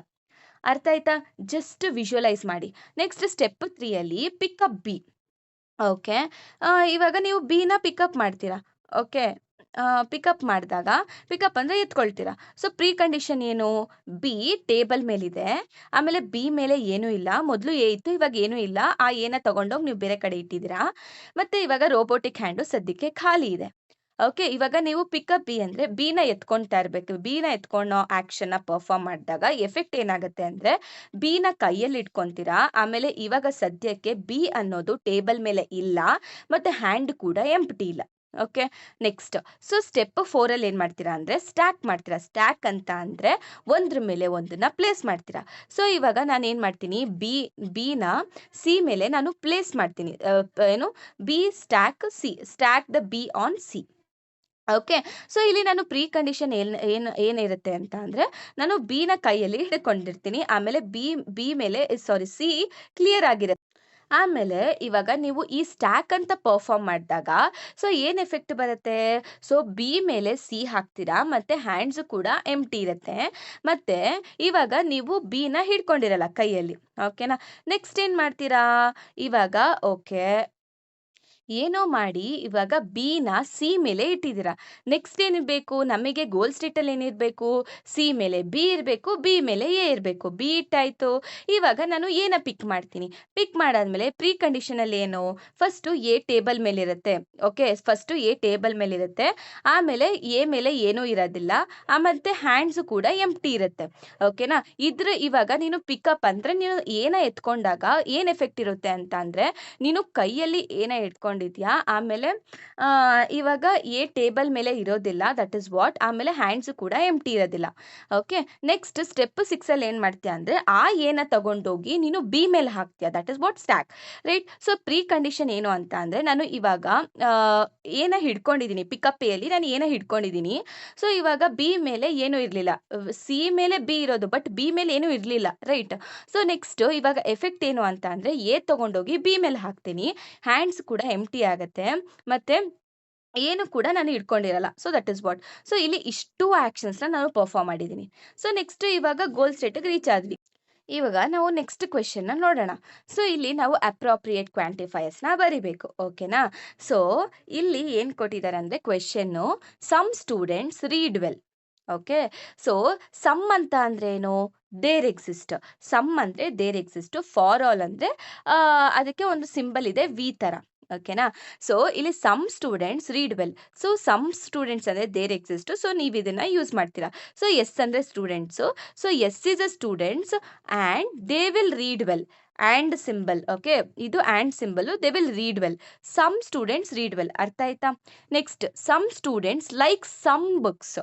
[SPEAKER 1] ಅರ್ಥ ಆಯ್ತಾ? ಜಸ್ಟ್ ವಿಜುವಲೈಸ್ ಮಾಡಿ. ನೆಕ್ಸ್ಟ್ ಸ್ಟೆಪ್ 3 ಅಲ್ಲಿ ಪಿಕಪ್ ಬಿ. ಓಕೆ, ಇವಾಗ ನೀವು ಬಿನ ಪಿಕಪ್ ಮಾಡ್ತೀರಾ. ಓಕೆ, ಪಿಕಪ್ ಮಾಡಿದಾಗ ಪಿಕಪ್ ಅಂದರೆ ಎತ್ಕೊಳ್ತೀರಾ. ಸೊ ಪ್ರೀ ಕಂಡೀಷನ್ ಏನು, ಬಿ ಟೇಬಲ್ ಮೇಲಿದೆ, ಆಮೇಲೆ ಬಿ ಮೇಲೆ ಏನೂ ಇಲ್ಲ, ಮೊದಲು ಎ ಇತ್ತು ಇವಾಗ ಏನೂ ಇಲ್ಲ, ಆ ಎನ ತಗೊಂಡೋಗಿ ನೀವು ಬೇರೆ ಕಡೆ ಇಟ್ಟಿದ್ದೀರಾ. ಮತ್ತು ಇವಾಗ ರೋಬೋಟಿಕ್ ಹ್ಯಾಂಡು ಸದ್ಯಕ್ಕೆ ಖಾಲಿ ಇದೆ. ಓಕೆ, ಇವಾಗ ನೀವು ಪಿಕಪ್ ಬಿ ಅಂದರೆ ಬಿನ ಎತ್ಕೊಳ್ತಾ ಇರಬೇಕು. ಬಿನ ಎತ್ಕೊಂಡು ಆ್ಯಕ್ಷನ್ನ ಪರ್ಫಾರ್ಮ್ ಮಾಡಿದಾಗ ಎಫೆಕ್ಟ್ ಏನಾಗುತ್ತೆ ಅಂದರೆ ಬಿನ ಕೈಯಲ್ಲಿ ಇಟ್ಕೊತೀರಾ. ಆಮೇಲೆ ಇವಾಗ ಸದ್ಯಕ್ಕೆ ಬಿ ಅನ್ನೋದು ಟೇಬಲ್ ಮೇಲೆ ಇಲ್ಲ ಮತ್ತು ಹ್ಯಾಂಡ್ ಕೂಡ ಎಂಪ್ಟಿ ಇಲ್ಲ. ಓಕೆ, ನೆಕ್ಸ್ಟ್ ಸೊ ಸ್ಟೆಪ್ 4ಅಲ್ಲಿ ಏನು ಮಾಡ್ತೀರಾ ಅಂದರೆ ಸ್ಟ್ಯಾಕ್ ಮಾಡ್ತೀರಾ. ಸ್ಟ್ಯಾಕ್ ಅಂತ ಅಂದರೆ ಒಂದ್ರ ಮೇಲೆ ಒಂದನ್ನ ಪ್ಲೇಸ್ ಮಾಡ್ತೀರಾ. ಸೊ ಇವಾಗ ನಾನು ಏನು ಮಾಡ್ತೀನಿ, ಬಿನ ಸಿ ಮೇಲೆ ನಾನು ಪ್ಲೇಸ್ ಮಾಡ್ತೀನಿ. ಏನು, B stack C, stack the B on C. Okay, so ಇಲ್ಲಿ ನಾನು ಪ್ರೀ ಕಂಡೀಷನ್ ಏನಿರುತ್ತೆ ಅಂತ ಅಂದರೆ ನಾನು ಬಿನ ಕೈಯಲ್ಲಿ ಹಿಡ್ಕೊಂಡಿರ್ತೀನಿ. ಆಮೇಲೆ ಬಿ ಮೇಲೆ ಸಿ ಕ್ಲಿಯರ್ ಆಗಿರುತ್ತೆ. ಆಮೇಲೆ ಇವಾಗ ನೀವು ಈ ಸ್ಟ್ಯಾಕ್ ಅಂತ ಪರ್ಫಾರ್ಮ್ ಮಾಡಿದಾಗ ಸೊ ಏನು ಎಫೆಕ್ಟ್ ಬರುತ್ತೆ, ಸೊ ಬಿ ಮೇಲೆ ಸಿ ಹಾಕ್ತೀರಾ ಮತ್ತು ಹ್ಯಾಂಡ್ಸು ಕೂಡ ಎಂಪ್ಟಿ ಇರುತ್ತೆ. ಮತ್ತು ಇವಾಗ ನೀವು ಬಿನ ಹಿಡ್ಕೊಂಡಿರಲ್ಲ ಕೈಯಲ್ಲಿ. ಓಕೆನಾ, ನೆಕ್ಸ್ಟ್ ಏನು ಮಾಡ್ತೀರಾ, ಇವಾಗ ಓಕೆ ಏನೋ ಮಾಡಿ ಇವಾಗ ಬಿನ ಸಿ ಮೇಲೆ ಇಟ್ಟಿದ್ದೀರಾ. ನೆಕ್ಸ್ಟ್ ಏನಿರಬೇಕು ನಮಗೆ ಗೋಲ್ ಸ್ಟೇಟಲ್ಲಿ ಏನಿರಬೇಕು, ಸಿ ಮೇಲೆ ಬಿ ಇರಬೇಕು, ಬಿ ಮೇಲೆ ಎ ಇರಬೇಕು. ಬಿ ಇಟ್ಟಾಯಿತು. ಇವಾಗ ನಾನು ಎನ ಪಿಕ್ ಮಾಡ್ತೀನಿ. ಪಿಕ್ ಮಾಡಾದ್ಮೇಲೆ ಪ್ರೀ ಕಂಡೀಷನಲ್ಲಿ ಏನು, ಫಸ್ಟು ಎ ಟೇಬಲ್ ಮೇಲಿರುತ್ತೆ. ಓಕೆ, ಫಸ್ಟು ಎ ಟೇಬಲ್ ಮೇಲಿರುತ್ತೆ, ಆಮೇಲೆ ಎ ಮೇಲೆ ಏನೂ ಇರೋದಿಲ್ಲ, ಮತ್ತು ಹ್ಯಾಂಡ್ಸು ಕೂಡ ಎಂಪ್ಟಿ ಇರುತ್ತೆ. ಓಕೆನಾ, ಇವಾಗ ನೀನು ಪಿಕಪ್ ಅಂದರೆ ನೀನು ಏನ ಎತ್ಕೊಂಡಾಗ ಏನು ಎಫೆಕ್ಟ್ ಇರುತ್ತೆ ಅಂತ ಅಂದರೆ ನೀನು ಕೈಯಲ್ಲಿ ಏನ ಇಟ್ಕೊಂಡಿದ್ಯಾ, ಆಮೇಲೆ ಇವಾಗ ಎ ಟೇಬಲ್ ಮೇಲೆ ಇರೋದಿಲ್ಲ, ದಟ್ ಇಸ್ ವಾಟ್. ಆಮೇಲೆ ಹ್ಯಾಂಡ್ಸು ಕೂಡ ಎಂಪ್ಟಿ ಇರೋದಿಲ್ಲ. ಓಕೆ, ನೆಕ್ಸ್ಟ್ ಸ್ಟೆಪ್ 6ಅಲ್ಲಿ ಏನು ಮಾಡ್ತೀಯ ಅಂದರೆ ಆ ಏನ ತಗೊಂಡೋಗಿ ನೀನು ಬಿ ಮೇಲೆ ಹಾಕ್ತೀಯ, that is what stack, right. So precondition ಏನು ಅಂತ ಅಂದರೆ ನಾನು ಇವಾಗ ಏನ ಹಿಡ್ಕೊಂಡಿದ್ದೀನಿ, ಪಿಕಪ್ ಎಲ್ಲಿ ನಾನು ಏನ ಹಿಡ್ಕೊಂಡಿದ್ದೀನಿ. ಸೊ ಇವಾಗ ಬಿ ಮೇಲೆ ಏನೂ ಇರಲಿಲ್ಲ, ಸಿ ಮೇಲೆ ಬಿ ಇರೋದು, ಬಟ್ ಬಿ ಮೇಲೆ ಏನೂ ಇರಲಿಲ್ಲ, ರೈಟ್. ಸೊ ನೆಕ್ಸ್ಟ್ ಇವಾಗ ಎಫೆಕ್ಟ್ ಏನು ಅಂತ ಅಂದರೆ ಎ ತಗೊಂಡೋಗಿ ಬಿ ಮೇಲೆ ಹಾಕ್ತೀನಿ, ಹ್ಯಾಂಡ್ಸ್ ಕೂಡ ಎಂಪ್ಟಿ ಆಗುತ್ತೆ, ಮತ್ತು ಏನು ಕೂಡ ನಾನು ಇಟ್ಕೊಂಡಿರಲ್ಲ. So that is what. So ಇಲ್ಲಿ ಇಷ್ಟು ಆ್ಯಕ್ಷನ್ಸ್ನ ನಾನು ಪರ್ಫಾರ್ಮ್ ಮಾಡಿದ್ದೀನಿ. ಸೊ ನೆಕ್ಸ್ಟ್ ಇವಾಗ ಗೋಲ್ ಸ್ಟೇಟಿಗೆ ರೀಚ್ ಆದ್ವಿ. ಇವಾಗ ನಾವು ನೆಕ್ಸ್ಟ್ ಕ್ವೆಶನ್ನ ನೋಡೋಣ. ಸೊ ಇಲ್ಲಿ ನಾವು ಅಪ್ರಾಪ್ರಿಯೇಟ್ ಕ್ವಾಂಟಿಫೈಯರ್ಸ್ನ ಬರಿಬೇಕು. ಓಕೆನಾ, ಸೊ ಇಲ್ಲಿ ಏನು ಕೊಟ್ಟಿದ್ದಾರೆ ಅಂದರೆ question some students read well. Okay, so some ಅಂತ ಅಂದರೆ ಏನು, ದೇರ್ ಎಕ್ಸಿಸ್ಟ್. ಸಮ್ ಅಂದರೆ ದೇರ್ ಎಕ್ಸಿಸ್ಟ್, ಫಾರ್ ಆಲ್ ಅಂದರೆ ಅದಕ್ಕೆ ಒಂದು ಸಿಂಬಲ್ ಇದೆ ವಿ ಥರ. ಓಕೆನಾ, ಸೊ ಇಲ್ಲಿ some students read well. So some students ಅಂದರೆ ದೇರ್ ಎಕ್ಸಿಸ್ಟ್, ಸೊ ನೀವು ಇದನ್ನು ಯೂಸ್ ಮಾಡ್ತೀರಾ. ಸೊ ಎಸ್ ಅಂದರೆ students, so S is a students and they will read well. And symbol, okay, ಇದು and symbol, they will read well. Some students read well, ಅರ್ಥ ಆಯ್ತಾ. Next some students like some books.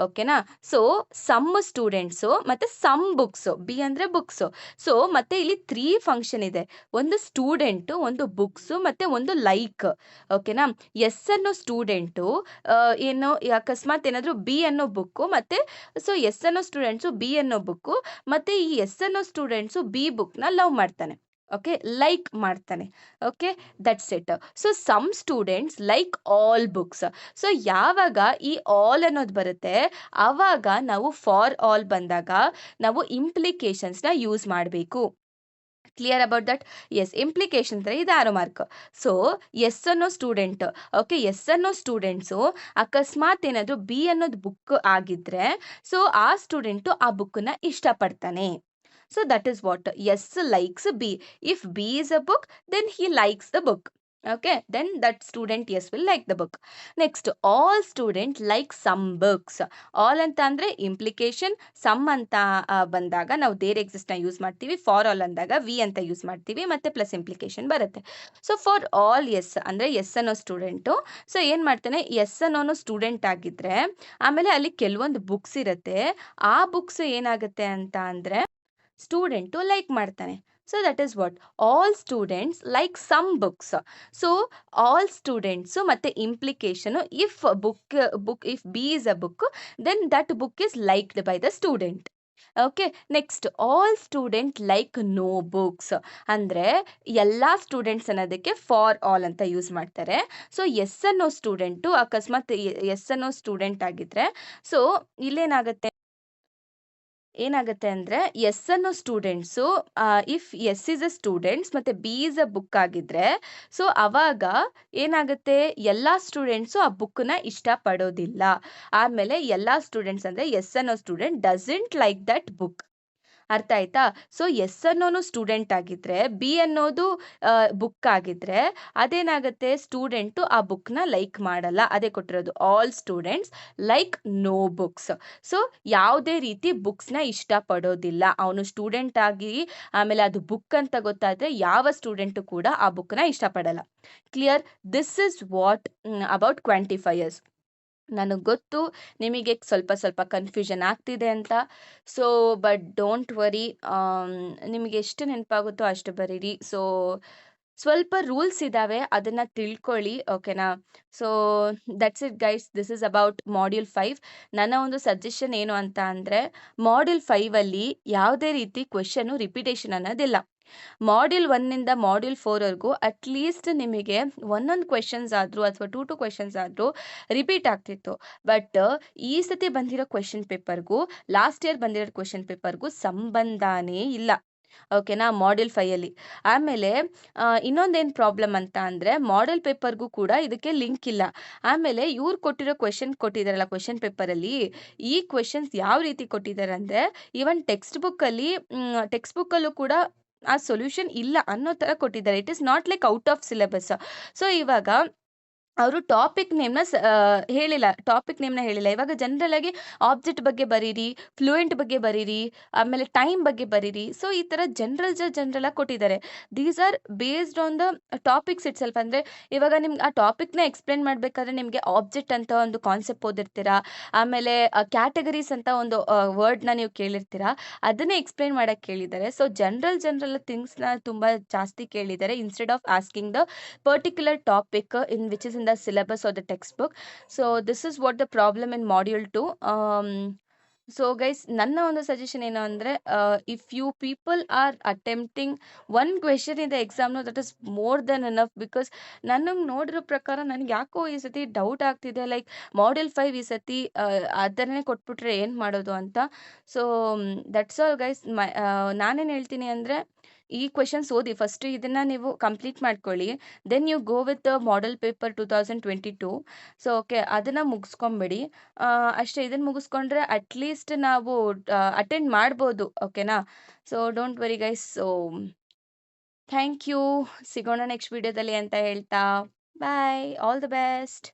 [SPEAKER 1] ಓಕೆನಾ, so some students ಮತ್ತು some books, B ಅಂದರೆ books. So ಮತ್ತೆ ಇಲ್ಲಿ 3 function ಇದೆ, ಒಂದು ಸ್ಟೂಡೆಂಟು, ಒಂದು ಬುಕ್ಸು ಮತ್ತು ಒಂದು ಲೈಕ್. ಓಕೆನಾ, ಎಸ್ ಅನ್ನೋ ಸ್ಟೂಡೆಂಟು ಏನು ಅಕಸ್ಮಾತ್ ಏನಾದರೂ ಬಿ ಅನ್ನೋ ಬುಕ್ಕು, ಮತ್ತು ಸೊ ಎಸ್ ಅನ್ನೋ ಸ್ಟೂಡೆಂಟ್ಸು ಬಿ ಅನ್ನೋ ಬುಕ್ಕು, ಮತ್ತು ಈ ಎಸ್ ಅನ್ನೋ ಸ್ಟೂಡೆಂಟ್ಸು ಬಿ ಬುಕ್ನ ಲವ್ ಮಾಡ್ತಾನೆ. ಓಕೆ, ಲೈಕ್ ಮಾಡ್ತಾನೆ. Okay, that's it. So some students like all books. So ಯಾವಾಗ ಈ ಆಲ್ ಅನ್ನೋದು ಬರುತ್ತೆ ಆವಾಗ ನಾವು ಫಾರ್ ಆಲ್ ಬಂದಾಗ ನಾವು ಇಂಪ್ಲಿಕೇಶನ್ಸ್ನ ಯೂಸ್ ಮಾಡಬೇಕು. Clear about that? Yes, implication ಅಂದರೆ ಇದು ಆರೋ ಮಾರ್ಕ್. ಸೊ ಎಸ್ ಅನ್ನೋ ಸ್ಟೂಡೆಂಟ್, ಓಕೆ, ಎಸ್ ಅನ್ನೋ ಸ್ಟೂಡೆಂಟ್ಸು ಅಕಸ್ಮಾತ್ ಏನಾದರೂ ಬಿ ಅನ್ನೋದು ಬುಕ್ ಆಗಿದ್ದರೆ ಸೊ ಆ ಸ್ಟೂಡೆಂಟು ಆ ಬುಕ್ಕನ್ನ ಇಷ್ಟಪಡ್ತಾನೆ. So that is what S likes B. If B is a book then he likes the book. Okay, then that student yes will like the book. Next, all student like some books. All ಅಂತ ಅಂದ್ರೆ implication, some ಅಂತ ಬಂದಾಗ ನಾವು there exist ನ use ಮಾಡ್ತೀವಿ, for all ಅಂದಾಗ V ಅಂತ use ಮಾಡ್ತೀವಿ, ಮತ್ತೆ ಪ್ಲಸ್ ಇಂಪ್ಲಿಕೇಶನ್ ಬರುತ್ತೆ. ಸೊ ಫಾರ್ ಆಲ್ ಎಸ್ ಅಂದ್ರೆ ಎಸ್ ಅನ್ನೋ ಸ್ಟೂಡೆಂಟು. ಸೊ ಏನ್ ಮಾಡ್ತಾನೆ, ಎಸ್ ಅನ್ನೋನು ಸ್ಟೂಡೆಂಟ್ ಆಗಿದ್ರೆ ಆಮೇಲೆ ಅಲ್ಲಿ ಕೆಲವೊಂದು ಬುಕ್ಸ್ ಇರುತ್ತೆ, ಆ ಬುಕ್ಸ್ ಏನಾಗುತ್ತೆ ಅಂತ ಅಂದ್ರೆ ಸ್ಟೂಡೆಂಟು ಲೈಕ್ ಮಾಡ್ತಾನೆ. So that is what all students like some books. So all students ಮತ್ತೆ implication, if book if B is a book then that book is liked by the student. Okay, next all student like no books ಅಂದ್ರೆ ಎಲ್ಲಾ students ಅನ್ನೋದಕ್ಕೆ for all ಅಂತ use ಮಾಡ್ತಾರೆ. So S ಅನ್ನೋ student ಅಕಸ್ಮಾತ್ S ಅನ್ನೋ student ಆಗಿದ್ರೆ, so ಇಲ್ಲೇನಾಗುತ್ತೆ ಏನಾಗುತ್ತೆ ಅಂದ್ರೆ ಎಸ್ ಅನ್ನೋ students, if S is a students ಮತ್ತೆ ಬಿ ಇಸ್ ಅ ಬುಕ್ ಆಗಿದ್ರೆ, ಸೊ ಅವಾಗ ಏನಾಗುತ್ತೆ, ಎಲ್ಲಾ ಸ್ಟೂಡೆಂಟ್ಸು ಆ ಬುಕ್ನ ಇಷ್ಟಪಡೋದಿಲ್ಲ. ಆಮೇಲೆ ಎಲ್ಲಾ ಸ್ಟೂಡೆಂಟ್ಸ್ ಅಂದ್ರೆ ಎಸ್ ಅನ್ನೋ student doesn't like that book. ಅರ್ಥ ಆಯ್ತಾ? ಸೊ ಎಸ್ ಅನ್ನೋನು ಸ್ಟೂಡೆಂಟ್ ಆಗಿದ್ರೆ, ಬಿ ಅನ್ನೋದು ಬುಕ್ ಆಗಿದ್ರೆ ಅದೇನಾಗುತ್ತೆ, ಸ್ಟೂಡೆಂಟು ಆ ಬುಕ್ನ ಲೈಕ್ ಮಾಡಲ್ಲ. ಅದೇ ಕೊಟ್ಟಿರೋದು all students like no books. So ಯಾವುದೇ ರೀತಿ ಬುಕ್ಸ್ನ ಇಷ್ಟಪಡೋದಿಲ್ಲ. ಅವನು ಸ್ಟೂಡೆಂಟ್ ಆಗಿ ಆಮೇಲೆ ಅದು ಬುಕ್ ಅಂತ ಗೊತ್ತಾದ್ರೆ ಯಾವ ಸ್ಟೂಡೆಂಟು ಕೂಡ ಆ ಬುಕ್ನ ಇಷ್ಟಪಡಲ್ಲ. Clear? This is what about quantifiers. ನನಗೆ ಗೊತ್ತು ನಿಮಗೆ ಸ್ವಲ್ಪ ಸ್ವಲ್ಪ ಕನ್ಫ್ಯೂಷನ್ ಆಗ್ತಿದೆ ಅಂತ. ಸೊ ಬಟ್ ಡೋಂಟ್ ವರಿ, ನಿಮಗೆ ಎಷ್ಟು ನೆನಪಾಗುತ್ತೋ ಅಷ್ಟು ಬರೀರಿ. ಸೊ ಸ್ವಲ್ಪ ರೂಲ್ಸ್ ಇದ್ದಾವೆ, ಅದನ್ನ ತಿಳ್ಕೊಳ್ಳಿ. ಓಕೆನಾ? So that's it guys, this is about module 5. ನನ್ನ ಒಂದು ಸಜೆಷನ್ ಏನು ಅಂತ ಅಂದರೆ, ಮಾಡ್ಯೂಲ್ 5ಅಲ್ಲಿ ಯಾವುದೇ ರೀತಿ ಕ್ವೆಶನು ರಿಪಿಟೇಷನ್ ಅನ್ನೋದಿಲ್ಲ. ಮಾಡ್ಯೂಲ್ 1ಇಂದ ಮಾಡ್ಯೂಲ್ 4ವರೆಗೂ ಅಟ್ಲೀಸ್ಟ್ ನಿಮಗೆ ಒಂದೊಂದು ಕ್ವೆಶನ್ಸ್ ಆದರೂ ಅಥವಾ 2 ಕ್ವೆಶನ್ಸ್ ಆದರೂ ರಿಪೀಟ್ ಆಗ್ತಿತ್ತು. ಬಟ್ ಈ ಸತಿ ಬಂದಿರೋ ಕ್ವೆಶನ್ ಪೇಪರ್ಗೂ ಲಾಸ್ಟ್ ಇಯರ್ ಬಂದಿರೋ ಕ್ವೆಶನ್ ಪೇಪರ್ಗೂ ಸಂಬಂಧನೇ ಇಲ್ಲ. ಓಕೆನಾ? ಮಾಡ್ಯೂಲ್ 5ಅಲ್ಲಿ. ಆಮೇಲೆ ಇನ್ನೊಂದೇನು ಪ್ರಾಬ್ಲಮ್ ಅಂತ ಅಂದರೆ, ಮಾಡೆಲ್ ಪೇಪರ್ಗೂ ಕೂಡ ಇದಕ್ಕೆ ಲಿಂಕ್ ಇಲ್ಲ. ಆಮೇಲೆ ಇವ್ರು ಕೊಟ್ಟಿರೋ ಕ್ವೆಶನ್ ಕೊಟ್ಟಿದ್ದಾರಲ್ಲ ಕ್ವೆಶನ್ ಪೇಪರಲ್ಲಿ, ಈ ಕ್ವೆಶನ್ಸ್ ಯಾವ ರೀತಿ ಕೊಟ್ಟಿದ್ದಾರೆ ಅಂದರೆ, ಈವನ್ ಟೆಕ್ಸ್ಟ್ ಬುಕ್ಕಲ್ಲೂ ಕೂಡ ಆ ಸೊಲ್ಯೂಷನ್ ಇಲ್ಲ ಅನ್ನೋ ಥರ ಕೊಟ್ಟಿದ್ದಾರೆ. It is not like out of syllabus. So ಇವಾಗ ಅವರು ಟಾಪಿಕ್ ನೇಮ್ನ ಹೇಳಿಲ್ಲ. ಇವಾಗ ಜನರಲ್ ಆಗಿ ಆಬ್ಜೆಕ್ಟ್ ಬಗ್ಗೆ ಬರೀರಿ, ಫ್ಲೂಯೆಂಟ್ ಬಗ್ಗೆ ಬರೀರಿ, ಆಮೇಲೆ ಟೈಮ್ ಬಗ್ಗೆ ಬರೀರಿ. ಸೊ ಈ ಥರ ಜನರಲ್ ಆಗಿ ಕೊಟ್ಟಿದ್ದಾರೆ. These are based on the topics it self. ಅಂದರೆ ಇವಾಗ ನಿಮ್ಗೆ ಆ ಟಾಪಿಕ್ನ ಎಕ್ಸ್ಪ್ಲೇನ್ ಮಾಡಬೇಕಾದ್ರೆ ನಿಮಗೆ ಆಬ್ಜೆಕ್ಟ್ ಅಂತ ಒಂದು ಕಾನ್ಸೆಪ್ಟ್ ಓದಿರ್ತೀರಾ, ಆಮೇಲೆ ಕ್ಯಾಟಗರೀಸ್ ಅಂತ ಒಂದು ವರ್ಡ್ನ ನೀವು ಕೇಳಿರ್ತೀರಾ, ಅದನ್ನೇ ಎಕ್ಸ್ಪ್ಲೇನ್ ಮಾಡಕ್ಕೆ ಕೇಳಿದ್ದಾರೆ. ಸೊ ಜನರಲ್ ಥಿಂಗ್ಸ್ನ ತುಂಬ ಜಾಸ್ತಿ ಕೇಳಿದ್ದಾರೆ, instead of asking the particular topic which is in the syllabus or the textbook. So this is what the problem in module 2. So guys, ನನ್ನ ಒಂದು ಸಜೆಷನ್ ಏನು ಅಂದರೆ, if you people are attempting one question in the ಎಕ್ಸಾಮ್ನು, that is more then enough. Because ನನಗೆ ನೋಡಿರೋ ಪ್ರಕಾರ ನನಗೆ ಯಾಕೋ ಈ ಸತಿ ಡೌಟ್ ಆಗ್ತಿದೆ, ಲೈಕ್ ಮಾಡ್ಯೂಲ್ 5 ಈ ಸತಿ ಅದನ್ನೇ ಕೊಟ್ಬಿಟ್ರೆ ಏನು ಮಾಡೋದು ಅಂತ. So that's all guys. ನಾನೇನು ಹೇಳ್ತೀನಿ ಅಂದರೆ, ಈ ಕ್ವೆಶನ್ಸ್ ಓದಿ ಫಸ್ಟ್, ಇದನ್ನ ನೀವು ಕಂಪ್ಲೀಟ್ ಮಾಡ್ಕೊಳ್ಳಿ. Then you go with model paper 2022. So okay, ಅದನ್ನ ಮುಗಿಸ್ಕೊಂಬಿಡಿ. ಅಷ್ಟೇ, ಇದನ್ನ ಮುಗಿಸ್ಕೊಂಡ್ರೆ ಅಟ್ಲೀಸ್ಟ್ ನಾವು ಅಟೆಂಡ್ ಮಾಡ್ಬೋದು. ಓಕೆನಾ? So don't worry guys. So thank you. ಸಿಗೋಣ ನೆಕ್ಸ್ಟ್ ವಿಡಿಯೋದಲ್ಲಿ ಅಂತ ಹೇಳ್ತಾ ಬಾಯ್, ಆಲ್ ದ ಬೆಸ್ಟ್.